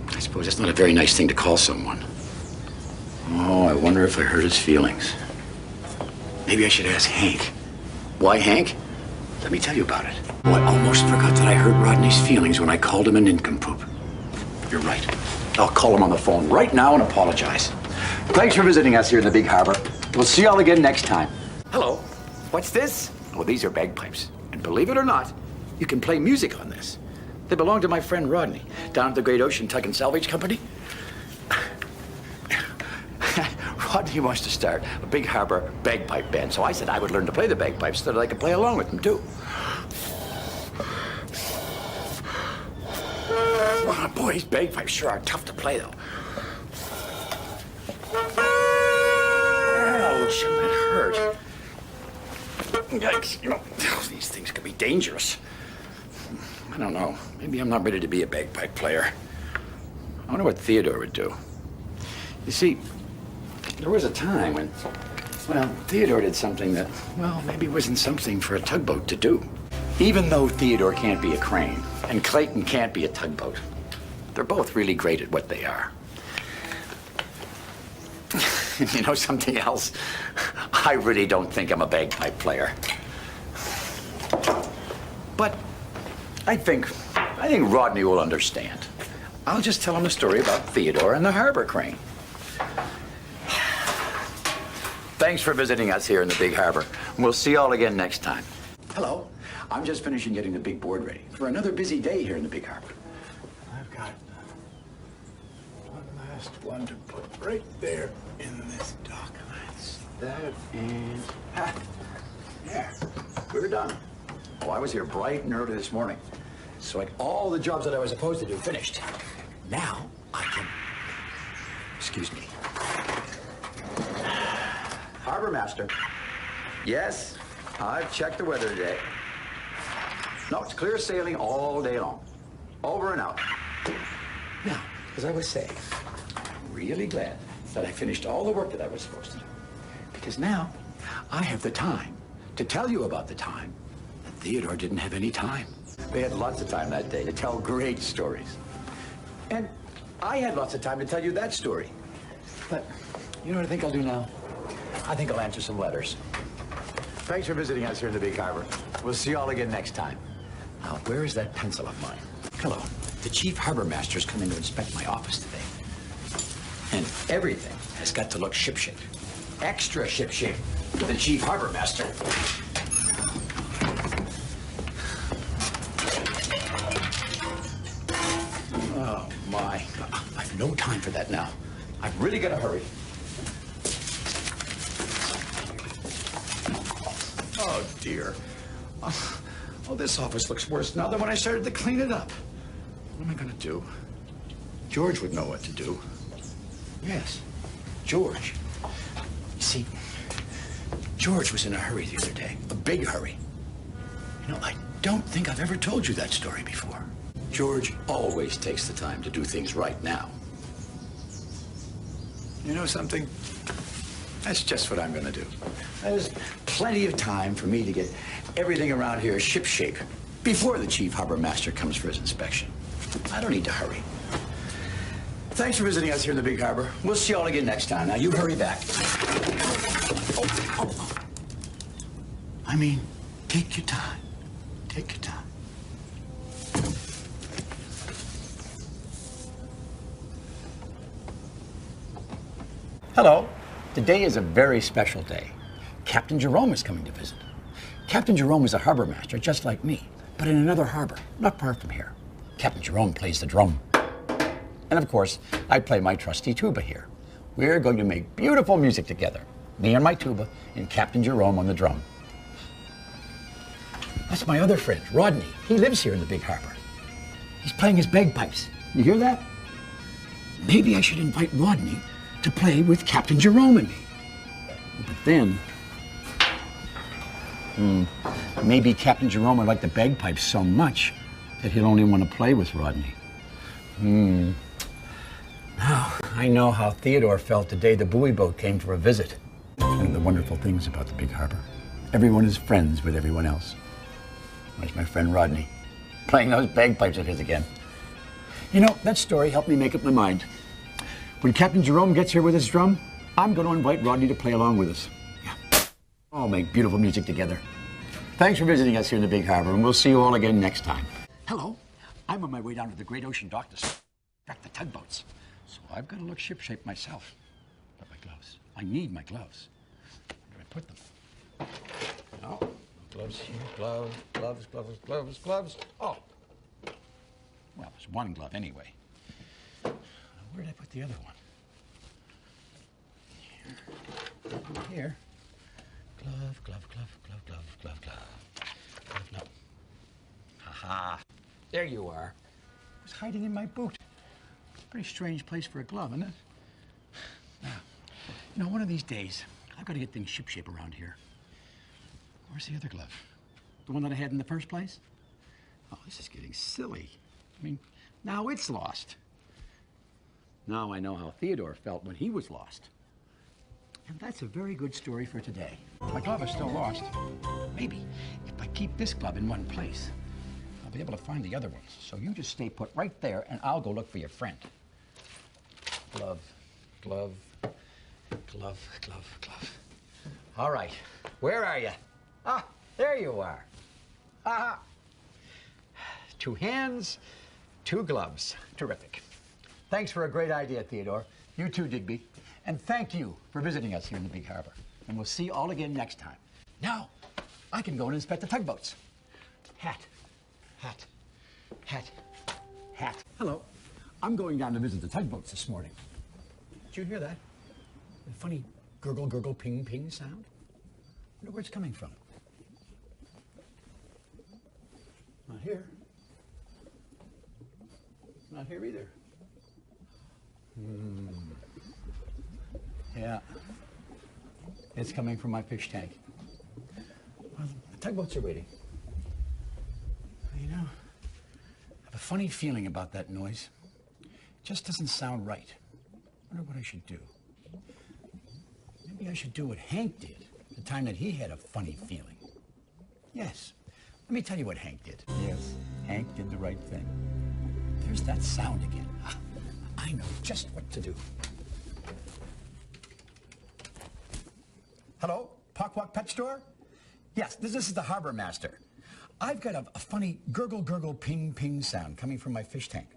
Speaker 4: I suppose that's not a very nice thing to call someone. Oh, I wonder if I hurt his feelings. Maybe I should ask Hank. Why, Hank? Let me tell you about it. Oh, I almost forgot that I hurt Rodney's feelings when I called him a nincompoop. You're right. I'll call him on the phone right now and apologize. Thanks for visiting us here in the Big Harbor. We'll see y'all again next time. Hello. What's this? Oh, these are bagpipes. And believe it or not, you can play music on this. They belong to my friend Rodney, down at the Great Ocean Tug and Salvage Company. Rodney wants to start a Big Harbor bagpipe band, so I said I would learn to play the bagpipes so that I could play along with him, too. Oh, boy, these bagpipes sure are tough to play, though. Ouch, that hurt. Yikes, you know, these things could be dangerous. I don't know. Maybe I'm not ready to be a bagpipe player. I wonder what Theodore would do. You see, there was a time when, well, Theodore did something that, well, maybe wasn't something for a tugboat to do. Even though Theodore can't be a crane and Clayton can't be a tugboat, they're both really great at what they are. You know something else? I really don't think I'm a bagpipe player. But I think Rodney will understand. I'll just tell him a story about Theodore and the harbor crane. Thanks for visiting us here in the Big Harbor. We'll see you all again next time. Hello. I'm just finishing getting the big board ready for another busy day here in the Big Harbor. I've got one last one to put right there in this dock. That's that and... there. We're done. Oh, I was here bright and early this morning. So like all the jobs that I was supposed to do finished. Now I can... Excuse me. Harbor Master. Yes, I've checked the weather today. No, it's clear sailing all day long. Over and out. Now, as I was saying, I'm really glad that I finished all the work that I was supposed to do. Because now I have the time to tell you about the time that Theodore didn't have any time. They had lots of time that day to tell great stories. And I had lots of time to tell you that story. But you know what I think I'll do now? I think I'll answer some letters. Thanks for visiting us here in the Big Harbor. We'll see you all again next time. Now, where is that pencil of mine? Hello. The chief harbor master's coming to inspect my office today. And everything has got to look shipshape. Extra shipshape for the chief harbor master. Oh, my. I've no time for that now. I've really got to hurry. Oh, dear. Oh, this office looks worse now than when I started to clean it up. What am I going to do? George would know what to do. Yes, George. You see, George was in a hurry the other day. A big hurry. You know, I don't think I've ever told you that story before. George always takes the time to do things right now. You know something? That's just what I'm going to do. There's plenty of time for me to get everything around here shipshape before the chief harbor master comes for his inspection. I don't need to hurry. Thanks for visiting us here in the Big Harbor. We'll see you all again next time. Now, you hurry back. Oh. I mean, take your time. Take your time. Hello.
Speaker 5: Today is a very special day. Captain Jerome is coming to visit. Captain Jerome is a harbor master just like me, but in another harbor, not far from here. Captain Jerome plays the drum. And of course, I play my trusty tuba here. We're going to make beautiful music together. Me on my tuba and Captain Jerome on the drum. That's my other friend, Rodney. He lives here in the big harbor. He's playing his bagpipes. You hear that? Maybe I should invite Rodney to play with Captain Jerome and me. But then, maybe Captain Jerome would like the bagpipes so much that he'll only want to play with Rodney. Now, I know how Theodore felt the day the buoy boat came for a visit. One of the wonderful things about the big harbor. Everyone is friends with everyone else. There's my friend Rodney, playing those bagpipes of his again. You know, that story helped me make up my mind. When Captain Jerome gets here with his drum, I'm going to invite Rodney to play along with us. Yeah. All make beautiful music together. Thanks for visiting us here in the big harbor, and we'll see you all again next time. Hello. I'm on my way down to the great ocean dock to inspect the tugboats. So I've got to look shipshape myself. But my gloves. I need my gloves. Where do I put them? Oh, gloves here. Gloves, gloves, gloves, gloves, gloves. Oh. Well, there's one glove anyway. Where did I put the other one? Here. Glove, glove, glove, glove, glove, glove, glove. Glove, no. Ha-ha. There you are. It was hiding in my boot. Pretty strange place for a glove, isn't it? Now, you know, one of these days, I've got to get things shipshape around here. Where's the other glove? The one that I had in the first place? Oh, this is getting silly. I mean, now it's lost. Now I know how Theodore felt when he was lost. And that's a very good story for today. My glove is still lost. Maybe if I keep this glove in one place, I'll be able to find the other ones. So you just stay put right there, and I'll go look for your friend. Glove, glove, glove, glove, glove. All right, where are you? Ah, there you are. Ah, 2 hands, 2 gloves. Terrific. Thanks for a great idea, Theodore. You too, Digby. And thank you for visiting us here in the big harbor. And we'll see you all again next time. Now, I can go and inspect the tugboats. Hat, hat, hat, hat. Hello. I'm going down to visit the tugboats this morning. Did you hear that? The funny gurgle, gurgle, ping, ping sound? I wonder where it's coming from. Not here. Not here either. Yeah. It's coming from my fish tank. Well, the tugboats are waiting. You know, I have a funny feeling about that noise. It just doesn't sound right. I wonder what I should do. Maybe I should do what Hank did the time that he had a funny feeling. Yes. Let me tell you what Hank did. Yes, Hank did the right thing. There's that sound again. I know just what to do. Hello, Pockwalk Pet Store? Yes, this is the harbor master. I've got a funny gurgle, gurgle, ping, ping sound coming from my fish tank.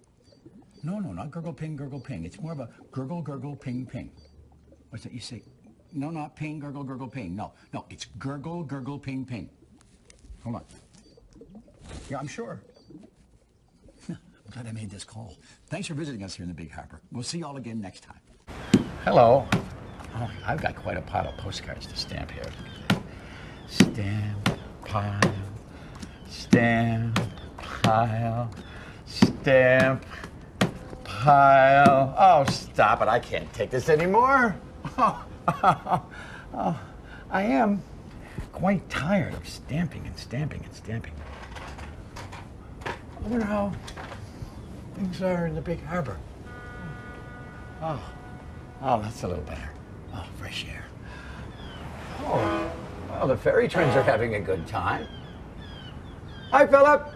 Speaker 5: No, not gurgle, ping, gurgle, ping. It's more of a gurgle, gurgle, ping, ping. What's that you say? No, not ping, gurgle, gurgle, ping. No, it's gurgle, gurgle, ping, ping. Hold on. Yeah, I'm sure. I'm glad I made this call. Thanks for visiting us here in the big harbor. We'll see you all again next time. Hello. Oh, I've got quite a pile of postcards to stamp here. Stamp, pile, stamp, pile, stamp, pile. Oh, stop it. I can't take this anymore. Oh, I am quite tired of stamping and stamping and stamping. I wonder how things are in the big harbor. Oh, that's a little better. Oh, fresh air. Oh, well, the ferry twins are having a good time. Hi, Philip.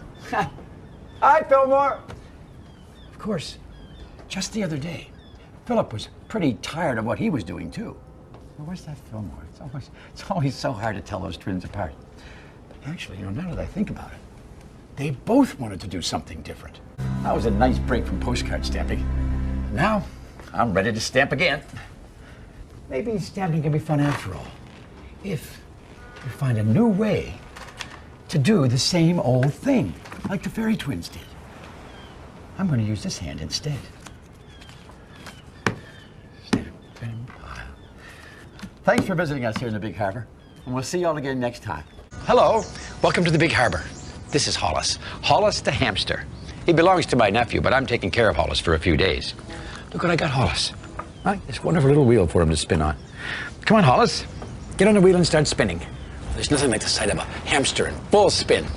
Speaker 5: Hi, Fillmore. Of course, just the other day, Philip was pretty tired of what he was doing, too. Well, where's that Fillmore? It's always so hard to tell those twins apart. But actually, you know, now that I think about it, they both wanted to do something different. That was a nice break from postcard stamping. Now, I'm ready to stamp again.
Speaker 4: maybe standing can be fun after all. If you find a new way to do the same old thing, like the fairy twins did. I'm going to use this hand instead. Thanks for visiting us here in the Big Harbor, and we'll see you all again next time.
Speaker 3: Hello. Welcome to the Big Harbor. This is Hollis. Hollis the hamster. He belongs to my nephew, but I'm taking care of Hollis for a few days. Look what I got Hollis. Right? This wonderful little wheel for him to spin on. Come on, Hollis. Get on the wheel and start spinning. There's nothing like the sight of a hamster in full spin.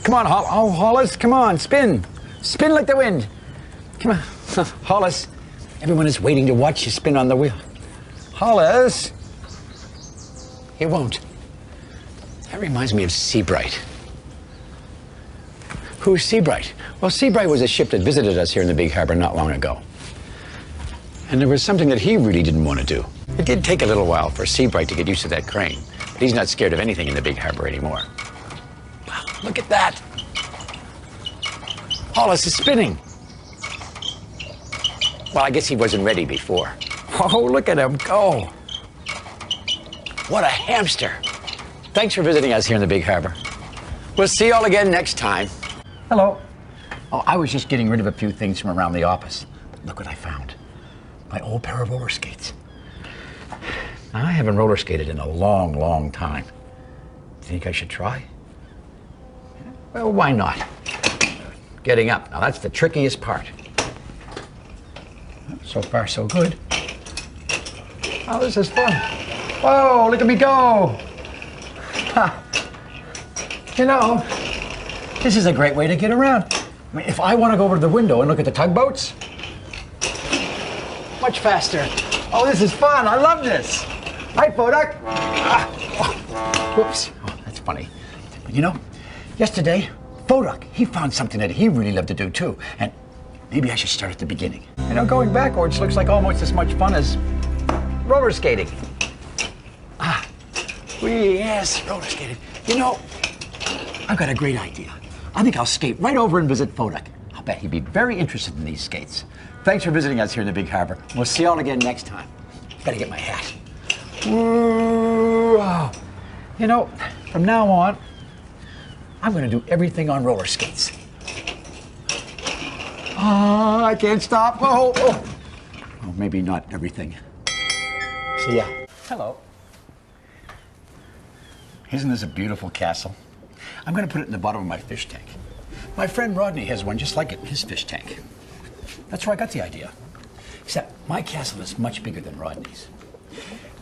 Speaker 3: Come on, Hollis, come on, spin. Spin like the wind. Come on, Hollis. Everyone is waiting to watch you spin on the wheel. Hollis. He won't. That reminds me of Seabright. Who's Seabright? Well, Seabright was a ship that visited us here in the Big Harbor not long ago. And there was something that he really didn't want to do. It did take a little while for Seabright to get used to that crane, but he's not scared of anything in the Big Harbor anymore. Wow, look at that. Hollis is spinning. Well, I guess he wasn't ready before. Oh, look at him go. What a hamster. Thanks for visiting us here in the Big Harbor. We'll see you all again next time.
Speaker 4: Hello. Oh, I was just getting rid of a few things from around the office. But look what I found. My old pair of roller skates. Now, I haven't roller skated in a long, long time. Think I should try? Well, why not? Getting up. Now, that's the trickiest part. So far, so good. Oh, this is fun. Whoa, look at me go. Ha. You know, this is a great way to get around. I mean, if I want to go over to the window and look at the tugboats, much faster. Oh, this is fun. I love this. Hi, Fodak. Ah. Oh. Whoops. Oh, that's funny. But you know, yesterday, Fodak, he found something that he really loved to do too. And maybe I should start at the beginning. You know, going backwards looks like almost as much fun as roller skating. Ah, yes, roller skating. You know, I've got a great idea. I think I'll skate right over and visit Fodak. I'll bet he'd be very interested in these skates. Thanks for visiting us here in the Big Harbor. We'll see you all again next time. Gotta get my hat. Ooh, oh. You know, from now on, I'm gonna do everything on roller skates. Oh, I can't stop. Oh, oh. Oh, maybe not everything. See ya. Hello. Isn't this a beautiful castle? I'm going to put it in the bottom of my fish tank. My friend Rodney has one just like it in his fish tank. That's where I got the idea. Except my castle is much bigger than Rodney's.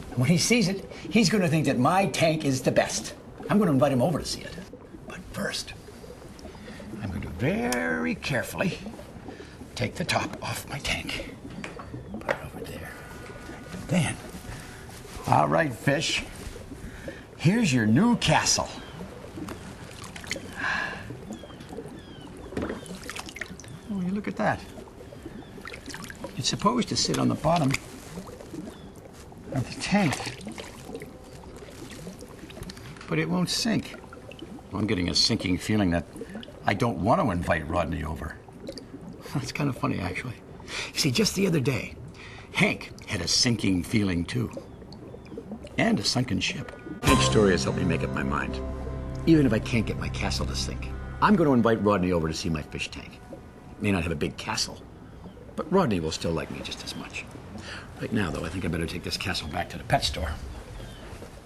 Speaker 4: And when he sees it, he's going to think that my tank is the best. I'm going to invite him over to see it. But first, I'm going to very carefully take the top off my tank. Put it over there. And then, all right, fish. Here's your new castle. Oh, you look at that. It's supposed to sit on the bottom of the tank. But it won't sink. I'm getting a sinking feeling that I don't want to invite Rodney over. That's kind of funny, actually. You see, just the other day, Hank had a sinking feeling, too. And a sunken ship. Hank's story has helped me make up my mind. Even if I can't get my castle to sink, I'm going to invite Rodney over to see my fish tank. May not have a big castle, but Rodney will still like me just as much. Right now, though, I think I better take this castle back to the pet store.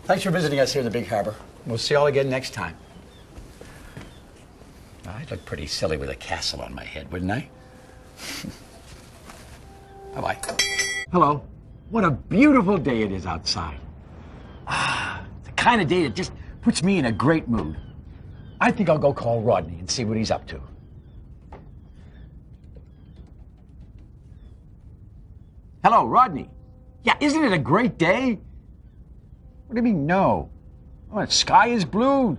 Speaker 4: Thanks for visiting us here in the Big Harbor. We'll see you all again next time. I'd look pretty silly with a castle on my head, wouldn't I? Bye-bye. Hello. What a beautiful day it is outside. Ah, the kind of day that just puts me in a great mood. I think I'll go call Rodney and see what he's up to. Hello, Rodney. Yeah, isn't it a great day? What do you mean, no? Oh, the sky is blue.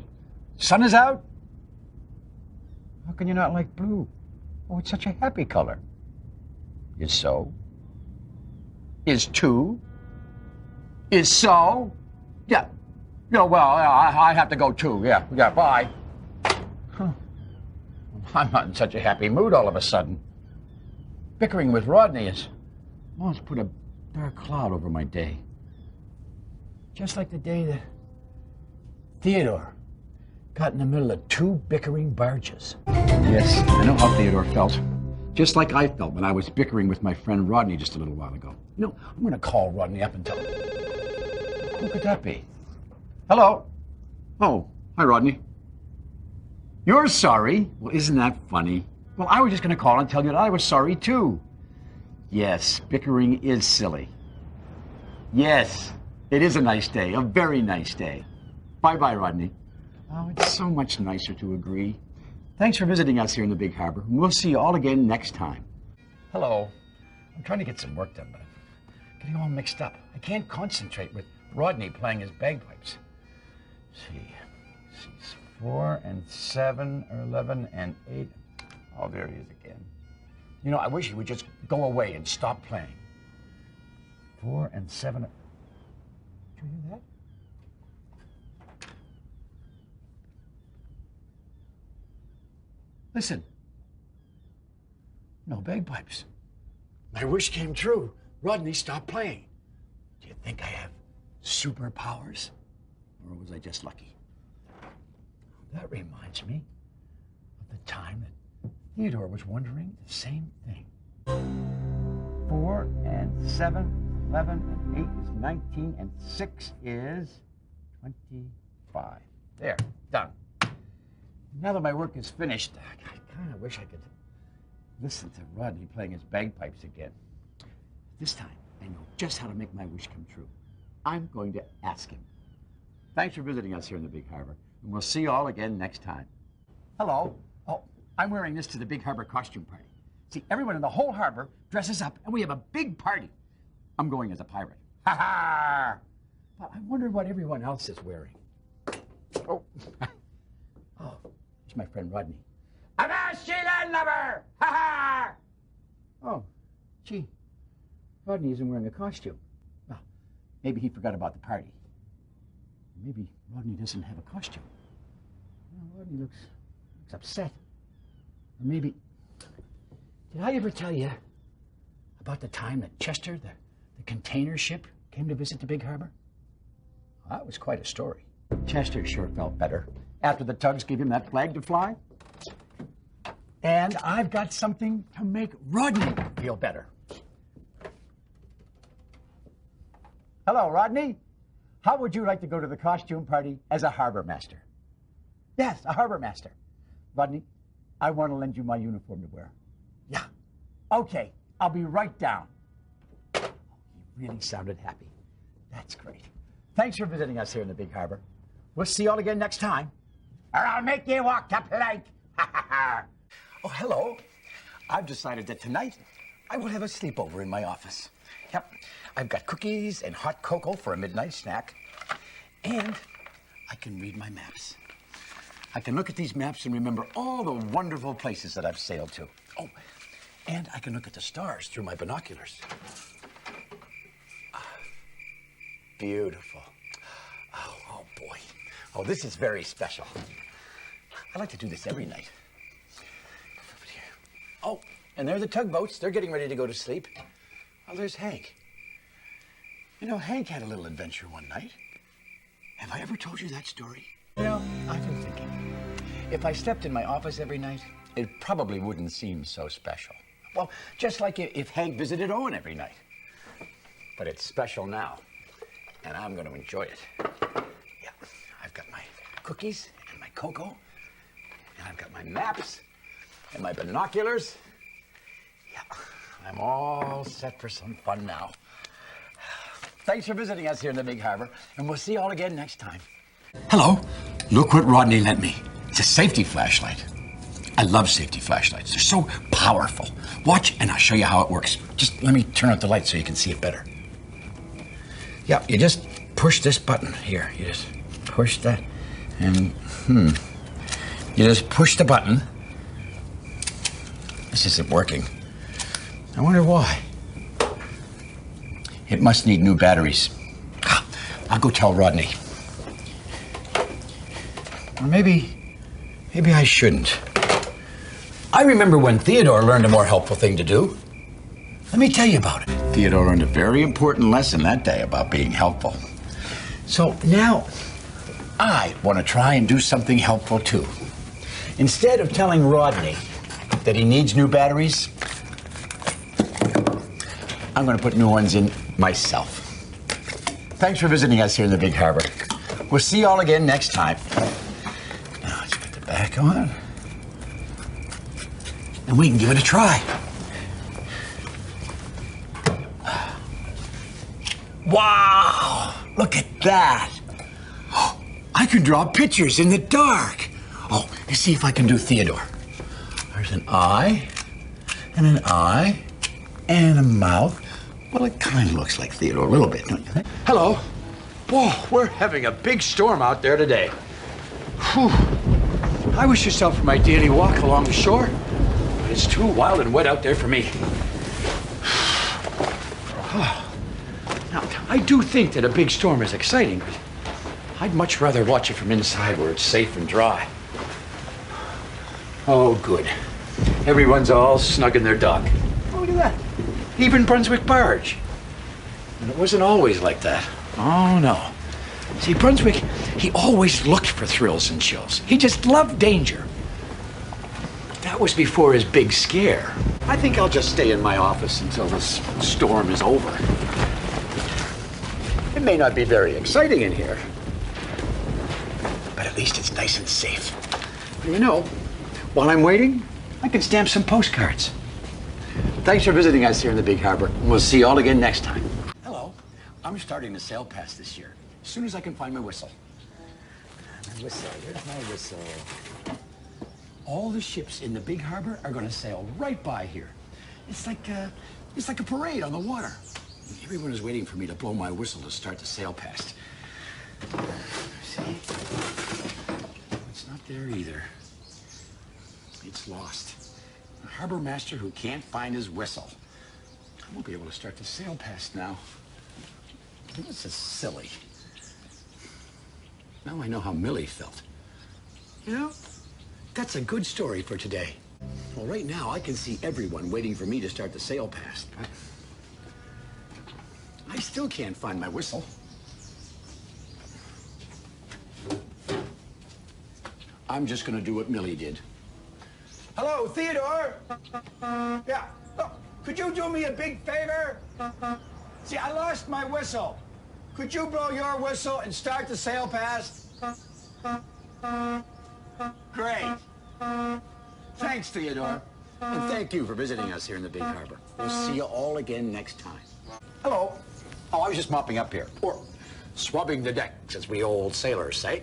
Speaker 4: Sun is out. How can you not like blue? Oh, it's such a happy color. Is so? Is to? Is so? Yeah. No, well, I have to go too. Yeah, bye. Huh. I'm not in such a happy mood all of a sudden. Bickering with Rodney has almost put a dark cloud over my day. Just like the day that Theodore got in the middle of two bickering barges. Yes, I know how Theodore felt. Just like I felt when I was bickering with my friend Rodney just a little while ago. You know, I'm going to call Rodney up and tell him. Who could that be? Hello? Oh, hi, Rodney. You're sorry? Well, isn't that funny? Well, I was just going to call and tell you that I was sorry, too. Yes, bickering is silly. Yes, it is a nice day, a very nice day. Bye-bye, Rodney. Oh, it's so much nicer to agree. Thanks for visiting us here in the Big Harbor. We'll see you all again next time. Hello. I'm trying to get some work done, but I'm getting all mixed up. I can't concentrate with Rodney playing his bagpipes. Let's see. 4 and 7 or 11 and 8. Oh, there he is again. You know, I wish he would just go away and stop playing. 4 and 7. Did you hear that? Listen. No bagpipes. My wish came true. Rodney stopped playing. Do you think I have superpowers? Or was I just lucky? That reminds me of the time that Theodore was wondering the same thing. 4 and 7, 11 and 8 is 19, and 6 is 25. There, done. Now that my work is finished, I kind of wish I could listen to Rodney playing his bagpipes again. This time, I know just how to make my wish come true. I'm going to ask him. Thanks for visiting us here in the Big Harbor, and we'll see you all again next time. Hello. Oh, I'm wearing this to the Big Harbor costume party. See, everyone in the whole harbor dresses up, and we have a big party. I'm going as a pirate. Ha ha! But I wonder what everyone else is wearing. Oh. Oh, it's my friend Rodney. Avast, land lover! Ha ha! Oh, gee, Rodney isn't wearing a costume. Well, maybe he forgot about the party. Maybe Rodney doesn't have a costume. Well, Rodney looks upset. Or maybe, did I ever tell you about the time that Chester, the container ship, came to visit the Big Harbor? Well, that was quite a story. Chester sure felt better after the tugs gave him that flag to fly. And I've got something to make Rodney feel better. Hello, Rodney. How would you like to go to the costume party as a harbor master? Yes, a harbor master. Rodney, I want to lend you my uniform to wear. Yeah. Okay, I'll be right down. He really sounded happy. That's great. Thanks for visiting us here in the Big Harbor. We'll see you all again next time. Or I'll make you walk the plank. Oh, hello. I've decided that tonight I will have a sleepover in my office. Yep. I've got cookies and hot cocoa for a midnight snack. And I can read my maps. I can look at these maps and remember all the wonderful places that I've sailed to. Oh, and I can look at the stars through my binoculars. Beautiful. Oh, boy. Oh, this is very special. I like to do this every night. Oh, and there are the tugboats. They're getting ready to go to sleep. Oh, there's Hank. You know, Hank had a little adventure one night. Have I ever told you that story? You know, I've been thinking. If I slept in my office every night, it probably wouldn't seem so special. Well, just like if Hank visited Owen every night. But it's special now, and I'm going to enjoy it. Yeah, I've got my cookies and my cocoa, and I've got my maps and my binoculars. Yeah, I'm all set for some fun now. Thanks for visiting us here in the Big Harbor, and we'll see you all again next time. Hello. Look what Rodney lent me. It's a safety flashlight. I love safety flashlights. They're so powerful. Watch, and I'll show you how it works. Just let me turn out the light so you can see it better. Yeah, you just push this button here. You just push that, and you just push the button. This isn't working. I wonder why. It must need new batteries. I'll go tell Rodney. Or maybe I shouldn't. I remember when Theodore learned a more helpful thing to do. Let me tell you about it. Theodore learned a very important lesson that day about being helpful.
Speaker 5: So now I want to try and do something helpful too. Instead of telling Rodney that he needs new batteries, I'm going to put new ones in myself. Thanks for visiting us here in the Big Harbor. We'll see you all again next time. Now let's put the back on. And we can give it a try. Wow! Look at that! Oh, I can draw pictures in the dark. Oh, let's see if I can do Theodore. There's an eye, and an eye, and a mouth. Well, it kind of looks like Theodore a little bit, don't you think?
Speaker 4: Hello. Whoa, we're having a big storm out there today. Whew. I wish yourself for my daily walk along the shore, but it's too wild and wet out there for me. Now, I do think that a big storm is exciting, but I'd much rather watch it from inside where it's safe and dry. Oh, good. Everyone's all snug in their dock. Oh, look at that. Even Brunswick barge. And it wasn't always like that. Oh, no. See, Brunswick, he always looked for thrills and chills. He just loved danger. But that was before his big scare. I think I'll just stay in my office until this storm is over. It may not be very exciting in here, but at least it's nice and safe. You know, while I'm waiting, I can stamp some postcards. Thanks for visiting us here in the Big Harbor. We'll see you all again next time. Hello. I'm starting to sail past this year, as soon as I can find my whistle. My whistle, where's my whistle? All the ships in the Big Harbor are going to sail right by here. It's like a parade on the water. Everyone is waiting for me to blow my whistle to start the sail past. See? It's not there either. It's lost. A harbor master who can't find his whistle. I won't be able to start the sail past now. This is silly. Now I know how Millie felt. You know, that's a good story for today. Well, right now I can see everyone waiting for me to start the sail past. I still can't find my whistle. I'm just gonna do what Millie did. Hello, Theodore? Yeah. Oh, could you do me a big favor? See, I lost my whistle. Could you blow your whistle and start the sail past? Great. Thanks, Theodore. And thank you for visiting us here in the Big Harbor. We'll see you all again next time. Hello. Oh, I was just mopping up here. Or swabbing the decks, as we old sailors say.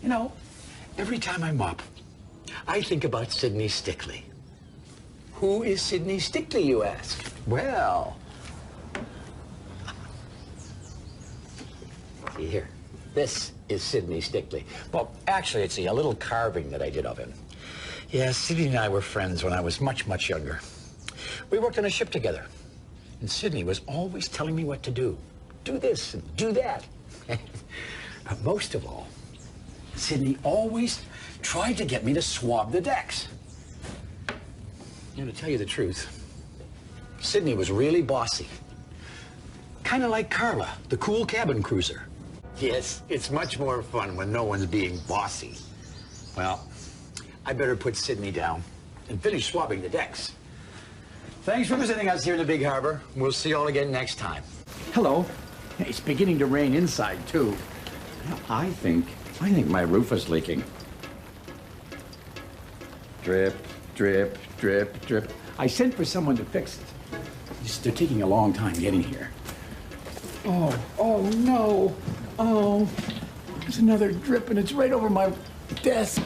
Speaker 4: You know, every time I mop, I think about Sidney Stickley. Who is Sidney Stickley, you ask? Well, see here. This is Sidney Stickley. Well, actually, it's a little carving that I did of him. Yeah, Sidney and I were friends when I was much, much younger. We worked on a ship together. And Sidney was always telling me what to do. Do this and do that. But most of all, Sidney always tried to get me to swab the decks. You know, to tell you the truth, Sidney was really bossy. Kind of like Carla, the cool cabin cruiser. Yes, it's much more fun when no one's being bossy. Well, I better put Sidney down and finish swabbing the decks. Thanks for visiting us here in the Big Harbor. We'll see you all again next time. Hello. It's beginning to rain inside, too. I think my roof is leaking. Drip, drip, drip, drip. I sent for someone to fix it. They're taking a long time getting here. Oh, no. Oh, there's another drip, and it's right over my desk.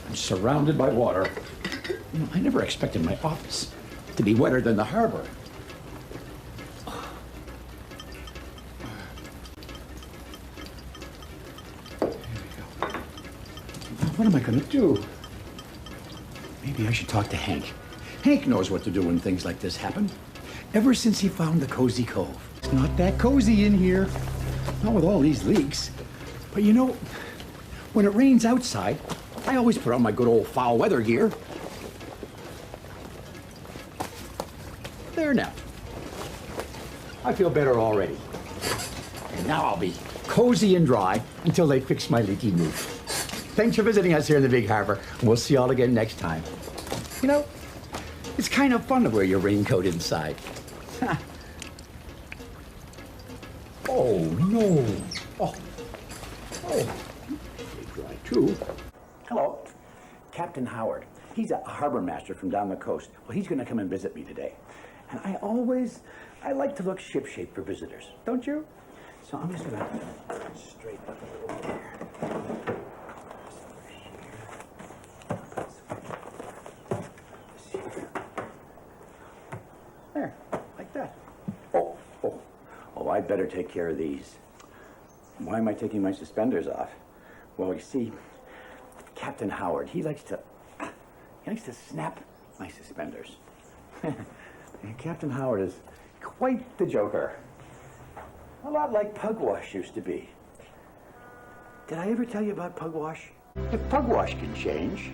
Speaker 4: I'm surrounded by water. You know, I never expected my office to be wetter than the harbor. What am I going to do? Maybe I should talk to Hank. Hank knows what to do when things like this happen. Ever since he found the cozy cove. It's not that cozy in here. Not with all these leaks. But you know, when it rains outside, I always put on my good old foul weather gear. There now. I feel better already. And now I'll be cozy and dry until they fix my leaky roof. Thanks for visiting us here in the Big Harbor. We'll see you all again next time. You know, it's kind of fun to wear your raincoat inside. Oh, no. Oh. Dry too. Hello. Captain Howard. He's a harbor master from down the coast. Well, he's going to come and visit me today. And I like to look shipshape for visitors, don't you? So I'm just going to straighten up a little here. There, like that. Oh, I'd better take care of these. Why am I taking my suspenders off? Well, you see, Captain Howard, he likes to snap my suspenders. Captain Howard is quite the joker. A lot like Pugwash used to be. Did I ever tell you about Pugwash? If Pugwash can change,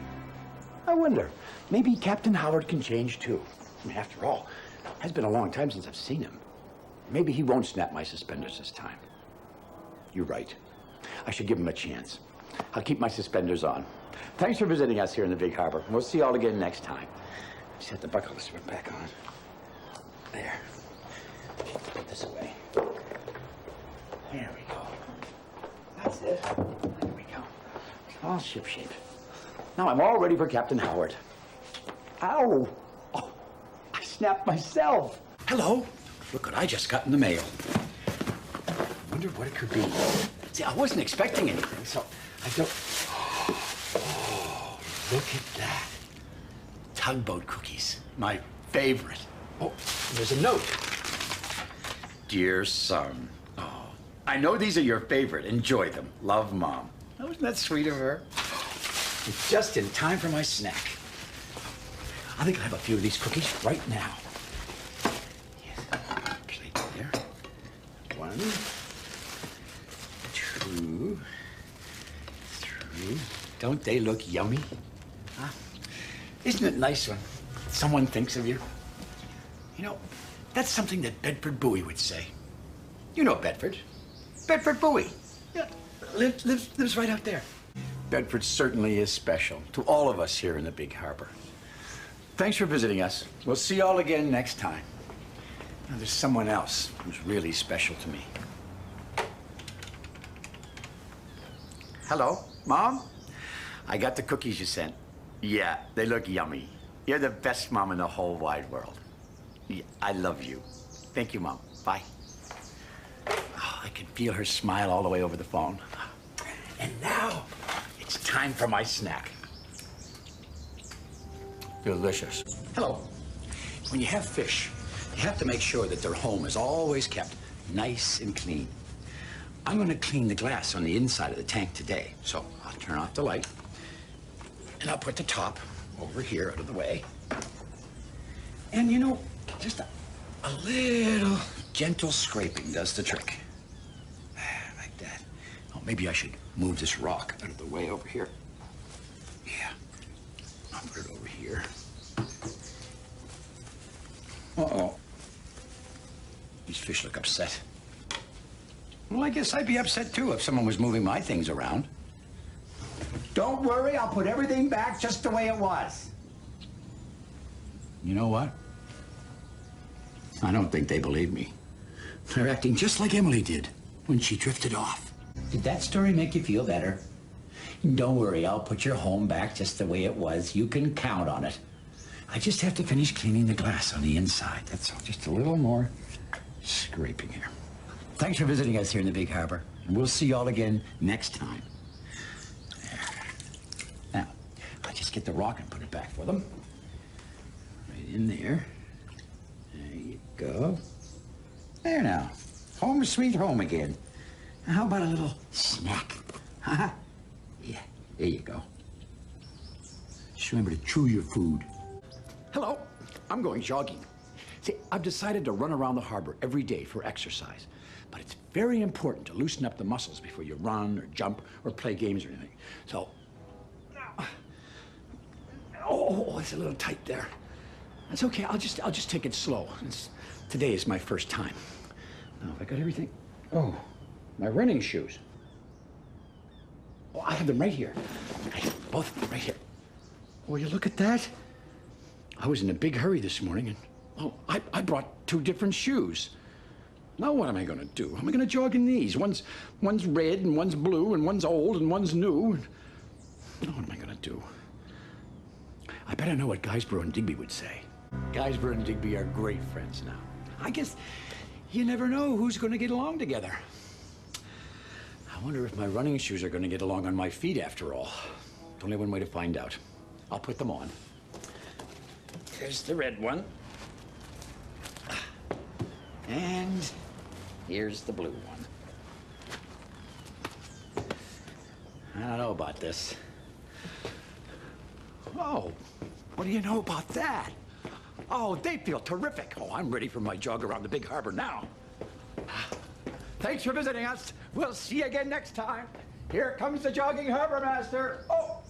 Speaker 4: I wonder, maybe Captain Howard can change too. I mean, after all, it has been a long time since I've seen him. Maybe he won't snap my suspenders this time. You're right. I should give him a chance. I'll keep my suspenders on. Thanks for visiting us here in the Big Harbor. We'll see you all again next time. Set the buckle strap back on. There. Put this away. There we go. That's it. There we go. All shipshape. Now I'm all ready for Captain Howard. Ow! Oh, I snapped myself. Hello. Look what I just got in the mail. I wonder what it could be. See, I wasn't expecting anything, so I don't... Oh, look at that. Tugboat cookies. My favorite. Oh, there's a note. Dear son. Oh, I know these are your favorite. Enjoy them. Love, Mom. Oh, isn't that sweet of her? It's just in time for my snack. I think I'll have a few of these cookies right now. Yes. Plate there. 1, 2, 3. Don't they look yummy? Huh? Isn't it nice when someone thinks of you? You know, that's something that Bedford Bowie would say. You know Bedford. Bedford Bowie. Yeah, lives right out there. Bedford certainly is special to all of us here in the Big Harbor. Thanks for visiting us. We'll see you all again next time. Now, there's someone else who's really special to me. Hello, Mom? I got the cookies you sent. Yeah, they look yummy. You're the best mom in the whole wide world. Yeah, I love you. Thank you, Mom. Bye. Oh, I can feel her smile all the way over the phone. And now, it's time for my snack. Delicious. Hello. When you have fish, you have to make sure that their home is always kept nice and clean. I'm going to clean the glass on the inside of the tank today. So I'll turn off the light, and I'll put the top over here out of the way. And you know, just a little gentle scraping does the trick. Like that. Oh, maybe I should move this rock out of the way over here. Yeah. I'll put it over here. Uh-oh. These fish look upset. Well, I guess I'd be upset too if someone was moving my things around. Don't worry, I'll put everything back just the way it was. You know what? I don't think they believe me. They're acting just like Emily did when she drifted off. Did that story make you feel better? Don't worry, I'll put your home back just the way it was. You can count on it. I just have to finish cleaning the glass on the inside. That's all. Just a little more scraping here. Thanks for visiting us here in the Big Harbor. And we'll see you all again next time. There. Now, I'll just get the rock and put it back for them. Right in there. There you go. There now. Home sweet home again. Now, how about a little snack? Haha. Yeah, there you go. Just remember to chew your food. Hello, I'm going jogging. See, I've decided to run around the harbor every day for exercise. But it's very important to loosen up the muscles before you run or jump or play games or anything. So, oh, it's a little tight there. That's okay. I'll just take it slow. Today is my first time. Now, have I got everything? Oh, my running shoes. Oh, I have them right here. Both of them right here. Will you look at that? I was in a big hurry this morning, and I brought 2 different shoes. Now what am I going to do? How am I going to jog in these? One's red, and one's blue, and one's old, and one's new. Now what am I going to do? I bet I know what Guysborough and Digby would say. Guysborough and Digby are great friends now. I guess you never know who's going to get along together. I wonder if my running shoes are going to get along on my feet after all. There's only one way to find out. I'll put them on. Here's the red one. And here's the blue one. I don't know about this. Oh, what do you know about that? Oh, they feel terrific. Oh, I'm ready for my jog around the big harbor now. Thanks for visiting us. We'll see you again next time. Here comes the jogging harbor master. Oh!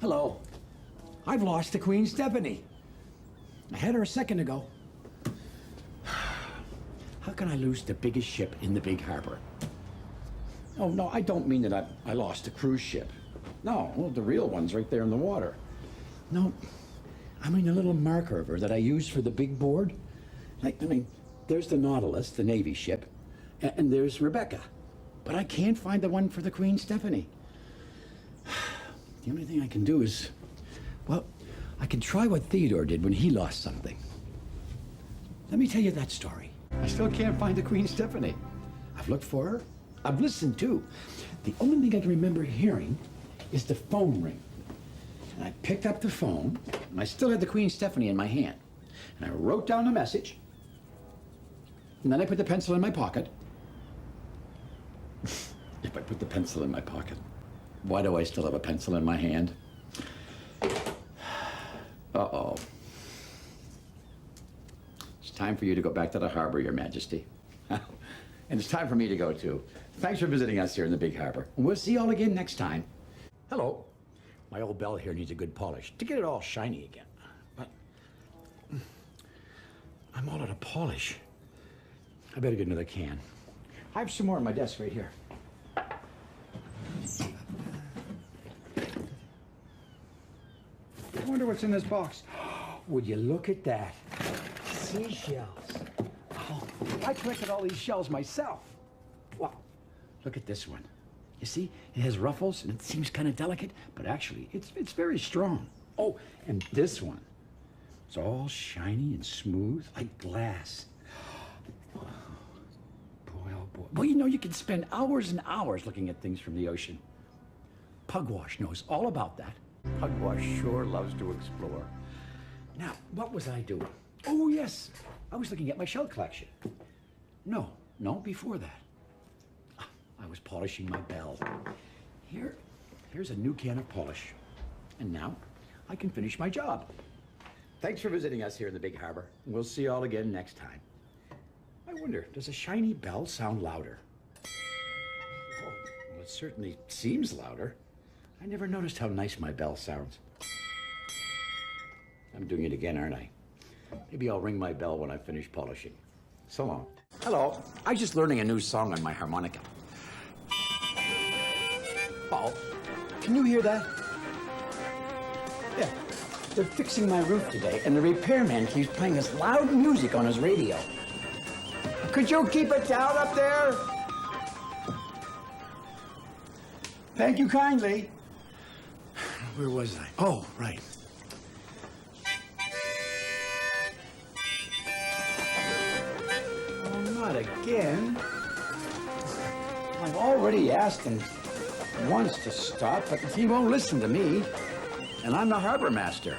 Speaker 4: Hello. I've lost the Queen Stephanie. I had her a second ago. How can I lose the biggest ship in the big harbor? Oh, no, I don't mean that I lost the cruise ship. No, well, the real one's right there in the water. No, I mean a little marker of her that I use for the big board. There's the Nautilus, the Navy ship, and there's Rebecca. But I can't find the one for the Queen Stephanie. The only thing I can do is, well, I can try what Theodore did when he lost something. Let me tell you that story. I still can't find the Queen Stephanie. I've looked for her. I've listened too. The only thing I can remember hearing is the phone ring. And I picked up the phone, and I still had the Queen Stephanie in my hand. And I wrote down the message, and then I put the pencil in my pocket. If I put the pencil in my pocket, why do I still have a pencil in my hand? Uh-oh. It's time for you to go back to the harbor, Your Majesty. And it's time for me to go, too. Thanks for visiting us here in the big harbor. And we'll see you all again next time. Hello. My old bell here needs a good polish to get it all shiny again. But I'm all out of polish. I better get another can. I have some more on my desk right here. I wonder what's in this box. Would you look at that? Seashells. Oh, I collected all these shells myself. Well, look at this one. You see, it has ruffles and it seems kind of delicate, but actually it's very strong. Oh, and this one. It's all shiny and smooth like glass. Boy, oh boy. Well, you know, you can spend hours and hours looking at things from the ocean. Pugwash knows all about that. Pugwash sure loves to explore. Now, what was I doing? Oh, yes, I was looking at my shell collection. No, before that. I was polishing my bell. Here's a new can of polish. And now I can finish my job. Thanks for visiting us here in the big harbor. We'll see you all again next time. I wonder, does a shiny bell sound louder? Oh, well, it certainly seems louder. I never noticed how nice my bell sounds. I'm doing it again, aren't I? Maybe I'll ring my bell when I finish polishing. So long. Hello. I was just learning a new song on my harmonica. Uh-oh. Can you hear that? Yeah. They're fixing my roof today, and the repairman keeps playing this loud music on his radio. Could you keep it down up there? Thank you kindly. Where was I? Oh, right. Oh, not again. I've already asked him once to stop, but he won't listen to me. And I'm the harbor master.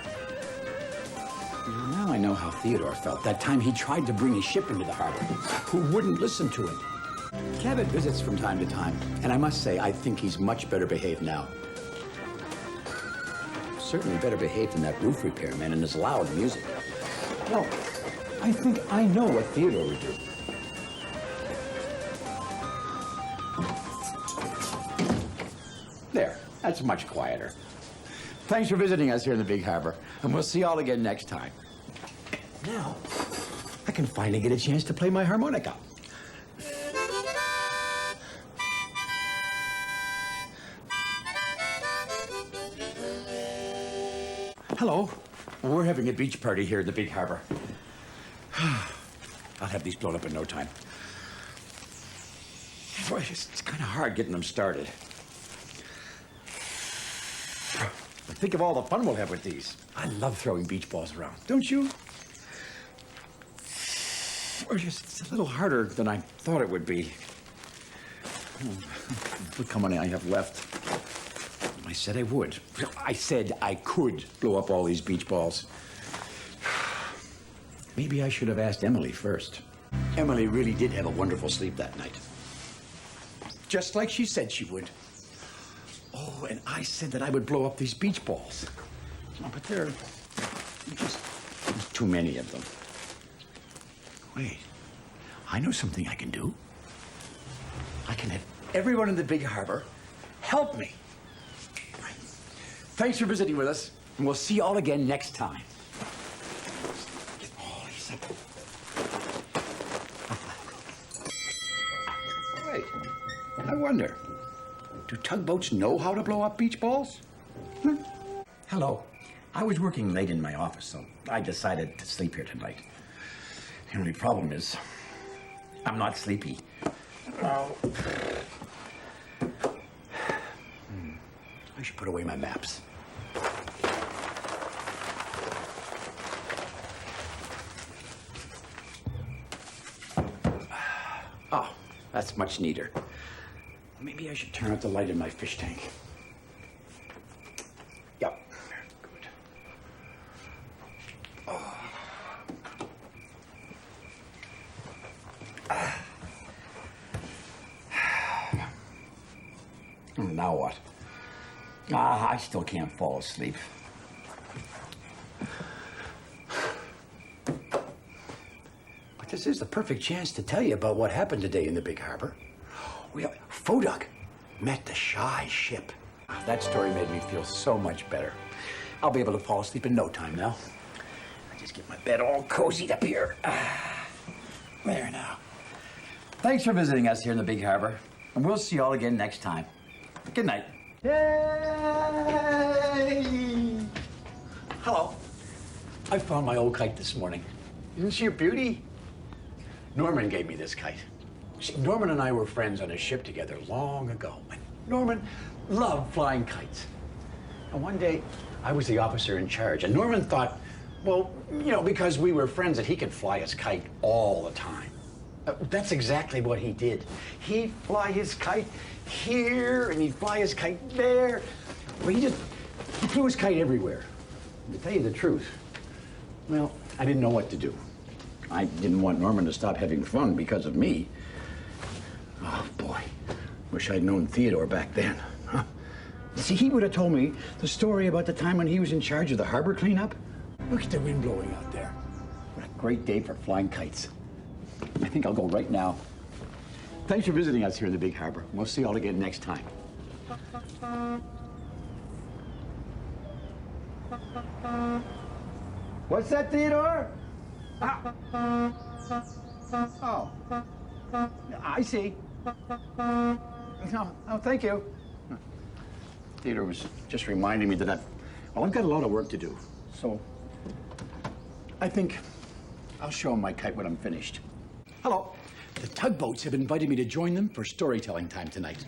Speaker 4: Now I know how Theodore felt that time he tried to bring his ship into the harbor. Who wouldn't listen to him? Cabot visits from time to time, and I must say, I think he's much better behaved now. Certainly better behaved than that roof repairman and his loud music. No, I think I know what Theodore would do. There, that's much quieter. Thanks for visiting us here in the Big Harbor, and we'll see you all again next time. Now, I can finally get a chance to play my harmonica. Hello. We're having a beach party here in the Big Harbor. I'll have these blown up in no time. Boy, it's kind of hard getting them started. But think of all the fun we'll have with these. I love throwing beach balls around, don't you? It's a little harder than I thought it would be. Look how many I have left. I said I would. I said I could blow up all these beach balls. Maybe I should have asked Emily first. Emily really did have a wonderful sleep that night. Just like she said she would. Oh, and I said that I would blow up these beach balls. Oh, but there's too many of them. Wait, I know something I can do. I can have everyone in the Big Harbor help me. Thanks for visiting with us, and we'll see you all again next time. Oh, wait, I wonder, do tugboats know how to blow up beach balls? Hello. I was working late in my office, so I decided to sleep here tonight. The only problem is, I'm not sleepy. Oh. I should put away my maps. Oh, that's much neater. Maybe I should turn out the light in my fish tank. Yep, good. Oh. Now what? I still can't fall asleep. But this is the perfect chance to tell you about what happened today in the Big Harbor. Foduk met the shy ship. That story made me feel so much better. I'll be able to fall asleep in no time now. I just get my bed all cozied up here. There now. Thanks for visiting us here in the Big Harbor, and we'll see you all again next time. Good night. Yay! Hello. I found my old kite this morning. Isn't she a beauty? Norman gave me this kite. See, Norman and I were friends on a ship together long ago. And Norman loved flying kites. And one day, I was the officer in charge, and Norman thought, well, you know, because we were friends, that he could fly his kite all the time. That's exactly what he did. He'd fly his kite here, and he'd fly his kite there. Well, he flew his kite everywhere. And to tell you the truth, well, I didn't know what to do. I didn't want Norman to stop having fun because of me. Oh, boy. Wish I'd known Theodore back then. Huh? See, he would have told me the story about the time when he was in charge of the harbor cleanup. Look at the wind blowing out there. What a great day for flying kites. I think I'll go right now. Thanks for visiting us here in the Big Harbor. We'll see you all again next time. What's that, Theodore? Oh. I see. No, thank you. Theodore was just reminding me that I've got a lot of work to do. So I think I'll show him my kite when I'm finished. Hello. The tugboats have invited me to join them for storytelling time tonight.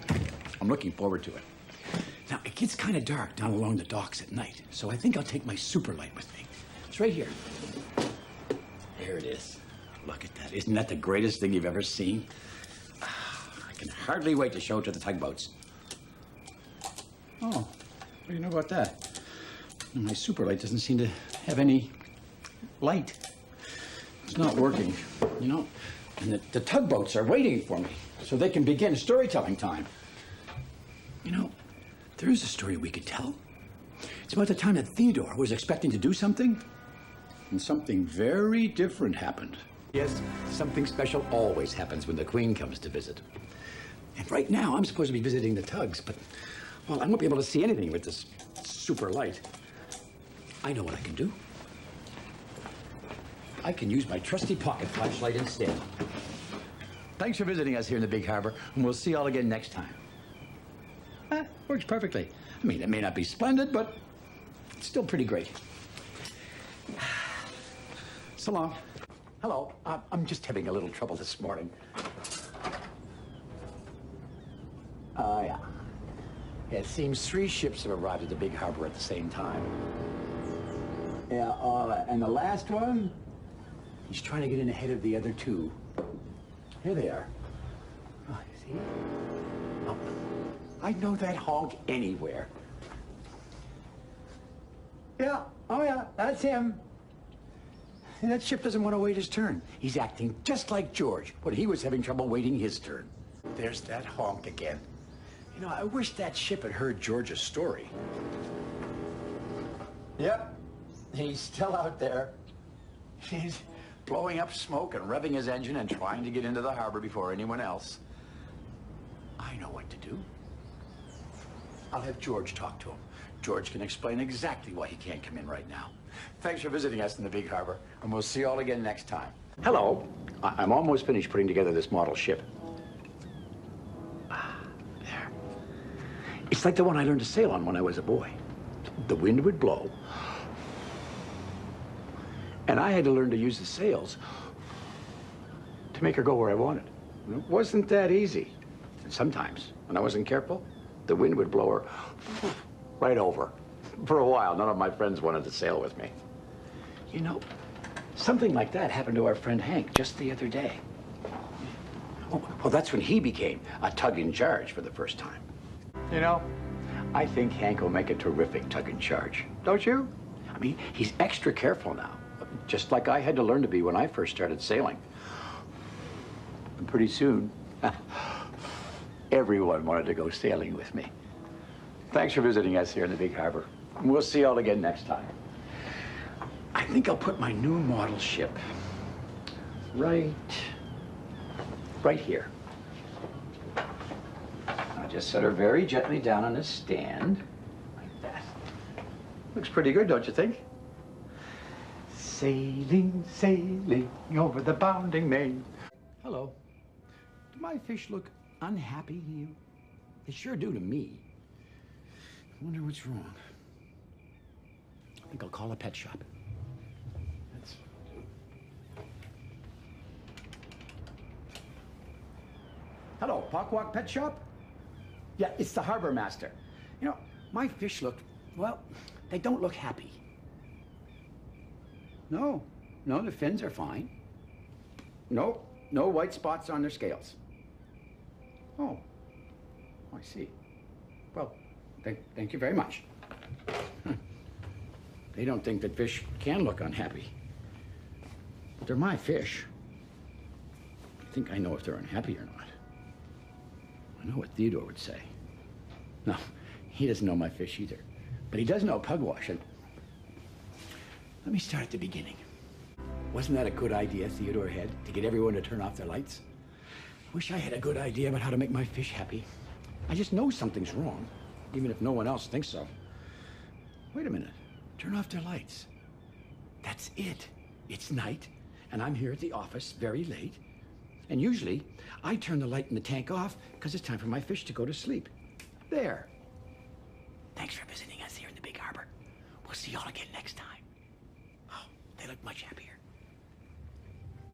Speaker 4: I'm looking forward to it. Now, it gets kind of dark down along the docks at night, so I think I'll take my super light with me. It's right here. There it is. Look at that. Isn't that the greatest thing you've ever seen? I can hardly wait to show it to the tugboats. Oh, what do you know about that? My super light doesn't seem to have any light. It's not working, you know? And the tugboats are waiting for me so they can begin storytelling time. You know, there is a story we could tell. It's about the time that Theodore was expecting to do something, and something very different happened. Yes, something special always happens when the Queen comes to visit. And right now, I'm supposed to be visiting the tugs, but Well, I won't be able to see anything with this super light. I know what I can do. I can use my trusty pocket flashlight instead. Thanks for visiting us here in the Big Harbor, and we'll see you all again next time. Works perfectly. I mean, it may not be splendid, but it's still pretty great. So long. Hello. I'm just having a little trouble this morning. Yeah. It seems 3 ships have arrived at the Big Harbor at the same time. Yeah, and the last one, he's trying to get in ahead of the other 2. Here they are. Oh, see? Oh, I know that honk anywhere. Yeah, oh yeah, that's him. And that ship doesn't want to wait his turn. He's acting just like George when he was having trouble waiting his turn. There's that honk again. You know, I wish that ship had heard George's story. Yep, he's still out there. He's blowing up smoke and revving his engine and trying to get into the harbor before anyone else. I know what to do. I'll have George talk to him. George can explain exactly why he can't come in right now. Thanks for visiting us in the Big Harbor, and we'll see you all again next time. Hello. I'm almost finished putting together this model ship. There. It's like the one I learned to sail on when I was a boy. The wind would blow, and I had to learn to use the sails to make her go where I wanted. It wasn't that easy. And sometimes, when I wasn't careful, the wind would blow her right over. For a while, none of my friends wanted to sail with me. You know, something like that happened to our friend Hank just the other day. Oh, well, that's when he became a tug in charge for the first time. You know, I think Hank will make a terrific tug in charge. Don't you? I mean, he's extra careful now, just like I had to learn to be when I first started sailing. And pretty soon, everyone wanted to go sailing with me. Thanks for visiting us here in the Big Harbor. We'll see you all again next time. I think I'll put my new model ship right here. I'll just set her very gently down on a stand, like that. Looks pretty good, don't you think? Sailing, sailing over the bounding main. Hello. Do my fish look unhappy to you? They sure do to me. I wonder what's wrong. I think I'll call a pet shop. Hello, Pockwalk Pet Shop? Yeah, it's the harbor master. You know, my fish look, well, they don't look happy. No, the fins are fine. No white spots on their scales. Oh, I see. Well, thank you very much. They don't think that fish can look unhappy. But they're my fish. I think I know if they're unhappy or not. I know what Theodore would say. No, he doesn't know my fish either. But he does know pugwash. And let me start at the beginning. Wasn't that a good idea Theodore had, to get everyone to turn off their lights? Wish I had a good idea about how to make my fish happy. I just know something's wrong, even if no one else thinks so. Wait a minute. Turn off their lights. That's it. It's night, and I'm here at the office very late. And usually, I turn the light in the tank off because it's time for my fish to go to sleep. There. Thanks for visiting us here in the Big Harbor. We'll see y'all again next time. Oh, they look much happier.